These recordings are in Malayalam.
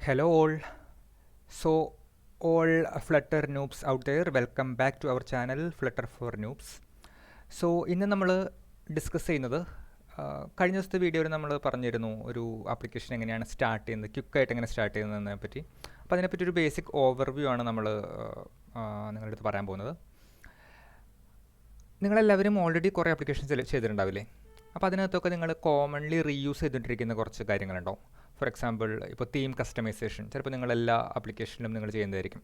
Hello all. So all Flutter noobs out there, welcome back to our channel Flutter for Noobs. So ഇന്ന് നമ്മൾ ഡിസ്കസ് ചെയ്യുന്നത് കഴിഞ്ഞ ദിവസത്തെ വീഡിയോയിൽ നമ്മൾ പറഞ്ഞിരുന്നു ഒരു ആപ്ലിക്കേഷൻ എങ്ങനെയാണ് സ്റ്റാർട്ട് ചെയ്യുന്നത്, ക്വിക്കായിട്ട് എങ്ങനെ സ്റ്റാർട്ട് ചെയ്യുന്നതിനെ പറ്റി. അപ്പോൾ അതിനെപ്പറ്റി ഒരു ബേസിക് ഓവർവ്യൂ ആണ് നമ്മൾ നിങ്ങളുടെ അടുത്ത് പറയാൻ പോകുന്നത്. നിങ്ങളെല്ലാവരും ഓൾറെഡി കുറേ ആപ്ലിക്കേഷൻസ് ചെയ്തിട്ടുണ്ടാവില്ലേ? അപ്പോൾ അതിനകത്തൊക്കെ നിങ്ങൾ കോമൺലി റീയൂസ് ചെയ്തിട്ടിരിക്കുന്ന കുറച്ച് കാര്യങ്ങളുണ്ടാവും. ഫോർ എക്സാമ്പിൾ, ഇപ്പോൾ തീം കസ്റ്റമൈസേഷൻ ചിലപ്പോൾ നിങ്ങൾ എല്ലാ ആപ്ലിക്കേഷനിലും നിങ്ങൾ ചെയ്യുന്നതായിരിക്കും.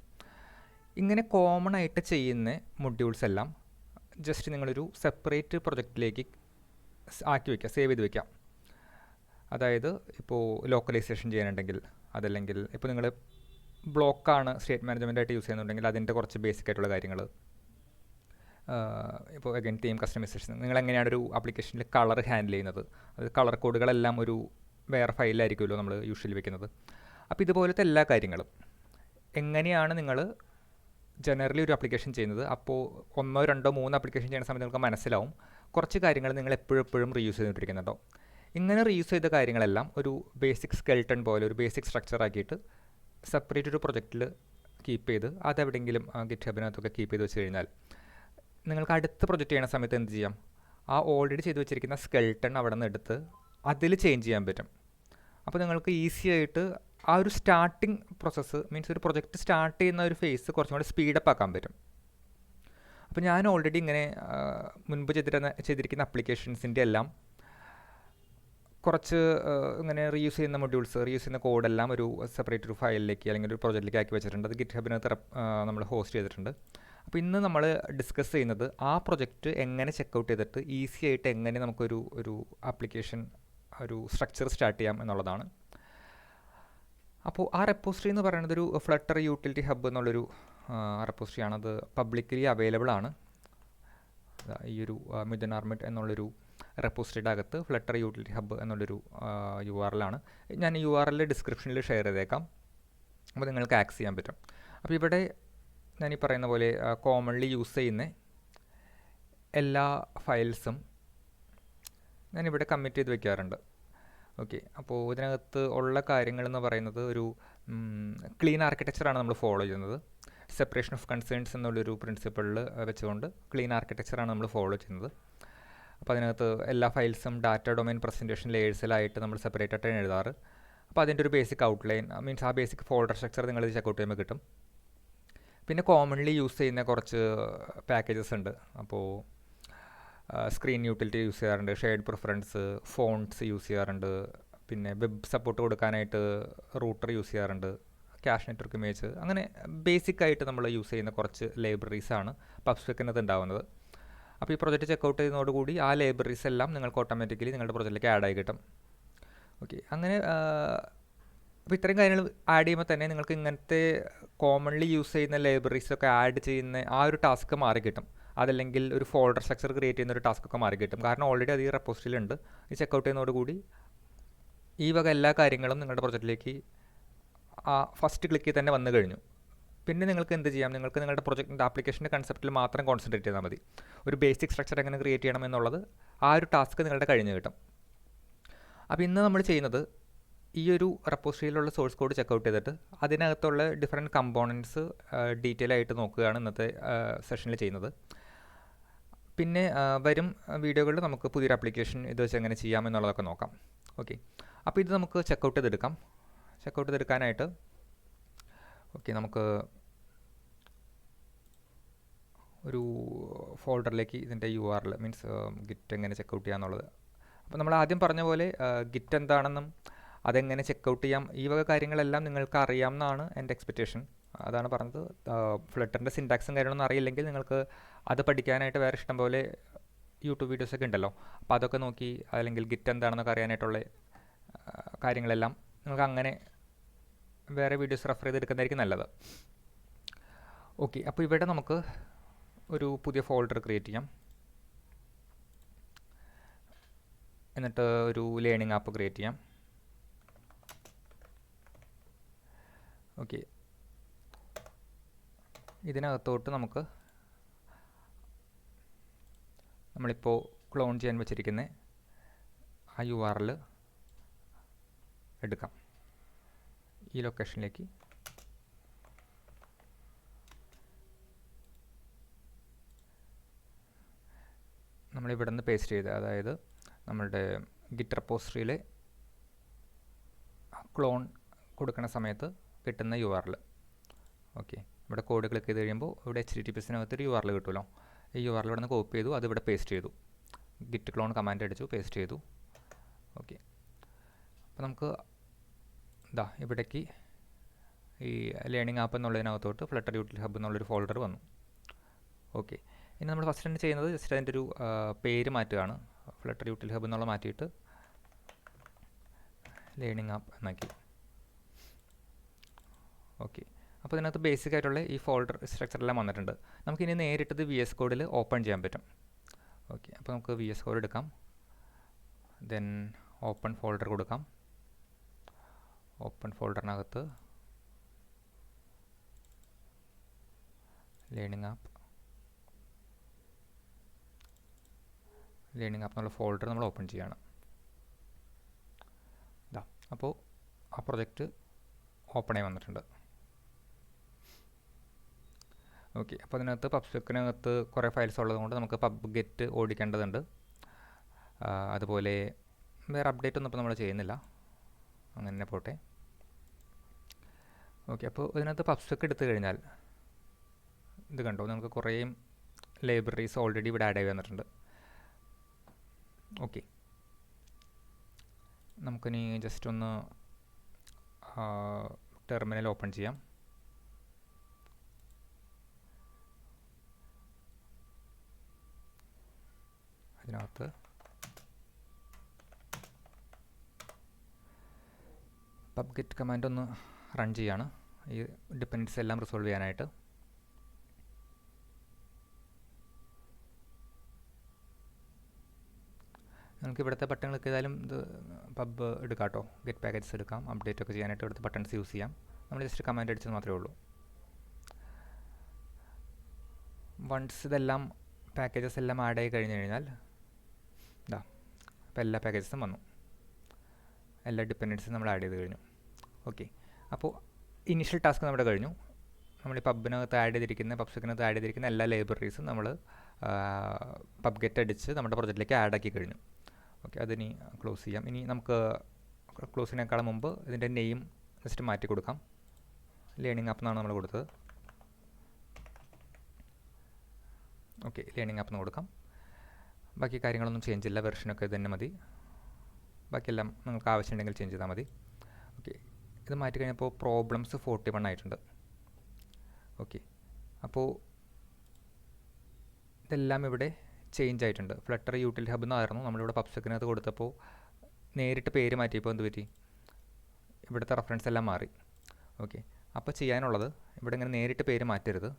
ഇങ്ങനെ കോമൺ ആയിട്ട് ചെയ്യുന്ന മൊഡ്യൂൾസ് എല്ലാം ജസ്റ്റ് നിങ്ങളൊരു സെപ്പറേറ്റ് പ്രൊജക്റ്റിലേക്ക് ആക്കി വയ്ക്കുക, സേവ് ചെയ്ത് വയ്ക്കാം. അതായത് ഇപ്പോൾ ലോക്കലൈസേഷൻ ചെയ്യാനുണ്ടെങ്കിൽ, അതല്ലെങ്കിൽ ഇപ്പോൾ നിങ്ങൾ ബ്ലോക്കാണ് സ്റ്റേറ്റ് മാനേജ്മെൻറ്റായിട്ട് യൂസ് ചെയ്യുന്നുണ്ടെങ്കിൽ അതിൻ്റെ കുറച്ച് ബേസിക് ആയിട്ടുള്ള കാര്യങ്ങൾ. ഇപ്പോൾ അഗൈൻ തീം കസ്റ്റമൈസേഷൻ, നിങ്ങൾ എങ്ങനെയാണ് ഒരു ആപ്ലിക്കേഷനിൽ കളർ ഹാൻഡിൽ ചെയ്യുന്നത്, അത് കളർ കോഡുകളെല്ലാം ഒരു വേറെ ഫയലിലായിരിക്കുമല്ലോ നമ്മൾ യൂഷ്വലി വെക്കുന്നത്. അപ്പോൾ ഇതുപോലത്തെ എല്ലാ കാര്യങ്ങളും എങ്ങനെയാണ് നിങ്ങൾ ജനറലി ഒരു ആപ്ലിക്കേഷൻ ചെയ്യുന്നത്, അപ്പോൾ 1, 2, 3 ആപ്ലിക്കേഷൻ ചെയ്യുന്ന സമയത്ത് നിങ്ങൾക്ക് മനസ്സിലാവും കുറച്ച് കാര്യങ്ങൾ നിങ്ങൾ എപ്പോഴും റീയൂസ് ചെയ്തുകൊണ്ടിരിക്കുന്നുണ്ടോ. ഇങ്ങനെ റീയൂസ് ചെയ്ത കാര്യങ്ങളെല്ലാം ഒരു ബേസിക് സ്കെൽട്ടൺ പോലെ ഒരു ബേസിക് സ്ട്രക്ചർ ആക്കിയിട്ട് സെപ്പറേറ്റ് ഒരു പ്രൊജക്റ്റിൽ കീപ്പ് ചെയ്ത് അതെവിടെയെങ്കിലും ഗിറ്റ് ഹബിനകത്തൊക്കെ കീപ്പ് ചെയ്ത് വെച്ച് കഴിഞ്ഞാൽ നിങ്ങൾക്ക് അടുത്ത പ്രൊജക്റ്റ് ചെയ്യുന്ന സമയത്ത് എന്ത് ചെയ്യാം, ആ ഓൾറെഡി ചെയ്ത് വെച്ചിരിക്കുന്ന സ്കെൽട്ടൺ അവിടെ നിന്ന് എടുത്ത് അതിൽ ചേഞ്ച് ചെയ്യാൻ പറ്റും. അപ്പോൾ നിങ്ങൾക്ക് ഈസി ആയിട്ട് ആ ഒരു സ്റ്റാർട്ടിങ് പ്രോസസ്സ്, മീൻസ് ഒരു പ്രൊജക്റ്റ് സ്റ്റാർട്ട് ചെയ്യുന്ന ഒരു ഫേസ് കുറച്ചും കൂടി സ്പീഡപ്പ് ആക്കാൻ പറ്റും. അപ്പോൾ ഞാൻ ഓൾറെഡി ഇങ്ങനെ മുൻപ് ചെയ്തിരിക്കുന്ന ആപ്ലിക്കേഷൻസിൻ്റെ എല്ലാം കുറച്ച് ഇങ്ങനെ റീയൂസ് ചെയ്യുന്ന മൊഡ്യൂൾസ്, റീയൂസ് ചെയ്യുന്ന കോഡെല്ലാം ഒരു സെപ്പറേറ്റ് ഒരു ഫയലിലേക്ക് അല്ലെങ്കിൽ ഒരു പ്രൊജക്റ്റിലേക്ക് ആക്കി വെച്ചിട്ടുണ്ട്. അത് ഗിറ്റ് ഹബിനകത്ത് നമ്മൾ ഹോസ്റ്റ് ചെയ്തിട്ടുണ്ട്. അപ്പോൾ ഇന്ന് നമ്മൾ ഡിസ്കസ് ചെയ്യുന്നത് ആ പ്രൊജക്റ്റ് എങ്ങനെ ചെക്കൗട്ട് ചെയ്തിട്ട് ഈസി ആയിട്ട് എങ്ങനെ നമുക്കൊരു ആപ്ലിക്കേഷൻ ഒരു സ്ട്രക്ചർ സ്റ്റാർട്ട് ചെയ്യാം എന്നുള്ളതാണ്. അപ്പോൾ ആ റെപ്പോസിറ്ററി എന്ന് പറയുന്നത് ഒരു ഫ്ലട്ടർ യൂട്ടിലിറ്റി ഹബ്ബ് എന്നുള്ളൊരു റെപ്പോസിറ്ററി ആണ്. അത് പബ്ലിക്കലി അവൈലബിൾ ആണ്. ഈ ഒരു മിഥുൻ ആർമിറ്റ് എന്നുള്ളൊരു റെപ്പോസിറ്ററിയുടെ അകത്ത് ഫ്ലട്ടർ യൂട്ടിലിറ്റി ഹബ്ബ് എന്നുള്ളൊരു URL ആണ്. ഞാൻ URL ഡിസ്ക്രിപ്ഷനിൽ ഷെയർ ചെയ്തേക്കാം, അപ്പോൾ നിങ്ങൾക്ക് ആക്സസ് ചെയ്യാൻ പറ്റും. അപ്പോൾ ഇവിടെ ഞാൻ ഈ പറയുന്ന പോലെ കോമൺലി യൂസ് ചെയ്യുന്ന എല്ലാ ഫയൽസും ഞാനിവിടെ കമ്മിറ്റ് ചെയ്ത് വയ്ക്കാറുണ്ട്. ഓക്കെ, അപ്പോൾ ഇതിനകത്ത് ഉള്ള കാര്യങ്ങളെന്ന് പറയുന്നത് ഒരു ക്ലീൻ ആർക്കിടെക്ചറാണ് നമ്മൾ ഫോളോ ചെയ്യുന്നത്. സെപ്പറേഷൻ ഓഫ് കൺസേൺസ് എന്നുള്ളൊരു പ്രിൻസിപ്പിളിൽ വെച്ചുകൊണ്ട് ക്ലീൻ ആർക്കിടെക്ചറാണ് നമ്മൾ ഫോളോ ചെയ്യുന്നത്. അപ്പോൾ അതിനകത്ത് എല്ലാ ഫയൽസും ഡാറ്റ ഡൊമൈൻ പ്രസൻറ്റേഷൻ ലേയേഴ്സിലായിട്ട് നമ്മൾ സെപ്പറേറ്റ് ആയിട്ടാണ് എഴുതാറ്. അപ്പോൾ അതിൻ്റെ ഒരു ബേസിക് ഔട്ട്ലൈൻ, മീൻസ് ആ ബേസിക് ഫോൾഡർ സ്ട്രക്ചർ നിങ്ങൾ ചെക്കൗട്ട് ചെയ്യുമ്പോൾ കിട്ടും. പിന്നെ കോമൺലി യൂസ് ചെയ്യുന്ന കുറച്ച് പാക്കേജസ് ഉണ്ട്. അപ്പോൾ സ്ക്രീൻ യൂട്ടിലിറ്റി യൂസ് ചെയ്യാറുണ്ട്, ഷെയ്ഡ് പ്രിഫറൻസ്, ഫോൺട്സ് യൂസ് ചെയ്യാറുണ്ട്, പിന്നെ വെബ് സപ്പോർട്ട് കൊടുക്കാനായിട്ട് റൂട്ടർ യൂസ് ചെയ്യാറുണ്ട്, ക്യാഷ് നെറ്റ്വർക്ക് ഇമേജ്, അങ്ങനെ ബേസിക് ആയിട്ട് നമ്മൾ യൂസ് ചെയ്യുന്ന കുറച്ച് ലൈബ്രറീസാണ് പബ്സ്പെക്കിനകത്ത് ഉണ്ടാവുന്നത്. അപ്പോൾ ഈ പ്രൊജക്റ്റ് ചെക്കൗട്ട് ചെയ്യുന്നതോടുകൂടി ആ ലൈബ്രറീസ് എല്ലാം നിങ്ങൾക്ക് ഓട്ടോമാറ്റിക്കലി നിങ്ങളുടെ പ്രൊജക്റ്റിലേക്ക് ആഡ് ആയി കിട്ടും. ഓക്കെ, അങ്ങനെ അപ്പോൾ ഇത്രയും കാര്യങ്ങൾ ആഡ് ചെയ്യുമ്പോൾ തന്നെ നിങ്ങൾക്ക് ഇങ്ങനത്തെ കോമൺലി യൂസ് ചെയ്യുന്ന ലൈബ്രറീസൊക്കെ ആഡ് ചെയ്യുന്ന ആ ഒരു ടാസ്ക് മാറി കിട്ടും. അതല്ലെങ്കിൽ ഒരു ഫോൾഡർ സ്ട്രക്ചർ ക്രിയേറ്റ് ചെയ്യുന്ന ഒരു ടാസ്ക്കൊക്കെ മാറി കിട്ടും. കാരണം ഓൾറെഡി അത് ഈ റെപ്പോസിറ്ററിയിലുണ്ട്. ഈ ചെക്കൗട്ട് ചെയ്യുന്നതോടുകൂടി ഈ വക എല്ലാ കാര്യങ്ങളും നിങ്ങളുടെ പ്രൊജക്റ്റിലേക്ക് ആ ഫസ്റ്റ് ക്ലിക്കിൽ തന്നെ വന്നു കഴിഞ്ഞു. പിന്നെ നിങ്ങൾക്ക് എന്ത് ചെയ്യാം, നിങ്ങൾക്ക് നിങ്ങളുടെ പ്രൊജക്റ്റിൻ്റെ ആപ്ലിക്കേഷൻ്റെ കൺസെപ്റ്റിൽ മാത്രം കോൺസെൻട്രേറ്റ് ചെയ്താൽ മതി. ഒരു ബേസിക് സ്ട്രക്ചർ എങ്ങനെ ക്രിയേറ്റ് ചെയ്യണം എന്നുള്ളത് ആ ഒരു ടാസ്ക് നിങ്ങളുടെ കഴിഞ്ഞ് കിട്ടും. അപ്പോൾ ഇന്ന് നമ്മൾ ചെയ്യുന്നത് ഈ ഒരു റെപ്പോസിറ്ററിയിലുള്ള സോഴ്സ് കോഡ് ചെക്കൗട്ട് ചെയ്തിട്ട് അതിനകത്തുള്ള ഡിഫറെൻറ്റ് കമ്പോണൻസ് ഡീറ്റെയിൽ ആയിട്ട് നോക്കുകയാണ് ഇന്നത്തെ സെഷനിൽ ചെയ്യുന്നത്. പിന്നെ വരും വീഡിയോകളിൽ നമുക്ക് പുതിയൊരു ആപ്ലിക്കേഷൻ ഇത് വെച്ച് എങ്ങനെ ചെയ്യാം എന്നുള്ളതൊക്കെ നോക്കാം. ഓക്കെ, അപ്പോൾ ഇത് നമുക്ക് ചെക്കൗട്ട് ചെയ്തെടുക്കാം. ചെക്കൗട്ട് ചെയ്തെടുക്കാനായിട്ട് നമുക്ക് ഒരു ഫോൾഡറിലേക്ക് ഇതിൻ്റെ URL, മീൻസ് ഗിറ്റ് എങ്ങനെ ചെക്കൗട്ട് ചെയ്യാന്നുള്ളത്. അപ്പോൾ നമ്മൾ ആദ്യം പറഞ്ഞ പോലെ ഗിറ്റ് എന്താണെന്നും അതെങ്ങനെ ചെക്കൗട്ട് ചെയ്യാം, ഈ വക കാര്യങ്ങളെല്ലാം നിങ്ങൾക്ക് അറിയാമെന്നാണ് എൻ്റെ എക്സ്പെക്റ്റേഷൻ. അതാണ് പറഞ്ഞത്. ഫ്ലട്ടറിൻ്റെ സിൻടാക്സും കാര്യങ്ങളൊന്നും അറിയില്ലെങ്കിൽ നിങ്ങൾക്ക് അത് പഠിക്കാനായിട്ട് വേറെ ഇഷ്ടം പോലെ യൂട്യൂബ് വീഡിയോസൊക്കെ ഉണ്ടല്ലോ. അപ്പോൾ അതൊക്കെ നോക്കി, അല്ലെങ്കിൽ ഗിറ്റ് എന്താണെന്നൊക്കെ അറിയാനായിട്ടുള്ള കാര്യങ്ങളെല്ലാം നിങ്ങൾക്ക് അങ്ങനെ വേറെ വീഡിയോസ് റെഫർ ചെയ്തെടുക്കുന്നതായിരിക്കും നല്ലത്. ഓക്കെ, അപ്പോൾ ഇവിടെ നമുക്ക് ഒരു പുതിയ ഫോൾഡർ ക്രിയേറ്റ് ചെയ്യാം. എന്നിട്ട് ഒരു ലേണിംഗ് ആപ്പ് ക്രിയേറ്റ് ചെയ്യാം. ഓക്കെ, ഇതിനകത്തോട്ട് നമുക്ക് നമ്മളിപ്പോൾ ക്ലോൺ ചെയ്യാൻ വെച്ചിരിക്കുന്ന ആ URL എടുക്കാം. ഈ ലൊക്കേഷനിലേക്ക് നമ്മളിവിടെ നിന്ന് പേസ്റ്റ് ചെയ്ത്, അതായത് നമ്മളുടെ ഗിറ്റ് റെപ്പോസിറ്ററിയിലെ ക്ലോൺ കൊടുക്കുന്ന സമയത്ത് കിട്ടുന്ന URL. ഓക്കെ, ഇവിടെ കോഡ് ക്ലിക്ക് ചെയ്ത് കഴിയുമ്പോൾ ഇവിടെ HTTPSനകത്ത് ഒരു URL കിട്ടുമല്ലോ. ഈ URL ഇവിടെ നിന്ന് കോപ്പി ചെയ്തു, അതിവിടെ പേസ്റ്റ് ചെയ്തു. ഗിറ്റ് ക്ലോൺ കമാൻഡ് അടിച്ചു, പേസ്റ്റ് ചെയ്തു. ഓക്കെ, അപ്പോൾ നമുക്ക് ഇവിടേക്ക് ഈ ലേണിംഗ് ആപ്പ് എന്നുള്ളതിനകത്തോട്ട് ഫ്ലട്ടർ യൂട്ടിൽ ഹബ് എന്നുള്ളൊരു ഫോൾഡർ വന്നു. ഓക്കെ, ഇനി നമ്മൾ ഫസ്റ്റ് തന്നെ ചെയ്യുന്നത് ജസ്റ്റ് അതിൻ്റെ ഒരു പേര് മാറ്റുകയാണ്. ഫ്ലട്ടർ യൂട്ടിൽ ഹബ് എന്നുള്ള മാറ്റിയിട്ട് ലേണിംഗ് ആപ്പ് എന്നാക്കി. ഓക്കെ, അപ്പോൾ ഇതിനകത്ത് ബേസിക് ആയിട്ടുള്ള ഈ ഫോൾഡർ സ്ട്രക്ചറെല്ലാം വന്നിട്ടുണ്ട്. നമുക്കിനി നേരിട്ടത് VS കോഡിൽ ഓപ്പൺ ചെയ്യാൻ പറ്റും. ഓക്കെ, അപ്പോൾ നമുക്ക് VS കോഡ് എടുക്കാം, ദെൻ ഓപ്പൺ ഫോൾഡർ കൊടുക്കാം. ഓപ്പൺ ഫോൾഡറിനകത്ത് ലേണിംഗ് ആപ്പ് എന്നുള്ള ഫോൾഡർ നമ്മൾ ഓപ്പൺ ചെയ്യുകയാണ്. അപ്പോൾ ആ പ്രൊജക്റ്റ് ഓപ്പണായി വന്നിട്ടുണ്ട്. ഓക്കെ, അപ്പോൾ അതിനകത്ത് പബ്സ്പെക്കിനകത്ത് കുറേ ഫയൽസ് ഉള്ളതുകൊണ്ട് നമുക്ക് പബ്ഗെറ്റ് ഓടിക്കേണ്ടതുണ്ട്. അതുപോലെ വേറെ അപ്ഡേറ്റ് ഒന്നും ഇപ്പോൾ നമ്മൾ ചെയ്യുന്നില്ല, അങ്ങനെ തന്നെ പോട്ടെ. ഓക്കെ, അപ്പോൾ ഇതിനകത്ത് പബ്സ്പെക്ക് എടുത്തു കഴിഞ്ഞാൽ ഇത് കണ്ടോ, നമുക്ക് കുറേ ലൈബ്രറീസ് ഓൾറെഡി ഇവിടെ ആഡ് ആയി വന്നിട്ടുണ്ട്. ഓക്കെ, നമുക്കിനി ജസ്റ്റ് ഒന്ന് ടെർമിനൽ ഓപ്പൺ ചെയ്യാം. അതിനകത്ത് പബ്ഗെറ്റ് കമാൻഡ് ഒന്ന് റൺ ചെയ്യാണ്, ഈ ഡിപ്പെൻഡൻസി എല്ലാം റിസോൾവ് ചെയ്യാനായിട്ട്. നമുക്ക് ഇവിടുത്തെ ബട്ടൺ ക്ലിക്ക് ചെയ്താലും ഇത് പബ് എടുക്കാം കേട്ടോ, ഗെറ്റ് പാക്കേജസ് എടുക്കാം, അപ്ഡേറ്റ് ഒക്കെ ചെയ്യാനായിട്ട് ഇവിടുത്തെ ബട്ടൺസ് യൂസ് ചെയ്യാം. നമ്മൾ ജസ്റ്റ് കമാൻഡ് അടിച്ചത് മാത്രമേ ഉള്ളൂ. വൺസ് ഇതെല്ലാം പാക്കേജസ് എല്ലാം ആഡ് ആയി കഴിഞ്ഞ് കഴിഞ്ഞാൽ അപ്പോൾ എല്ലാ പാക്കേജസും വന്നു, എല്ലാ ഡിപ്പെൻഡൻസും നമ്മൾ ആഡ് ചെയ്ത് കഴിഞ്ഞു. ഓക്കെ, അപ്പോൾ ഇനിഷ്യൽ ടാസ്ക് നമ്മുടെ കഴിഞ്ഞു. നമ്മൾ ഈ പബ്ബിനകത്ത് പബ്സ്പെക്കിനകത്ത് ആഡ് ചെയ്തിരിക്കുന്ന എല്ലാ ലൈബ്രറീസും നമ്മൾ പബ്ഗെറ്റ് അടിച്ച് നമ്മുടെ പ്രൊജക്റ്റിലേക്ക് ആഡ് ആക്കി കഴിഞ്ഞു. ഓക്കെ, അതിനി ക്ലോസ് ചെയ്യാം. ഇനി നമുക്ക് ക്ലോസിനേക്കാളും മുമ്പ് ഇതിൻ്റെ നെയിം ജസ്റ്റ് മാറ്റി കൊടുക്കാം. ലേണിംഗ് ആപ്പ് എന്നാണ് നമ്മൾ കൊടുത്തത്. ഓക്കെ, ലേണിംഗ് ആപ്പ് എന്ന് കൊടുക്കാം. ബാക്കി കാര്യങ്ങളൊന്നും ചേഞ്ച് ഇല്ല, വെർഷനൊക്കെ ഇത് തന്നെ മതി. ബാക്കിയെല്ലാം നിങ്ങൾക്ക് ആവശ്യമുണ്ടെങ്കിൽ ചേഞ്ച് ചെയ്താൽ മതി. ഓക്കെ, ഇത് മാറ്റി കഴിഞ്ഞപ്പോൾ പ്രോബ്ലംസ് 41 ആയിട്ടുണ്ട്. ഓക്കെ, അപ്പോൾ ഇതെല്ലാം ഇവിടെ ചേഞ്ച് ആയിട്ടുണ്ട്. ഫ്ലട്ടർ യൂട്ടിൽ ഹബ് എന്നായിരുന്നു നമ്മളിവിടെ പബ്സ്പെക്കിനകത്ത് കൊടുത്തപ്പോൾ, നേരിട്ട് പേര് മാറ്റിയപ്പോൾ എന്ത് പറ്റി, ഇവിടുത്തെ റെഫറൻസ് എല്ലാം മാറി. ഓക്കെ, അപ്പോൾ ചെയ്യാനുള്ളത് ഇവിടെ ഇങ്ങനെ നേരിട്ട് പേര് മാറ്റരുത്.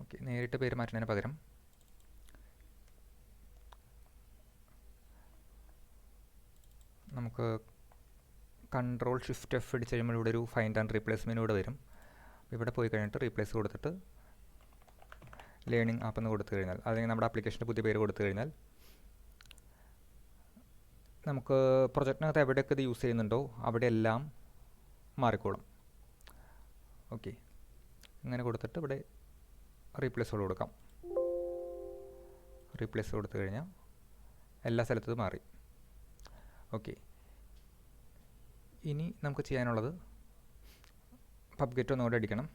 ഓക്കെ, നേരിട്ട് പേര് മാറ്റുന്നതിന് പകരം നമുക്ക് Ctrl+Shift+F അടിച്ച് കഴിയുമ്പോൾ ഇവിടെ ഒരു ഫൈൻഡ് ആൻഡ് റീപ്ലേസ് മെനു ഇവിടെ വരും. ഇവിടെ പോയി കഴിഞ്ഞിട്ട് റീപ്ലേസ് കൊടുത്തിട്ട് ലേണിംഗ് ആപ്പ് എന്ന് കൊടുത്തു കഴിഞ്ഞാൽ, അല്ലെങ്കിൽ നമ്മുടെ ആപ്ലിക്കേഷൻ്റെ പുതിയ പേര് കൊടുത്തു കഴിഞ്ഞാൽ നമുക്ക് പ്രൊജക്റ്റിനകത്ത് എവിടെയൊക്കെ ഇത് യൂസ് ചെയ്യുന്നുണ്ടോ അവിടെ എല്ലാം മാറിക്കോളും. ഓക്കെ, ഇങ്ങനെ കൊടുത്തിട്ട് ഇവിടെ റീപ്ലേസ് കൊടുക്കാം. റീപ്ലേസ് കൊടുത്തു കഴിഞ്ഞാൽ എല്ലാ സ്ഥലത്തും മാറി. ഓക്കെ, ഇനി നമുക്ക് ചെയ്യാനുള്ളത് പബ്ഗെറ്റ് ഒന്നുകൂടെ അടിക്കണം.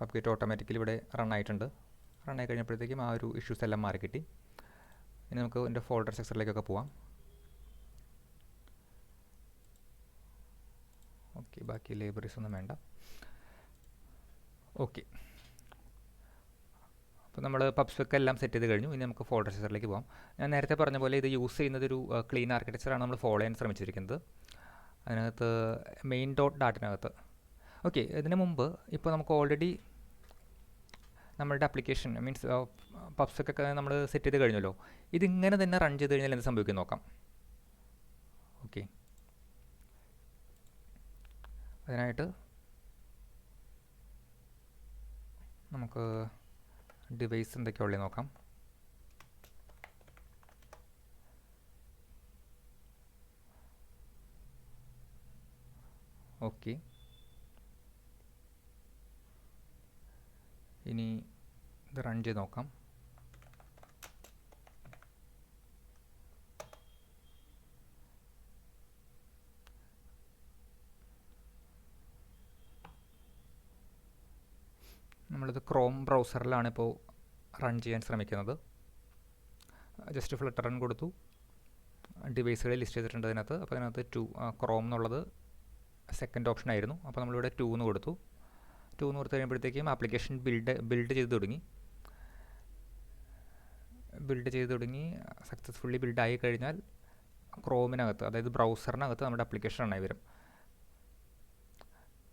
പബ്ഗെറ്റ് ഓട്ടോമാറ്റിക്കലി ഇവിടെ റൺ ആയിട്ടുണ്ട്. റൺ ആയി കഴിഞ്ഞപ്പോഴത്തേക്കും ആ ഒരു ഇഷ്യൂസ് എല്ലാം മാറി കിട്ടി. ഇനി നമുക്ക് എൻ്റെ ഫോൾഡർ സെക്ഷനിലേക്കൊക്കെ പോവാം. ഓക്കെ, ബാക്കി ലൈബ്രറീസ് ഒന്നും വേണ്ട. ഓക്കെ, അപ്പോൾ നമ്മൾ പബ്സ്പെക്ക് എല്ലാം സെറ്റ് ചെയ്ത് കഴിഞ്ഞു. ഇനി നമുക്ക് ഫോൾഡർ സെക്ഷനിലേക്ക് പോകാം. ഞാൻ നേരത്തെ പറഞ്ഞ പോലെ ഇത് യൂസ് ചെയ്യുന്നതൊരു ക്ലീൻ ആർക്കിടെക്ചറാണ് നമ്മൾ ഫോളോ ചെയ്യാൻ ശ്രമിച്ചിരിക്കുന്നത്. അതിനകത്ത് മെയിൻ ഡോട്ട് ഡാറ്റിനകത്ത് ഓക്കെ, ഇതിന് മുമ്പ് ഇപ്പോൾ നമുക്ക് ഓൾറെഡി നമ്മളുടെ ആപ്ലിക്കേഷൻ മീൻസ് പബ്സ്പെക്കൊക്കെ നമ്മൾ സെറ്റ് ചെയ്ത് കഴിഞ്ഞല്ലോ. ഇതിങ്ങനെ തന്നെ റൺ ചെയ്ത് കഴിഞ്ഞാൽ എന്ത് സംഭവിക്കും നോക്കാം. ഓക്കെ, അതിനായിട്ട് നമുക്ക് ഡിവൈസ് എന്തൊക്കെയുള്ളത് നോക്കാം. ഓക്കെ, ഇനി ഇത് റൺ ചെയ്ത് നോക്കാം. നമ്മളിത് ക്രോം ബ്രൗസറിലാണ് ഇപ്പോൾ റൺ ചെയ്യാൻ ശ്രമിക്കുന്നത്. ജസ്റ്റ് ഫ്ലട്ടർ റൺ കൊടുത്തു, ഡിവൈസുകൾ ലിസ്റ്റ് ചെയ്തിട്ടുണ്ട് അതിനകത്ത്. അപ്പോൾ അതിനകത്ത് ക്രോം എന്നുള്ളത് സെക്കൻഡ് ഓപ്ഷൻ ആയിരുന്നു. അപ്പോൾ നമ്മളിവിടെ 2 എന്ന് കൊടുത്തു. 2 എന്ന് കൊടുത്ത് കഴിയുമ്പോഴത്തേക്കും ആപ്ലിക്കേഷൻ ബിൽഡ് ചെയ്ത് തുടങ്ങി. സക്സസ്ഫുള്ളി ബിൽഡായി കഴിഞ്ഞാൽ ക്രോമിനകത്ത്, അതായത് ബ്രൗസറിനകത്ത് നമ്മുടെ ആപ്ലിക്കേഷൻ റണ്ണായി വരും.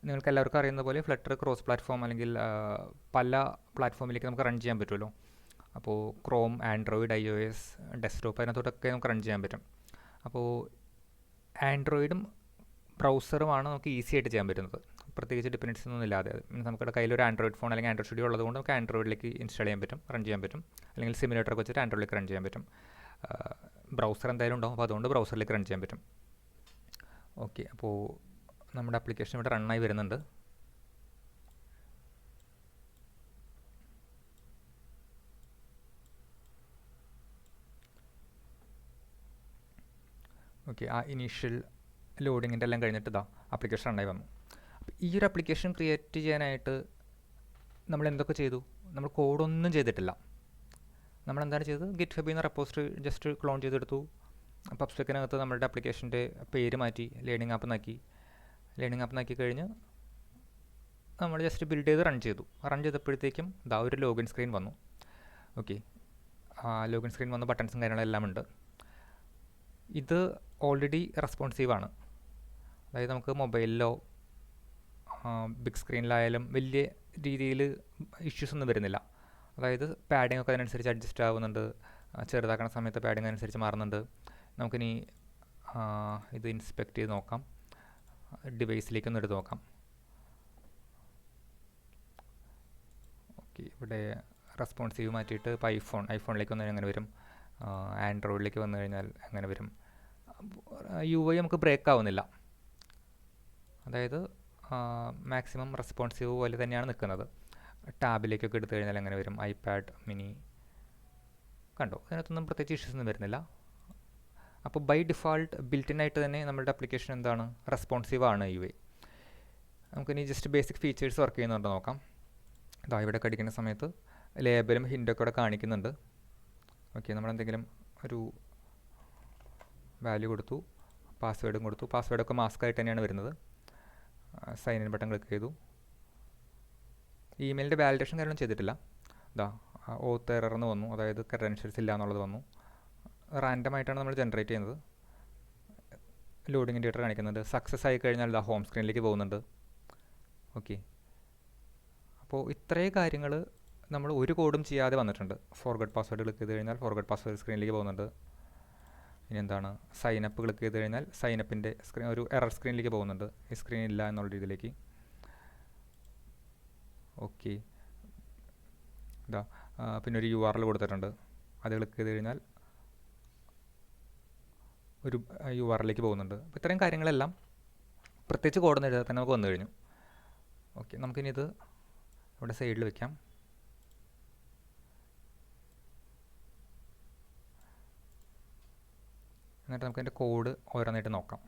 നിങ്ങൾക്ക് എല്ലാവർക്കും അറിയുന്ന പോലെ ഫ്ലട്ടർ ക്രോസ് പ്ലാറ്റ്ഫോം അല്ലെങ്കിൽ പല പ്ലാറ്റ്ഫോമിലേക്ക് നമുക്ക് റൺ ചെയ്യാൻ പറ്റുമല്ലോ. അപ്പോൾ ക്രോം, ആൻഡ്രോയിഡ്, iOS, ഡെസ്ക്ടോപ്പ്, അതിനകത്തോട്ടൊക്കെ നമുക്ക് റൺ ചെയ്യാൻ പറ്റും. അപ്പോൾ ആൻഡ്രോയിഡും ബ്രൗസറുമാണ് നമുക്ക് ഈസി ആയിട്ട് ചെയ്യാൻ പറ്റുന്നത്, പ്രത്യേകിച്ച് ഡിപ്പെൻഡൻസി ഒന്നും ഇല്ലാതെ. നമ്മുടെ കയ്യിലൊരു ആൻഡ്രോയിഡ് ഫോൺ അല്ലെങ്കിൽ ആൻഡ്രോയിഡ് സ്റ്റുഡിയോ ഉള്ളതുകൊണ്ട് നമുക്ക് ആൻഡ്രോയിഡിലേക്ക് ഇൻസ്റ്റാൾ ചെയ്യാൻ പറ്റും, റൺ ചെയ്യാൻ പറ്റും. അല്ലെങ്കിൽ സിമുലേറ്ററൊക്കെ വെച്ചിട്ട് ആൻഡ്രോയിഡിലേക്ക് റൺ ചെയ്യാൻ പറ്റും. ബ്രൗസർ എന്തായാലും ഉണ്ടാവും, അപ്പോൾ അതുകൊണ്ട് ബ്രൗസറിലേക്ക് റൺ ചെയ്യാൻ പറ്റും. ഓക്കെ, അപ്പോൾ നമ്മുടെ ആപ്ലിക്കേഷൻ ഇവിടെ റണ്ണായി വരുന്നുണ്ട്. ഓക്കെ, ആ ഇനീഷ്യൽ ലോഡിങ്ങിൻ്റെ എല്ലാം കഴിഞ്ഞിട്ട് ഇതാ ആപ്ലിക്കേഷൻ റണ്ണായി വന്നു. അപ്പോൾ ഈ ഒരു ആപ്ലിക്കേഷൻ ക്രിയേറ്റ് ചെയ്യാനായിട്ട് നമ്മൾ എന്തൊക്കെ ചെയ്തു? നമ്മൾ കോഡൊന്നും ചെയ്തിട്ടില്ല. നമ്മളെന്താണ് ചെയ്തത്? ഗിറ്റ് ഹബിൽ നിന്ന് റെപ്പോസിറ്ററി ജസ്റ്റ് ക്ലോൺ ചെയ്തെടുത്തു. പബ്സ്പെക്കിനകത്ത് നമ്മളുടെ ആപ്ലിക്കേഷൻ്റെ പേര് മാറ്റി ലേണിംഗ് ആപ്പ് എന്നാക്കി കഴിഞ്ഞ് നമ്മൾ ജസ്റ്റ് ബിൽഡ് ചെയ്ത് റൺ ചെയ്തപ്പോഴത്തേക്കും ഇതാ ഒരു ലോഗിൻ സ്ക്രീൻ വന്നു. ഓക്കെ, ലോഗിൻ സ്ക്രീൻ വന്ന ബട്ടൺസും കാര്യങ്ങളെല്ലാം ഉണ്ട്. ഇത് ഓൾറെഡി റെസ്പോൺസീവാണ്. അതായത് നമുക്ക് മൊബൈലിലോ ബിഗ് സ്ക്രീനിലായാലും വലിയ രീതിയിൽ ഇഷ്യൂസ് ഒന്നും വരുന്നില്ല. അതായത് പാഡിംഗ് ഒക്കെ അതിനനുസരിച്ച് അഡ്ജസ്റ്റ് ആവുന്നുണ്ട്, ചെറുതാക്കണ സമയത്ത് പാഡിംഗ് അനുസരിച്ച് മാറുന്നുണ്ട്. നമുക്കിനി ഇത് ഇൻസ്പെക്ട് ചെയ്ത് നോക്കാം, ഡിവൈസിലേക്കൊന്ന് എടുത്ത് നോക്കാം. ഓക്കെ, ഇവിടെ റെസ്പോൺസീവ് മാറ്റിയിട്ട് ഇപ്പോൾ ഐഫോണിലേക്ക് വന്നു കഴിഞ്ഞാൽ എങ്ങനെ വരും, ആൻഡ്രോയിഡിലേക്ക് വന്നു കഴിഞ്ഞാൽ എങ്ങനെ വരും. UI നമുക്ക് ബ്രേക്ക് ആവുന്നില്ല, അതായത് മാക്സിമം റെസ്പോൺസീവ് പോലെ തന്നെയാണ് നിൽക്കുന്നത്. ടാബിലേക്കൊക്കെ എടുത്തു കഴിഞ്ഞാൽ എങ്ങനെ വരും, ഐപാഡ് മിനി കണ്ടോ, അതിനകത്തൊന്നും പ്രത്യേകിച്ച് ഇഷ്യൂസ് ഒന്നും വരുന്നില്ല. അപ്പോൾ ബൈ ഡിഫാൾട്ട് ബിൽറ്റിനായിട്ട് തന്നെ നമ്മളുടെ ആപ്ലിക്കേഷൻ എന്താണ്, റെസ്പോൺസീവ് ആണ് UI. നമുക്കിനി ജസ്റ്റ് ബേസിക് ഫീച്ചേഴ്സ് വർക്ക് ചെയ്യുന്നുണ്ടോ നോക്കാം. ഇതാ ഇവിടെ കടിക്കുന്ന സമയത്ത് ലേബലും ഹിൻഡൊക്കെ ഇവിടെ കാണിക്കുന്നുണ്ട്. ഓക്കെ, നമ്മളെന്തെങ്കിലും ഒരു വാല്യൂ കൊടുത്തു, പാസ്വേഡും കൊടുത്തു. പാസ്വേഡൊക്കെ മാസ്ക് ആയിട്ട് തന്നെയാണ് വരുന്നത്. സൈൻ ഇൻ ബട്ടൺ ക്ലിക്ക് ചെയ്തു. ഇമെയിലിൻ്റെ വാലിഡേഷൻ കാര്യങ്ങളും ചെയ്തിട്ടില്ല. ഇതാ ഓത്ത് എറർ എന്ന് വന്നു, അതായത് ക്രെഡൻഷ്യൽസ് ഇല്ല എന്നുള്ളത് വന്നു. റാൻഡമായിട്ടാണ് നമ്മൾ ജനറേറ്റ് ചെയ്യുന്നത്. ലോഡിംഗ് ഇൻഡിക്കേറ്റർ കാണിക്കുന്നുണ്ട്. സക്സസ് ആയി കഴിഞ്ഞാൽ ഇതാ ഹോം സ്ക്രീനിലേക്ക് പോകുന്നുണ്ട്. ഓക്കെ, അപ്പോൾ ഇത്രയും കാര്യങ്ങൾ നമ്മൾ ഒരു കോഡും ചെയ്യാതെ വന്നിട്ടുണ്ട്. ഫോർഗട്ട് പാസ്വേഡ് ക്ലിക്ക് ചെയ്ത് കഴിഞ്ഞാൽ ഫോർഗട്ട് പാസ്വേഡ് സ്ക്രീനിലേക്ക് പോകുന്നുണ്ട്. ഇനി എന്താണ്, സൈനപ്പ് ക്ലിക്ക് ചെയ്ത് കഴിഞ്ഞാൽ സൈനപ്പിൻ്റെ സ്ക്രീൻ ഒരു എറർ സ്ക്രീനിലേക്ക് പോകുന്നുണ്ട്, ഈ സ്ക്രീൻ ഇല്ല എന്നുള്ള രീതിയിലേക്ക്. ഓക്കെ, ഇതാ പിന്നെ ഒരു URL കൊടുത്തിട്ടുണ്ട്, അത് ക്ലിക്ക് ചെയ്ത് കഴിഞ്ഞാൽ ഒരു URLലേക്ക് പോകുന്നുണ്ട്. അപ്പോൾ ഇത്രയും കാര്യങ്ങളെല്ലാം പ്രത്യേകിച്ച് കോഡൊന്നും എഴുതാതെ തന്നെ നമുക്ക് വന്നു കഴിഞ്ഞു. ഓക്കെ, നമുക്കിനി ഇത് ഇവിടെ സൈഡിൽ വെക്കാം. എന്നിട്ട് നമുക്കതിൻ്റെ കോഡ് ഓരോന്നായിട്ട് നോക്കാം.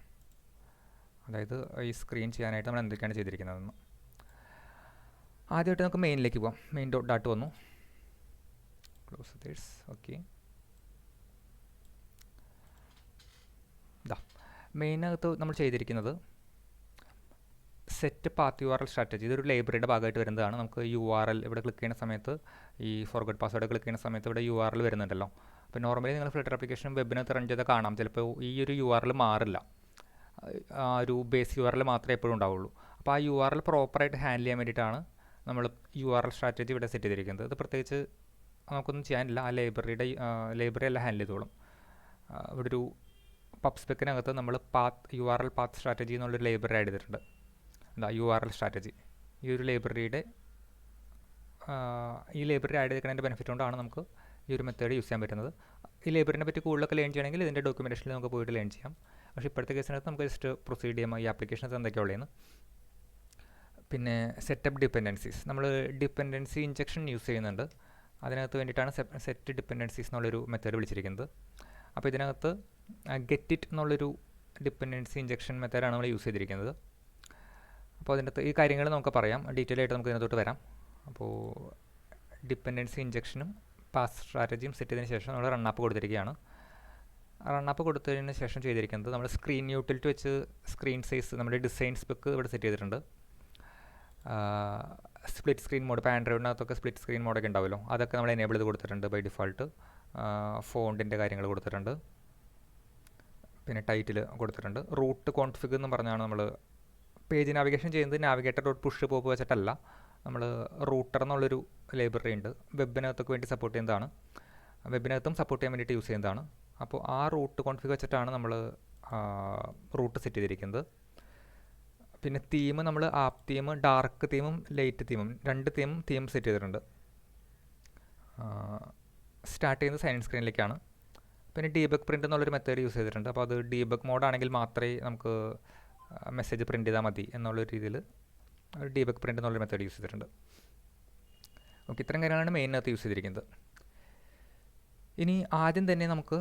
അതായത് ഈ സ്ക്രീൻ ചെയ്യാനായിട്ട് നമ്മൾ എന്തൊക്കെയാണ് ചെയ്തിരിക്കുന്നതെന്ന്. ആദ്യമായിട്ട് നമുക്ക് മെയിനിലേക്ക് പോകാം. മെയിൻ ഡാട്ട് വന്നു, ക്ലോസ് ദിസ്. ഓക്കെ, ഇതാ മെയിനകത്ത് നമ്മൾ ചെയ്തിരിക്കുന്നത് സെറ്റ് പാത്ത് URL സ്ട്രാറ്റജി. ഇതൊരു ലൈബ്രറിയുടെ ഭാഗമായിട്ട് വരുന്നതാണ്. നമുക്ക് URL ഇവിടെ ക്ലിക്ക് ചെയ്യുന്ന സമയത്ത്, ഈ ഫോർഗട്ട് പാസ്വേഡ് ക്ലിക്ക് ചെയ്യുന്ന സമയത്ത് ഇവിടെ URL വരുന്നുണ്ടല്ലോ. അപ്പോൾ നോർമലി നിങ്ങൾ ഫ്ലട്ടർ ആപ്ലിക്കേഷൻ വെബിനകത്ത് റൺ ചെയ്താൽ കാണാം, ചിലപ്പോൾ ഈ ഒരു URL മാറില്ല, ഒരു ബേസ് URL മാത്രമേ എപ്പോഴും ഉണ്ടാവുള്ളൂ. അപ്പോൾ ആ URL പ്രോപ്പറായിട്ട് ഹാൻഡിൽ ചെയ്യാൻ വേണ്ടിയിട്ടാണ് നമ്മൾ URL സ്ട്രാറ്റജി ഇവിടെ സെറ്റ് ചെയ്തിരിക്കുന്നത്. ഇത് പ്രത്യേകിച്ച് നമുക്കൊന്നും ചെയ്യാനില്ല, ആ ലൈബ്രറി എല്ലാം ഹാൻഡിൽ ചെയ്തോളും. ഇവിടെ ഒരു പബ്സ്പെക്കിനകത്ത് നമ്മൾ URL പാത്ത് സ്ട്രാറ്റജി എന്നുള്ളൊരു ലൈബ്രറി ആഡ് ചെയ്തിട്ടുണ്ട്. എന്താ URL സ്ട്രാറ്റജി, ഈ ഒരു ലൈബ്രറി ആഡ് ചെയ്തിരിക്കുന്നതിൻ്റെ ബെനിഫിറ്റ് കൊണ്ടാണ് നമുക്ക് ഈ ഒരു മെത്തേഡ് യൂസ് ചെയ്യാൻ പറ്റുന്നത്. ഈ ലൈബ്രറിനെ പറ്റി കൂടുതലൊക്കെ ലേൺ ചെയ്യണമെങ്കിൽ ഇതിൻ്റെ ഡോക്യുമെൻറ്റേഷനിൽ നമുക്ക് പോയിട്ട് ലേൺ ചെയ്യാം. പക്ഷേ ഇപ്പോഴത്തെ കേസിനകത്ത് നമുക്ക് ജസ്റ്റ് പ്രൊസീഡ് ചെയ്യാം ഈ ആപ്ലിക്കേഷൻസ് എന്തൊക്കെയുള്ളതെന്ന്. പിന്നെ സെറ്റപ്പ് ഡിപ്പെൻഡൻസീസ്, നമ്മൾ ഡിപ്പെൻഡൻസി ഇഞ്ചക്ഷൻ യൂസ് ചെയ്യുന്നുണ്ട്. അതിനകത്ത് വേണ്ടിയിട്ടാണ് സെറ്റ് ഡിപ്പെൻഡൻസീസ് എന്നുള്ളൊരു മെത്തേഡ് വിളിച്ചിരിക്കുന്നത്. അപ്പോൾ ഇതിനകത്ത് ഗെറ്റ് ഇറ്റ് എന്നുള്ളൊരു ഡിപ്പെൻഡൻസി ഇഞ്ചക്ഷൻ മെത്തേഡാണ് നമ്മൾ യൂസ് ചെയ്തിരിക്കുന്നത്. അപ്പോൾ അതിനകത്ത് ഈ കാര്യങ്ങൾ നമുക്ക് പറയാം, ഡീറ്റെയിൽ ആയിട്ട് നമുക്ക് ഇതിനകത്തോട്ട് വരാം. അപ്പോൾ ഡിപ്പെൻഡൻസി ഇഞ്ചക്ഷനും പാസ് സ്ട്രാറ്റജിയും സെറ്റ് ചെയ്തതിന് ശേഷം നമ്മൾ റണ്ണാപ്പ് കൊടുത്തിരിക്കുകയാണ്. റണ്ണാപ്പ് കൊടുത്തതിന് ശേഷം ചെയ്തിരിക്കുന്നത് നമ്മൾ സ്ക്രീൻ യൂട്ടിലിറ്റി വെച്ച് സ്ക്രീൻ സൈസ് നമ്മുടെ ഡിസൈൻ സ്പെക്ക് ഇവിടെ സെറ്റ് ചെയ്തിട്ടുണ്ട്. സ്പ്ലിറ്റ് സ്ക്രീൻ മോഡ്, ഇപ്പോൾ ആൻഡ്രോയിഡിനകത്തൊക്കെ സ്പ്ലിറ്റ് സ്ക്രീൻ മോഡൊക്കെ ഉണ്ടാവുമല്ലോ, അതൊക്കെ നമ്മൾ എനേബിൾ ചെയ്ത് കൊടുത്തിട്ടുണ്ട് ബൈ ഡിഫോൾട്ട്. ഫോണ്ടിൻ്റെ കാര്യങ്ങൾ കൊടുത്തിട്ടുണ്ട്, പിന്നെ ടൈറ്റിൽ കൊടുത്തിട്ടുണ്ട്. റൂട്ട് കോൺഫിഗ് എന്ന് പറഞ്ഞാണ് നമ്മൾ പേജ് നാവിഗേഷൻ ചെയ്യുന്നത്. നാവിഗേറ്റർ ഡോട്ട് പുഷ് പോപ്പ് വെച്ചിട്ടല്ല, നമ്മൾ റൂട്ടർ എന്നുള്ളൊരു ലൈബ്രറി ഉണ്ട്, വെബിനകത്തൊക്കെ വേണ്ടി സപ്പോർട്ട് ചെയ്യുന്നതാണ്, വെബിനകത്തും സപ്പോർട്ട് ചെയ്യാൻ വേണ്ടിയിട്ട് യൂസ് ചെയ്യുന്നതാണ്. അപ്പോൾ ആ റൂട്ട് കോൺഫിഗ് വെച്ചിട്ടാണ് നമ്മൾ റൂട്ട് സെറ്റ് ചെയ്തിരിക്കുന്നത്. പിന്നെ തീം നമ്മൾ ആപ്പ് തീം, ഡാർക്ക് തീമും ലൈറ്റ് തീമും, രണ്ട് തീം സെറ്റ് ചെയ്തിട്ടുണ്ട്. സ്റ്റാർട്ട് ചെയ്യുന്നത് സൈൻ സ്ക്രീനിലേക്കാണ്. പിന്നെ ഡീബഗ് പ്രിൻ്റ് എന്നുള്ളൊരു മെത്തേഡ് യൂസ് ചെയ്തിട്ടുണ്ട്. അപ്പോൾ അത് ഡീബഗ് മോഡാണെങ്കിൽ മാത്രമേ നമുക്ക് മെസ്സേജ് പ്രിൻ്റ് ചെയ്താൽ മതി എന്നുള്ളൊരു രീതിയിൽ ഡീബഗ് പ്രിൻ്റ് എന്നുള്ളൊരു മെത്തേഡ് യൂസ് ചെയ്തിട്ടുണ്ട്. ഓക്കെ, ഇത്തരം കാര്യങ്ങളാണ് മെയിനകത്ത് യൂസ് ചെയ്തിരിക്കുന്നത്. ഇനി ആദ്യം തന്നെ നമുക്ക്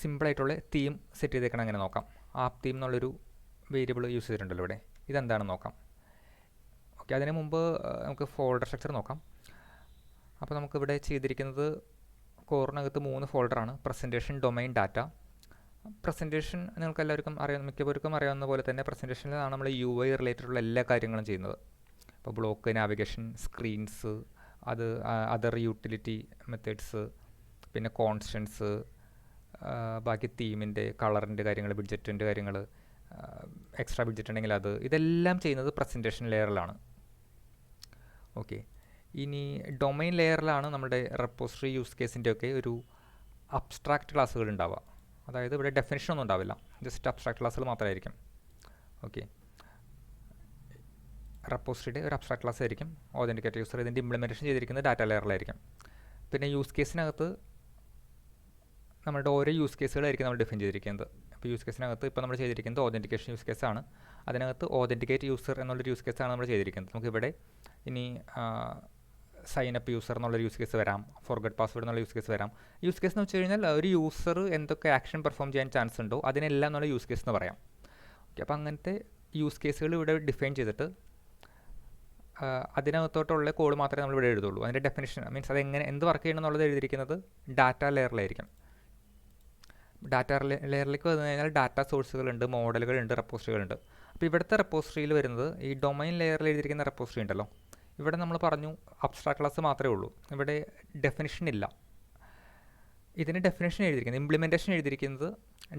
സിമ്പിളായിട്ടുള്ള തീം സെറ്റ് ചെയ്തേക്കണം അങ്ങനെ നോക്കാം. ആപ്പ് തീം എന്നുള്ളൊരു വേരിയബിൾ യൂസ് ചെയ്തിട്ടുണ്ടല്ലോ ഇവിടെ, ഇതെന്താണെന്ന് നോക്കാം. ഓക്കെ, അതിന് മുമ്പ് നമുക്ക് ഫോൾഡർ സ്ട്രക്ചർ നോക്കാം. അപ്പോൾ നമുക്കിവിടെ ചെയ്തിരിക്കുന്നത് കോറിനകത്ത് 3 ഫോൾഡറാണ്: പ്രസൻറ്റേഷൻ, ഡൊമൈൻ, ഡാറ്റ. പ്രസൻറ്റേഷൻ നിങ്ങൾക്ക് എല്ലാവർക്കും മിക്കവർക്കും അറിയാവുന്ന പോലെ തന്നെ പ്രസൻറ്റേഷനിലാണ് നമ്മൾ UI റിലേറ്റഡുള്ള എല്ലാ കാര്യങ്ങളും ചെയ്യുന്നത്. ഇപ്പോൾ block, navigation, screens, other utility methods, പിന്നെ കോൺസ്റ്റൻസ്, ബാക്കി തീമിൻ്റെ കളറിൻ്റെ കാര്യങ്ങൾ, ബഡ്ജറ്റിൻ്റെ കാര്യങ്ങൾ, എക്സ്ട്രാ ബഡ്ജറ്റ് ഉണ്ടെങ്കിൽ ഇതെല്ലാം ചെയ്യുന്നത് പ്രസൻറ്റേഷൻ ലെയറിലാണ്. ഓക്കെ, ഇനി ഡൊമൈൻ ലെയറിലാണ് നമ്മുടെ റെപ്പോസിറ്ററി യൂസ് കേസിൻ്റെ ഒക്കെ ഒരു അബ്സ്ട്രാക്റ്റ് ക്ലാസ്സുകൾ ഉണ്ടാവുക. അതായത് ഇവിടെ ഡെഫിനിഷൻ ഒന്നും ഉണ്ടാവില്ല, ജസ്റ്റ് അബ്സ്ട്രാക്റ്റ് ക്ലാസ്സുകൾ മാത്രമായിരിക്കും. ഓക്കെ, റെപ്പോസിറ്ററിയുടെ ഒരു അബ്സ്ട്രാക്റ്റ് ക്ലാസ് ആയിരിക്കും ഓതൻറ്റിക്കേറ്റ് യൂസർ. ഇതിൻ്റെ ഇംപ്ലിമെൻറ്റേഷൻ ചെയ്തിരിക്കുന്നത് ഡാറ്റ ലെയറിലായിരിക്കും. പിന്നെ യൂസ് കേസിനകത്ത് നമ്മുടെ ഓരോ യൂസ് കേസുകളായിരിക്കും നമ്മൾ ഡിഫൈൻ ചെയ്തിരിക്കുന്നത്. അപ്പോൾ യൂസ് കേസിനകത്ത് ഇപ്പോൾ നമ്മൾ ചെയ്തിരിക്കുന്നത് ഓതൻറ്റിക്കേഷൻ യൂസ് കേസാണ്. അതിനകത്ത് ഓതൻറ്റിക്കേറ്റ് യൂസർ എന്നുള്ളൊരു യൂസ് കേസാണ് നമ്മൾ ചെയ്തിരിക്കുന്നത്. നമുക്കിവിടെ ഇനി സൈൻ അപ്പ് യൂസർ എന്നുള്ളൊരു യൂസ് കേസ് വരാം, ഫോർഗെറ്റ് പാസ്വേഡ് എന്നുള്ള യൂസ് കേസ് വരാം. യൂസ് കേസ് എന്ന് വെച്ച് കഴിഞ്ഞാൽ ഒരു യൂസർ എന്തൊക്കെ ആക്ഷൻ പെർഫോം ചെയ്യാൻ ചാൻസ് ഉണ്ടോ അതിനെല്ലാം എന്നുള്ള യൂസ് കേസ് എന്ന് പറയാം. ഓക്കെ, അപ്പോൾ അങ്ങനത്തെ യൂസ് കേസുകൾ ഇവിടെ ഡിഫൈൻ ചെയ്തിട്ട് അതിനകത്തോട്ടുള്ള കോഡ് മാത്രമേ നമ്മൾ ഇവിടെ എഴുതുള്ളൂ. അതിൻ്റെ ഡെഫിനിഷൻ മീൻസ് അതെങ്ങനെ എന്ത് വർക്ക് ചെയ്യണം എന്നുള്ളത് എഴുതിയിരിക്കുന്നത് ഡാറ്റ ലെയറിലായിരിക്കും. ഡാറ്റ ലെയറിലേക്ക് വന്നു കഴിഞ്ഞാൽ ഡാറ്റ സോഴ്സുകളുണ്ട്, മോഡലുകളുണ്ട്, റെപ്പോസിറ്ററികളുണ്ട്. അപ്പോൾ ഇവിടുത്തെ റെപ്പോസിറ്ററിയിൽ വരുന്നത് ഈ ഡൊമൈൻ ലെയറിൽ എഴുതിയിരിക്കുന്ന റെപ്പോസിറ്ററി ഉണ്ടല്ലോ, ഇവിടെ നമ്മൾ പറഞ്ഞു അബ്സ്ട്രാക്റ്റ് ക്ലാസ് മാത്രമേ ഉള്ളൂ, ഇവിടെ ഡെഫിനിഷൻ ഇല്ല. ഇതിന് ഡെഫിനിഷൻ എഴുതിയിരിക്കുന്നത്, ഇംപ്ലിമെൻറ്റേഷൻ എഴുതിയിരിക്കുന്നത്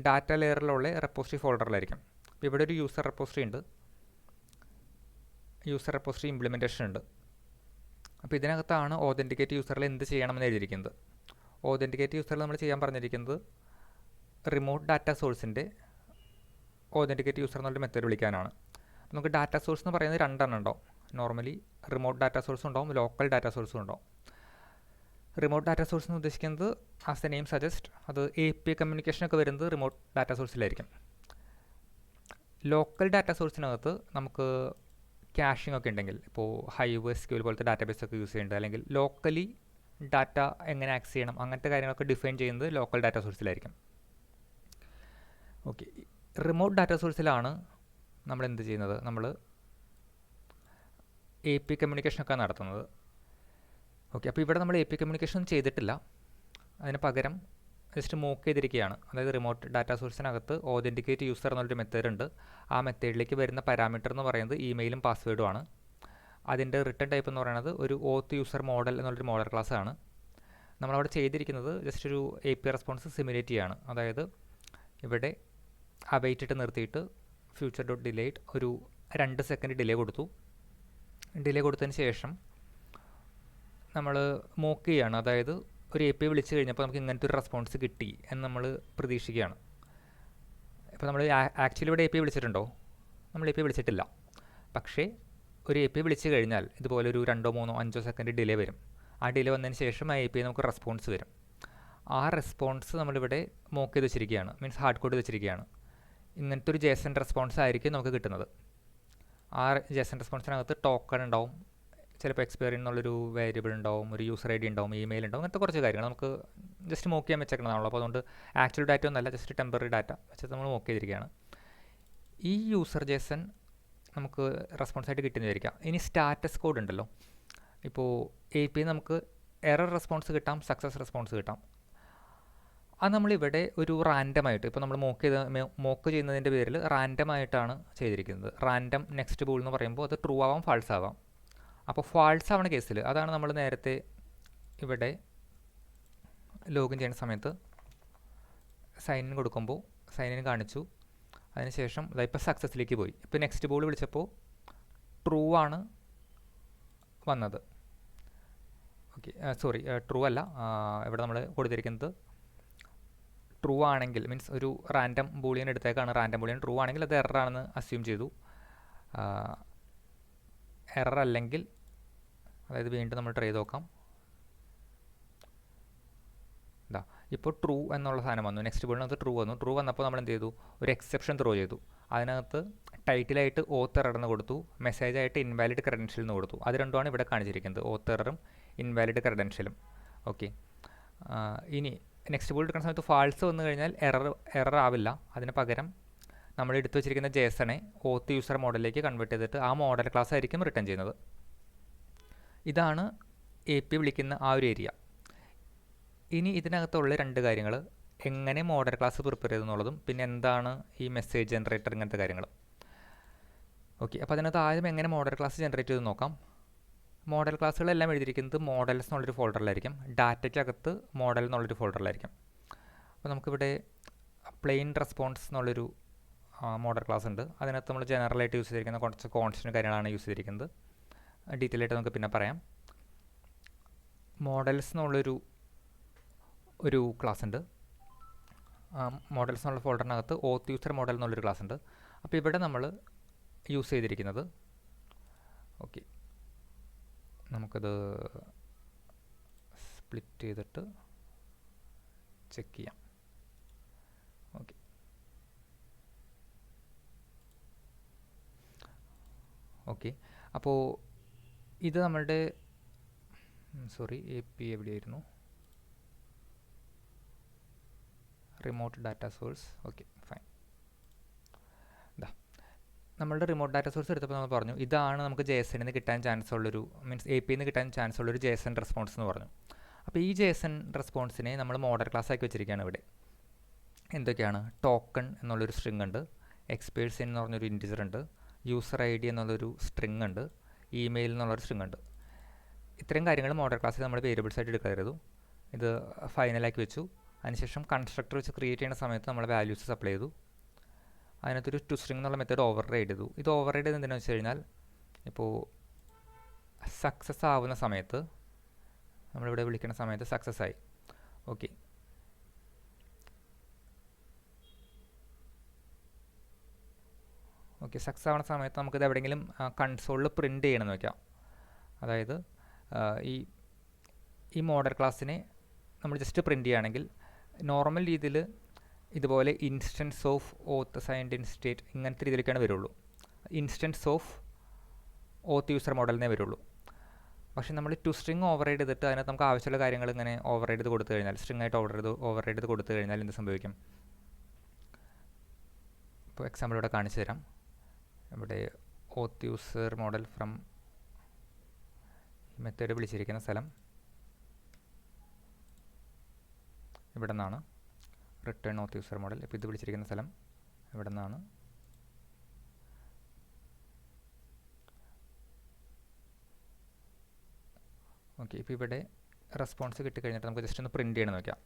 ഡാറ്റ ലെയറിലുള്ള റെപ്പോസിറ്ററി ഫോൾഡറിലായിരിക്കും. അപ്പോൾ ഇവിടെ ഒരു യൂസർ റെപ്പോസിറ്ററി ഉണ്ട്, യൂസർ റെപ്പോസിറ്ററി ഇംപ്ലിമെൻറ്റേഷൻ ഉണ്ട്. അപ്പോൾ ഇതിനകത്താണ് ഓതൻറ്റിക്കേറ്റ് യൂസറിൽ എന്ത് ചെയ്യണമെന്ന് എഴുതിയിരിക്കുന്നത്. ഓതൻറ്റിക്കേറ്റ് യൂസറിൽ നമ്മൾ ചെയ്യാൻ പറഞ്ഞിരിക്കുന്നത് റിമോട്ട് ഡാറ്റ സോഴ്സിൻ്റെ ഓതൻറ്റിക്കേറ്റ് യൂസർ എന്നുള്ള മെത്തേഡ് വിളിക്കാനാണ്. നമുക്ക് ഡാറ്റ സോഴ്സ് എന്ന് പറയുന്നത് 2 എണ്ണം ഉണ്ടാവും. നോർമലി റിമോട്ട് ഡാറ്റ സോഴ്സും ഉണ്ടാവും, ലോക്കൽ ഡാറ്റ സോഴ്സും ഉണ്ടാവും. റിമോട്ട് ഡാറ്റ സോഴ്സ് എന്ന് ഉദ്ദേശിക്കുന്നത് ആസ് ദ നെയിം സജസ്റ്റ് അത് API കമ്മ്യൂണിക്കേഷനൊക്കെ വരുന്നത് റിമോട്ട് ഡാറ്റ സോഴ്സിലായിരിക്കും. ലോക്കൽ ഡാറ്റ സോഴ്സിനകത്ത് നമുക്ക് ക്യാഷിംഗ് ഒക്കെ ഉണ്ടെങ്കിൽ, ഇപ്പോൾ ഹൈവ്, SQL പോലത്തെ ഡാറ്റാബേസ് ഒക്കെ യൂസ് ചെയ്യുന്നുണ്ട്, അല്ലെങ്കിൽ ലോക്കലി ഡാറ്റ എങ്ങനെ ആക്സസ് ചെയ്യണം അങ്ങനത്തെ കാര്യങ്ങളൊക്കെ ഡിഫൈൻ ചെയ്യുന്നത് ലോക്കൽ ഡാറ്റ സോഴ്സിലായിരിക്കും. ഓക്കെ, റിമോട്ട് ഡാറ്റ സോഴ്സിലാണ് നമ്മൾ എന്ത് ചെയ്യുന്നത്, നമ്മൾ API കമ്മ്യൂണിക്കേഷനൊക്കെ നടത്തുന്നത്. ഓക്കെ, അപ്പോൾ ഇവിടെ നമ്മൾ API കമ്മ്യൂണിക്കേഷൻ ചെയ്തിട്ടില്ല, അതിന് പകരം ജസ്റ്റ് മോക്ക് ചെയ്തിരിക്കുകയാണ്. അതായത് റിമോട്ട് ഡാറ്റ സോഴ്സിനകത്ത് ഓതൻറ്റിക്കേറ്റ് യൂസർ എന്നുള്ളൊരു മെത്തേഡ് ഉണ്ട്. ആ മെത്തേഡിലേക്ക് വരുന്ന പാരാമീറ്റർ എന്ന് പറയുന്നത് ഇമെയിലും പാസ്വേഡുമാണ്. അതിൻ്റെ റിട്ടേൺ ടൈപ്പ് എന്ന് പറയുന്നത് ഒരു ഓത്ത് യൂസർ മോഡൽ എന്നുള്ളൊരു മോഡൽ ക്ലാസ് ആണ്. നമ്മളവിടെ ചെയ്തിരിക്കുന്നത് ജസ്റ്റ് ഒരു API റെസ്പോൺസ് സിമുലേറ്റ് ചെയ്യുകയാണ്. അതായത് ഇവിടെ അവൈറ്റ് ഇട്ട് നിർത്തിയിട്ട് ഫ്യൂച്ചർ ഡോട്ട് ഡിലേറ്റ് ഒരു 2 സെക്കൻഡ് ഡിലേ കൊടുത്തു. ഡിലേ കൊടുത്തതിന് ശേഷം നമ്മൾ മോക്ക് ചെയ്യുകയാണ്. അതായത് ഒരു API വിളിച്ച് കഴിഞ്ഞപ്പോൾ നമുക്ക് ഇങ്ങനത്തെ ഒരു റെസ്പോൺസ് കിട്ടി എന്ന് നമ്മൾ പ്രതീക്ഷിക്കുകയാണ്. ഇപ്പോൾ നമ്മൾ ആക്ച്വലി ഇവിടെ API വിളിച്ചിട്ടുണ്ടോ? നമ്മൾ API വിളിച്ചിട്ടില്ല. പക്ഷേ ഒരു API വിളിച്ച് കഴിഞ്ഞാൽ ഇതുപോലെ ഒരു 2, 3, 5 സെക്കൻഡ് ഡിലേ വരും. ആ ഡിലേ വന്നതിന് ശേഷം ആ API നമുക്ക് റെസ്പോൺസ് വരും. ആ റെസ്പോൺസ് നമ്മളിവിടെ മോക്ക് ചെയ്ത് വെച്ചിരിക്കുകയാണ്, മീൻസ് ഹാർഡ് കോഡ് വെച്ചിരിക്കുകയാണ്. ഇങ്ങനത്തെ ഒരു ജേസൺ റെസ്പോൺസ് ആയിരിക്കും നമുക്ക് കിട്ടുന്നത്. ആ ജേസൺ റെസ്പോൺസിനകത്ത് ടോക്കൺ ഉണ്ടാവും, ചിലപ്പോൾ എക്സ്പയറി എന്നുള്ളൊരു വേരിയബിൾ ഉണ്ടാവും, ഒരു യൂസർ ഐ ഡി ഉണ്ടാവും, ഇമെയിൽ ഉണ്ടാവും, അങ്ങനത്തെ കുറച്ച് കാര്യങ്ങൾ നമുക്ക് ജസ്റ്റ് മോക്ക് ചെയ്യാൻ വെച്ചേക്കണതാണല്ലോ. അപ്പോൾ അതുകൊണ്ട് ആക്ച്വൽ ഡാറ്റ ഒന്നല്ല, ജസ്റ്റ് ടെമ്പററി ഡാറ്റ വെച്ചിട്ട് നമ്മൾ മോക്ക് ചെയ്തിരിക്കുകയാണ്. ഈ യൂസർ ജേസൺ നമുക്ക് റെസ്പോൺസായിട്ട് കിട്ടിയെന്ന് വിചാരിക്കാം. ഇനി സ്റ്റാറ്റസ് കോഡ് ഉണ്ടല്ലോ, ഇപ്പോൾ API നമുക്ക് എറർ റെസ്പോൺസ് കിട്ടാം, സക്സസ് റെസ്പോൺസ് കിട്ടാം. അത് നമ്മളിവിടെ ഒരു റാൻഡമായിട്ട്, ഇപ്പോൾ നമ്മൾ മോക്ക് ചെയ്യുന്നതിൻ്റെ പേരിൽ റാൻഡമായിട്ടാണ് ചെയ്തിരിക്കുന്നത്. റാൻഡം നെക്സ്റ്റ് ബൂൾ എന്ന് പറയുമ്പോൾ അത് ട്രൂ ആവാം, ഫാൾസ് ആവാം. അപ്പോൾ ഫാൾസ് ആവണ കേസിൽ അതാണ് നമ്മൾ നേരത്തെ ഇവിടെ ലോഗിൻ ചെയ്യുന്ന സമയത്ത് സൈൻ ഇൻ കൊടുക്കുമ്പോൾ സൈൻ ഇൻ കാണിച്ചു, അതിനുശേഷം ഇപ്പോൾ സക്സസ്സിലേക്ക് പോയി. ഇപ്പോൾ നെക്സ്റ്റ് ബോൾ വിളിച്ചപ്പോൾ ട്രൂ ആണ് വന്നത്. ഓക്കെ, സോറി, ട്രൂ അല്ല, ഇവിടെ നമ്മൾ കൊടുത്തിരിക്കുന്നത് ട്രൂ ആണെങ്കിൽ, മീൻസ് ഒരു റാൻഡം ബൂളിയൻ എടുത്തേക്കാണ്, റാൻഡം ബൂളിയൻ ട്രൂ ആണെങ്കിൽ അത് എറർ ആണെന്ന് അസ്യൂം ചെയ്തു. എറർ അല്ലെങ്കിൽ, അതായത് വീണ്ടും നമ്മൾ ട്രൈ ചെയ്ത് നോക്കാം. ഇതാ ഇപ്പോൾ ട്രൂ എന്നുള്ള സാധനം വന്നു, നെക്സ്റ്റ് ബോളിനകത്ത് ട്രൂ വന്നു. ട്രൂ വന്നപ്പോൾ നമ്മൾ എന്ത് ചെയ്തു, ഒരു എക്സെപ്ഷൻ ത്രോ ചെയ്തു. അതിനകത്ത് ടൈറ്റിലായിട്ട് ഓത്ത് എറർ എന്ന് കൊടുത്തു, മെസ്സേജായിട്ട് ഇൻവാലിഡ് ക്രെഡൻഷ്യൽ എന്ന് കൊടുത്തു. അത് രണ്ടുമാണ് ഇവിടെ കാണിച്ചിരിക്കുന്നത്, ഓത്ത് എററും ഇൻവാലിഡ് ക്രെഡൻഷ്യലും. ഓക്കെ, ഇനി നെക്സ്റ്റ് ബോൾ എടുക്കുന്ന സമയത്ത് ഫാൾസ് വന്നു കഴിഞ്ഞാൽ എറർ ആവില്ല. അതിന് പകരം നമ്മൾ എടുത്തു വെച്ചിരിക്കുന്ന ജേസണെ ഓത്ത് യൂസർ മോഡലിലേക്ക് കൺവേർട്ട് ചെയ്തിട്ട് ആ മോഡൽ ക്ലാസ് ആയിരിക്കും റിട്ടേൺ ചെയ്യുന്നത്. ഇതാണ് API വിളിക്കുന്ന ആ ഒരു ഏരിയ. ഇനി ഇതിനകത്തുള്ള രണ്ട് കാര്യങ്ങൾ, എങ്ങനെ മോഡൽ ക്ലാസ് പ്രിപ്പയർ ചെയ്തെന്നുള്ളതും പിന്നെ എന്താണ് ഈ മെസ്സേജ് ജനറേറ്റർ, ഇങ്ങനത്തെ കാര്യങ്ങൾ. ഓക്കെ, അപ്പോൾ അതിനകത്ത് ആദ്യം എങ്ങനെ മോഡൽ ക്ലാസ് ജനറേറ്റ് ചെയ്ത് നോക്കാം. മോഡൽ ക്ലാസ്സുകളെല്ലാം എഴുതിയിരിക്കുന്നത് മോഡൽസ് എന്നുള്ളൊരു ഫോൾഡറിലായിരിക്കും, ഡാറ്റയ്ക്കകത്ത് മോഡൽ എന്നുള്ളൊരു ഫോൾഡറിലായിരിക്കും. അപ്പോൾ നമുക്കിവിടെ പ്ലെയിൻ റെസ്പോൺസ് എന്നുള്ളൊരു മോഡൽ ക്ലാസ് ഉണ്ട്. അതിനകത്ത് നമ്മൾ ജനറലായിട്ട് യൂസ് ചെയ്തിരിക്കുന്ന കുറച്ച് കോൺസ്റ്റൻ്റ് കാര്യങ്ങളാണ് യൂസ് ചെയ്തിരിക്കുന്നത്. ഡീറ്റെയിൽ ആയിട്ട് നമുക്ക് പിന്നെ പറയാം. മോഡൽസ് എന്നുള്ളൊരു ക്ലാസ് ഉണ്ട്. മോഡൽസ് എന്നുള്ള ഫോൾഡറിനകത്ത് ഓത്ത് യൂസർ മോഡൽ എന്നുള്ളൊരു ക്ലാസ് ഉണ്ട്. അപ്പോൾ ഇവിടെ നമ്മൾ യൂസ് ചെയ്തിരിക്കുന്നത്, ഓക്കെ, നമുക്കത് സ്പ്ലിറ്റ് ചെയ്തിട്ട് ചെക്ക് ചെയ്യാം. ഓക്കെ, ഓക്കെ, അപ്പോൾ ഇത് നമ്മളുടെ API എവിടെയായിരുന്നു, remote data source. Okay, fine. ഇതാ നമ്മളുടെ റിമോട്ട് ഡാറ്റ സോഴ്സ് എടുത്തപ്പോൾ നമ്മൾ പറഞ്ഞു ഇതാണ് നമുക്ക് JSON നിന്ന് കിട്ടാൻ ചാൻസ് ഉള്ളൊരു, മീൻസ് API നിന്ന് കിട്ടാൻ ചാൻസ് ഉള്ളൊരു JSON റെസ്പോൺസ് എന്ന് പറഞ്ഞു. അപ്പോൾ ഈ JSON റെസ്പോൺസിനെ നമ്മൾ മോഡൽ ക്ലാസ് ആക്കി വെച്ചിരിക്കുകയാണ്. ഇവിടെ എന്തൊക്കെയാണ്, ടോക്കൺ എന്നുള്ളൊരു സ്ട്രിങ് ഉണ്ട്, എക്സ്പേഴ്സ് എന്ന് പറഞ്ഞൊരു ഇൻറ്റിജർ ഉണ്ട്, യൂസർ ID എന്നുള്ളൊരു സ്ട്രിങ് ഉണ്ട്, ഇമെയിൽ എന്നുള്ളൊരു സ്ട്രിങ് ഉണ്ട്. ഇത്രയും കാര്യങ്ങൾ മോഡൽ ക്ലാസ്സിൽ നമ്മൾ വേരിയബിൾസ് ആയിട്ട് എടുക്കരുത്. ഇത് ഫൈനലാക്കി വെച്ചു. അതിനുശേഷം കൺസ്ട്രക്ടർ വെച്ച് ക്രിയേറ്റ് ചെയ്യുന്ന സമയത്ത് നമ്മൾ വാല്യൂസ് സപ്ലൈ ചെയ്തു. അതിനകത്തൊരു ടു സ്ട്രിങ് എന്നുള്ള മെത്തേഡ് ഓവർറൈഡ് ചെയ്തു. ഇത് ഓവർറൈഡ് ചെയ്ത് എന്തിനാണെന്ന് വെച്ച് കഴിഞ്ഞാൽ, ഇപ്പോൾ സക്സസ് ആവുന്ന സമയത്ത്, നമ്മളിവിടെ വിളിക്കുന്ന സമയത്ത് സക്സസ് ആയി. ഓക്കെ, സക്സസ് ആവുന്ന സമയത്ത് നമുക്കിത് എവിടെയെങ്കിലും കൺസോളിൽ പ്രിൻ്റ് ചെയ്യണമെന്ന് വയ്ക്കാം. അതായത് ഈ മോഡൽ ക്ലാസ്സിനെ നമ്മൾ ജസ്റ്റ് പ്രിൻ്റ് ചെയ്യുകയാണെങ്കിൽ നോർമൽ രീതിയിൽ ഇതുപോലെ instance of oath signed in state ഇങ്ങനത്തെ രീതിയിലേക്കാണ് വരുള്ളൂ. ഇൻസ്റ്റൻസ് ഓഫ് ഓത്ത് യൂസർ മോഡലിനേ വരുള്ളൂ. പക്ഷേ നമ്മൾ ടു സ്ട്രിങ് ഓവർറൈഡ് ചെയ്തിട്ട് അതിനകത്ത് നമുക്ക് ആവശ്യമുള്ള കാര്യങ്ങൾ ഇങ്ങനെ ഓവർറൈഡ് ചെയ്ത് കൊടുത്തു കഴിഞ്ഞാൽ, സ്ട്രിങ് ആയിട്ട് ഓവർറൈഡ് ചെയ്ത് കൊടുത്തു കഴിഞ്ഞാൽ എന്ത് സംഭവിക്കും? ഇപ്പോൾ എക്സാമ്പിൾ ഇവിടെ കാണിച്ചു തരാം. ഇവിടെ ഓത്ത് യൂസർ മോഡൽ ഫ്രം മെത്തേഡ് വിളിച്ചിരിക്കുന്ന സ്ഥലം ഇവിടെ നിന്നാണ്, റിട്ടേൺ ഓത്ത് യൂസർ മോഡൽ. ഇപ്പോൾ ഇത് വിളിച്ചിരിക്കുന്ന സ്ഥലം ഇവിടെ നിന്നാണ്. ഓക്കെ, ഇപ്പോൾ ഇവിടെ റെസ്പോൺസ് കിട്ടിക്കഴിഞ്ഞിട്ട് നമുക്ക് ജസ്റ്റ് ഒന്ന് പ്രിൻ്റ് ചെയ്യണമെന്ന് നോക്കാം.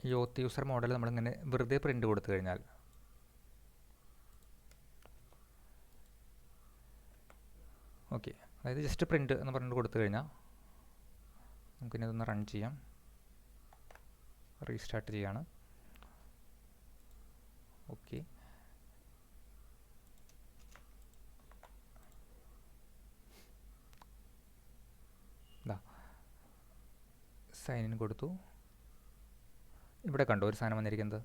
ഈ ഓത്ത് യൂസർ മോഡൽ നമ്മളിങ്ങനെ വെറുതെ പ്രിൻ്റ് കൊടുത്തു കഴിഞ്ഞാൽ, ഓക്കെ, അതായത് ജസ്റ്റ് പ്രിൻ്റ് എന്ന് പറഞ്ഞിട്ട് കൊടുത്തു കഴിഞ്ഞാൽ നമുക്കിനി ഇതൊന്ന് റൺ ചെയ്യാം. റീസ്റ്റാർട്ട് ചെയ്യാണ്. ഓക്കെ, സൈൻ ഇൻ കൊടുത്തു. ഇവിടെ കണ്ടോ ഒരു സാധനം വന്നിരിക്കുന്നത്,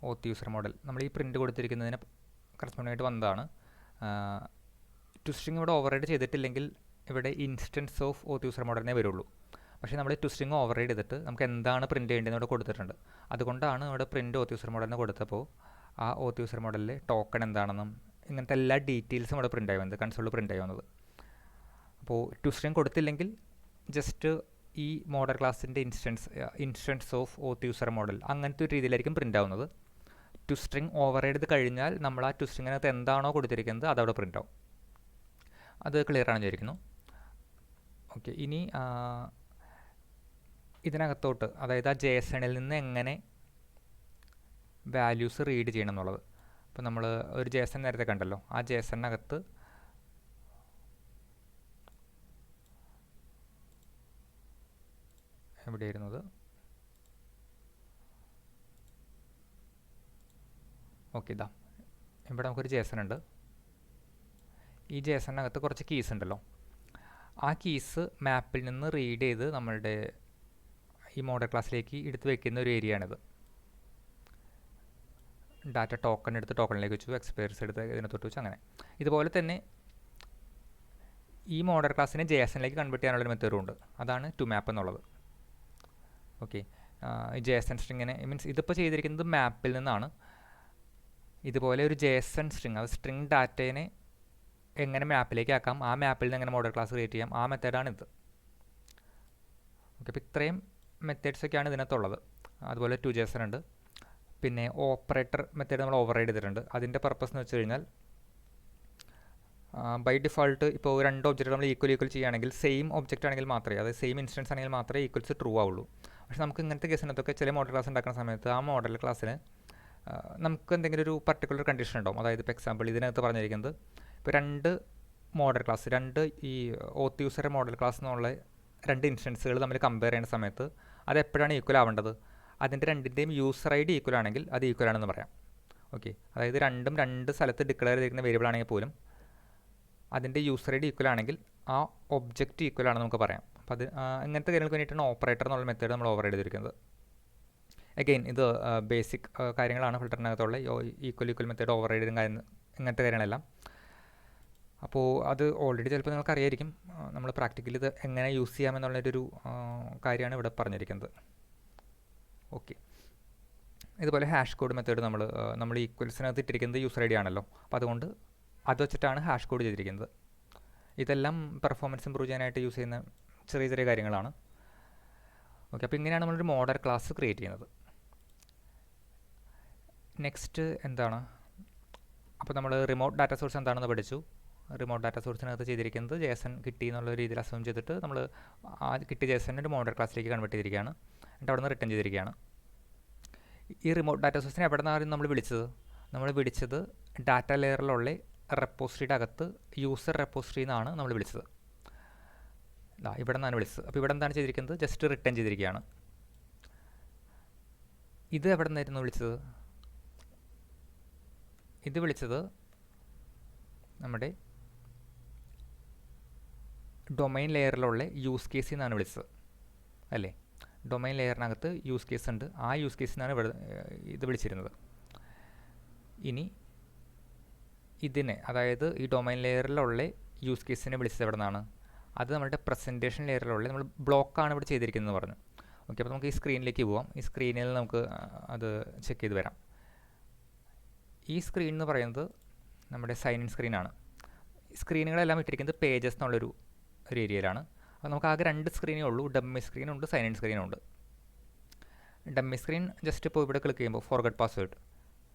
ഓത്ത് യൂസർ മോഡൽ. നമ്മൾ ഈ പ്രിൻ്റ് കൊടുത്തിരിക്കുന്നതിന് കറസ്പോണ്ടിങ് ആയിട്ട് വന്നതാണ്. ടു സ്ട്രിങ് ഇവിടെ ഓവർറൈഡ് ചെയ്തിട്ടില്ലെങ്കിൽ ഇവിടെ ഇൻസ്റ്റൻസ് ഓഫ് ഓത്ത് യൂസർ മോഡലിനെ വരുള്ളൂ. പക്ഷേ നമ്മൾ ടു സ്ട്രിങ് ഓവർറൈഡ് ചെയ്തിട്ട് നമുക്ക് എന്താണ് പ്രിൻറ്റ് ചെയ്യേണ്ടതെന്ന് ഇവിടെ കൊടുത്തിട്ടുണ്ട്. അതുകൊണ്ടാണ് ഇവിടെ പ്രിൻറ്റ് ഓത്ത് യൂസർ മോഡലിന് കൊടുത്തപ്പോൾ ആ ഓത്ത് യൂസർ മോഡലിൽ ടോക്കൺ എന്താണെന്നും ഇങ്ങനത്തെ എല്ലാ ഡീറ്റെയിൽസും ഇവിടെ പ്രിൻ്റ് ആയി വന്നത്, കൺസോളിൽ പ്രിൻ്റ് ആയി വന്നത്. അപ്പോൾ ടു സ്ട്രിങ് കൊടുത്തില്ലെങ്കിൽ ജസ്റ്റ് ഈ മോഡൽ ക്ലാസ്സിൻ്റെ instance of oath user model അങ്ങനത്തെ ഒരു രീതിയിലായിരിക്കും പ്രിൻ്റ് ആവുന്നത്. ടു സ്ട്രിങ് ഓവർറൈഡ് ചെയ്ത് കഴിഞ്ഞാൽ നമ്മൾ ആ ടു സ്ട്രിങ്ങിനകത്ത് എന്താണോ കൊടുത്തിരിക്കുന്നത് അതവിടെ പ്രിൻ്റ് ആവും. അത് ക്ലിയർ ആണെന്ന് വിചാരിക്കുന്നു. ഓക്കെ, ഇനി ഇതിനകത്തോട്ട്, അതായത് ആ JSON-ൽ നിന്ന് എങ്ങനെ വാല്യൂസ് റീഡ് ചെയ്യണം എന്നുള്ളത്. അപ്പോൾ നമ്മൾ ഒരു JSON നേരത്തെ കണ്ടല്ലോ, ആ JSON-നകത്ത് എവിടെയായിരുന്നത്, ഓക്കെ ഇതാ ഇവിടെ നമുക്കൊരു JSON ഉണ്ട്. ഈ JSON-നകത്ത് കുറച്ച് കീസ് ഉണ്ടല്ലോ, ആ കീസ് മാപ്പിൽ നിന്ന് റീഡ് ചെയ്ത് നമ്മളുടെ ഈ മോഡൽ ക്ലാസ്സിലേക്ക് എടുത്ത് വയ്ക്കുന്ന ഒരു ഏരിയ ആണിത്. ഡാറ്റ ടോക്കൺ എടുത്ത് ടോക്കണിലേക്ക് വെച്ചു, എക്സ്പയർസ് എടുത്ത് ഇതിനകത്തോട്ട് വെച്ചു, അങ്ങനെ. ഇതുപോലെ തന്നെ ഈ മോഡൽ ക്ലാസ്സിനെ JSON-ലേക്ക് കൺവേർട്ട് ചെയ്യാനുള്ളൊരു മെത്തേഡും ഉണ്ട്. അതാണ് ടു മാപ്പ് എന്നുള്ളത്. ഓക്കെ, JSON സ്ട്രിങ്ങിനെ മീൻസ് ഇതിപ്പോൾ ചെയ്തിരിക്കുന്നത് മാപ്പിൽ നിന്നാണ്. ഇതുപോലെ ഒരു JSON സ്ട്രിങ്, അത് സ്ട്രിങ് ഡാറ്റേനെ എങ്ങനെ മാപ്പിലേക്ക് ആക്കാം, ആ മാപ്പിൽ നിന്ന് എങ്ങനെ മോഡൽ ക്ലാസ് ക്രിയേറ്റ് ചെയ്യാം, ആ മെത്തേഡാണിത്. ഓക്കെ, അപ്പോൾ ഇത്രയും മെത്തേഡ്സൊക്കെയാണ് ഇതിനകത്തുള്ളത്. അതുപോലെ 2JSON ഉണ്ട്. പിന്നെ ഓപ്പറേറ്റർ മെത്തേഡ് നമ്മൾ ഓവർറൈഡ് ചെയ്തിട്ടുണ്ട്. അതിൻ്റെ പർപ്പസ് എന്ന് വെച്ച് കഴിഞ്ഞാൽ ബൈ ഡിഫോൾട്ട് ഇപ്പോൾ രണ്ട് ഒബ്ജക്റ്റ് നമ്മൾ ഈക്വൽ ചെയ്യുകയാണെങ്കിൽ സെയിം ഒബ്ജക്റ്റ് ആണെങ്കിൽ മാത്രമേ, അതായത് സെയിം ഇൻസ്റ്റൻസ് ആണെങ്കിൽ മാത്രമേ ഈക്വൽസ് ട്രൂ ആവുള്ളൂ. പക്ഷേ നമുക്ക് ഇങ്ങനത്തെ കേസിനകത്തൊക്കെ ചില മോഡൽ ക്ലാസ് ഉണ്ടാക്കുന്ന സമയത്ത് ആ മോഡൽ ക്ലാസ്സിന് നമുക്ക് എന്തെങ്കിലും ഒരു പർട്ടിക്കുലർ കണ്ടീഷൻ ഉണ്ടാവും. അതായത് ഇപ്പോൾ എക്സാമ്പിൾ ഇതിനകത്ത് പറഞ്ഞിരിക്കുന്നത് ഇപ്പോൾ രണ്ട് മോഡൽ ക്ലാസ്, രണ്ട് ഈ ഓത്ത് യൂസർ മോഡൽ ക്ലാസ് എന്നുള്ള രണ്ട് ഇൻസ്റ്റൻസുകൾ തമ്മിൽ കമ്പയർ ചെയ്യുന്ന സമയത്ത് അത് എപ്പോഴാണ് ഈക്വൽ ആവേണ്ടത്, അതിൻ്റെ രണ്ടിൻ്റെയും യൂസർ ID ഈക്വൽ ആണെങ്കിൽ അത് ഈക്വൽ ആണെന്ന് പറയാം. ഓക്കെ, അതായത് രണ്ടും രണ്ട് സ്ഥലത്ത് ഡിക്ലെയർ ചെയ്തിരിക്കുന്ന വേരിയബിൾ ആണെങ്കിൽ പോലും അതിൻ്റെ യൂസർ ID ഈക്വൽ ആണെങ്കിൽ ആ ഒബ്ജക്റ്റ് ഈക്വൽ ആണെന്ന് നമുക്ക് പറയാം. അപ്പോൾ അത് ഇങ്ങനത്തെ കാര്യങ്ങൾക്ക് വേണ്ടിയിട്ടാണ് ഓപ്പറേറ്റർ എന്നുള്ള മെത്തേഡ് നമ്മൾ ഓവർറൈഡ് ചെയ്തിരിക്കുന്നത്. അഗെയിൻ ഇത് ബേസിക് കാര്യങ്ങളാണ് ഫിൽറ്ററിനകത്തുള്ള ഈക്വൽ മെത്തേഡ് ഓവർറൈഡ് ചെയ്തും ഇങ്ങനത്തെ കാര്യങ്ങളെല്ലാം. അപ്പോൾ അത് ഓൾറെഡി ചിലപ്പോൾ നിങ്ങൾക്ക് അറിയായിരിക്കും. നമ്മൾ പ്രാക്ടിക്കലി ഇത് എങ്ങനെ യൂസ് ചെയ്യാമെന്നുള്ളൊരു കാര്യമാണ് ഇവിടെ പറഞ്ഞിരിക്കുന്നത്. ഓക്കെ, ഇതുപോലെ ഹാഷ് കോഡ് മെത്തേഡ് നമ്മൾ ഈക്വൽസിനകത്ത് ഇട്ടിരിക്കുന്നത് യൂസർ ID ആണല്ലോ, അപ്പോൾ അതുകൊണ്ട് അത് വെച്ചിട്ടാണ് ഹാഷ് കോഡ് ചെയ്തിരിക്കുന്നത്. ഇതെല്ലാം പെർഫോമൻസ് ഇമ്പ്രൂവ് ചെയ്യാനായിട്ട് യൂസ് ചെയ്യുന്ന ചെറിയ ചെറിയ കാര്യങ്ങളാണ്. ഓക്കെ, അപ്പോൾ ഇങ്ങനെയാണ് നമ്മളൊരു മോഡൽ ക്ലാസ് ക്രിയേറ്റ് ചെയ്യുന്നത്. നെക്സ്റ്റ് എന്താണ്, അപ്പോൾ നമ്മൾ റിമോട്ട് ഡാറ്റ സോഴ്സ് എന്താണെന്ന് പഠിച്ചു. റിമോട്ട് ഡാറ്റ സോഴ്സിനകത്ത് ചെയ്തിരിക്കുന്നത് JSON കിട്ടി എന്നുള്ള രീതിയിൽ അസ്യൂം ചെയ്തിട്ട് നമ്മൾ ആ കിട്ടിയ JSON ഒരു മോഡൽ ക്ലാസ്സിലേക്ക് കൺവേർട്ട് ചെയ്തിരിക്കുകയാണ്. എന്നിട്ട് അവിടെ നിന്ന് റിട്ടേൺ ചെയ്തിരിക്കുകയാണ്. ഈ റിമോട്ട് ഡാറ്റ സോഴ്സിനെ എവിടെ നിന്നാണ് നമ്മൾ വിളിച്ചത് ഡാറ്റ ലെയറിലുള്ള റെപ്പോസിറ്ററിയുടെ അകത്ത് യൂസർ റെപ്പോസിറ്ററി എന്നാണ് നമ്മൾ വിളിച്ചത്. ഇവിടെ നിന്നാണ് വിളിച്ചത്. അപ്പോൾ ഇവിടെ എന്താണ് ചെയ്തിരിക്കുന്നത്, ജസ്റ്റ് റിട്ടേൺ ചെയ്തിരിക്കുകയാണ്. ഇത് എവിടെ നിന്നായിരുന്നു വിളിച്ചത്, ഇത് വിളിച്ചത് നമ്മുടെ ഡൊമൈൻ ലെയറിലുള്ള യൂസ് കേസിൽ നിന്നാണ് വിളിച്ചത് അല്ലേ. ഡൊമൈൻ ലെയറിനകത്ത് യൂസ് കേസ് ഉണ്ട്, ആ യൂസ് കേസിൽ നിന്നാണ് ഇത് വിളിച്ചിരുന്നത്. ഇനി ഇതിനെ, അതായത് ഈ ഡൊമൈൻ ലെയറിലുള്ള യൂസ് കേസിനെ വിളിച്ചത് എവിടെ നിന്നാണ്, അത് നമ്മുടെ പ്രസൻറ്റേഷൻ ലെയറിലുള്ള നമ്മൾ ബ്ലോക്കാണ് ഇവിടെ ചെയ്തിരിക്കുന്നത് പറഞ്ഞു. ഓക്കെ, അപ്പോൾ നമുക്ക് ഈ സ്ക്രീനിലേക്ക് പോവാം. ഈ സ്ക്രീനിൽ നമുക്ക് അത് ചെക്ക് ചെയ്ത് വരാം. ഈ സ്ക്രീൻ എന്ന് പറയുന്നത് നമ്മുടെ സൈൻ ഇൻ സ്ക്രീനാണ്. സ്ക്രീനുകളെല്ലാം ഇട്ടിരിക്കുന്നത് പേജസ് എന്നുള്ളൊരു ഏരിയയിലാണ്. അപ്പോൾ നമുക്ക് ആകെ രണ്ട് സ്ക്രീനേ ഉള്ളൂ, ഡമ്മി സ്ക്രീനുണ്ട്, സൈൻ ഇൻ സ്ക്രീനുണ്ട്. ഡമ്മി സ്ക്രീൻ ജസ്റ്റ് ഇപ്പോൾ ഇവിടെ ക്ലിക്ക് ചെയ്യുമ്പോൾ ഫോർഗട്ട് പാസ്വേഡ്,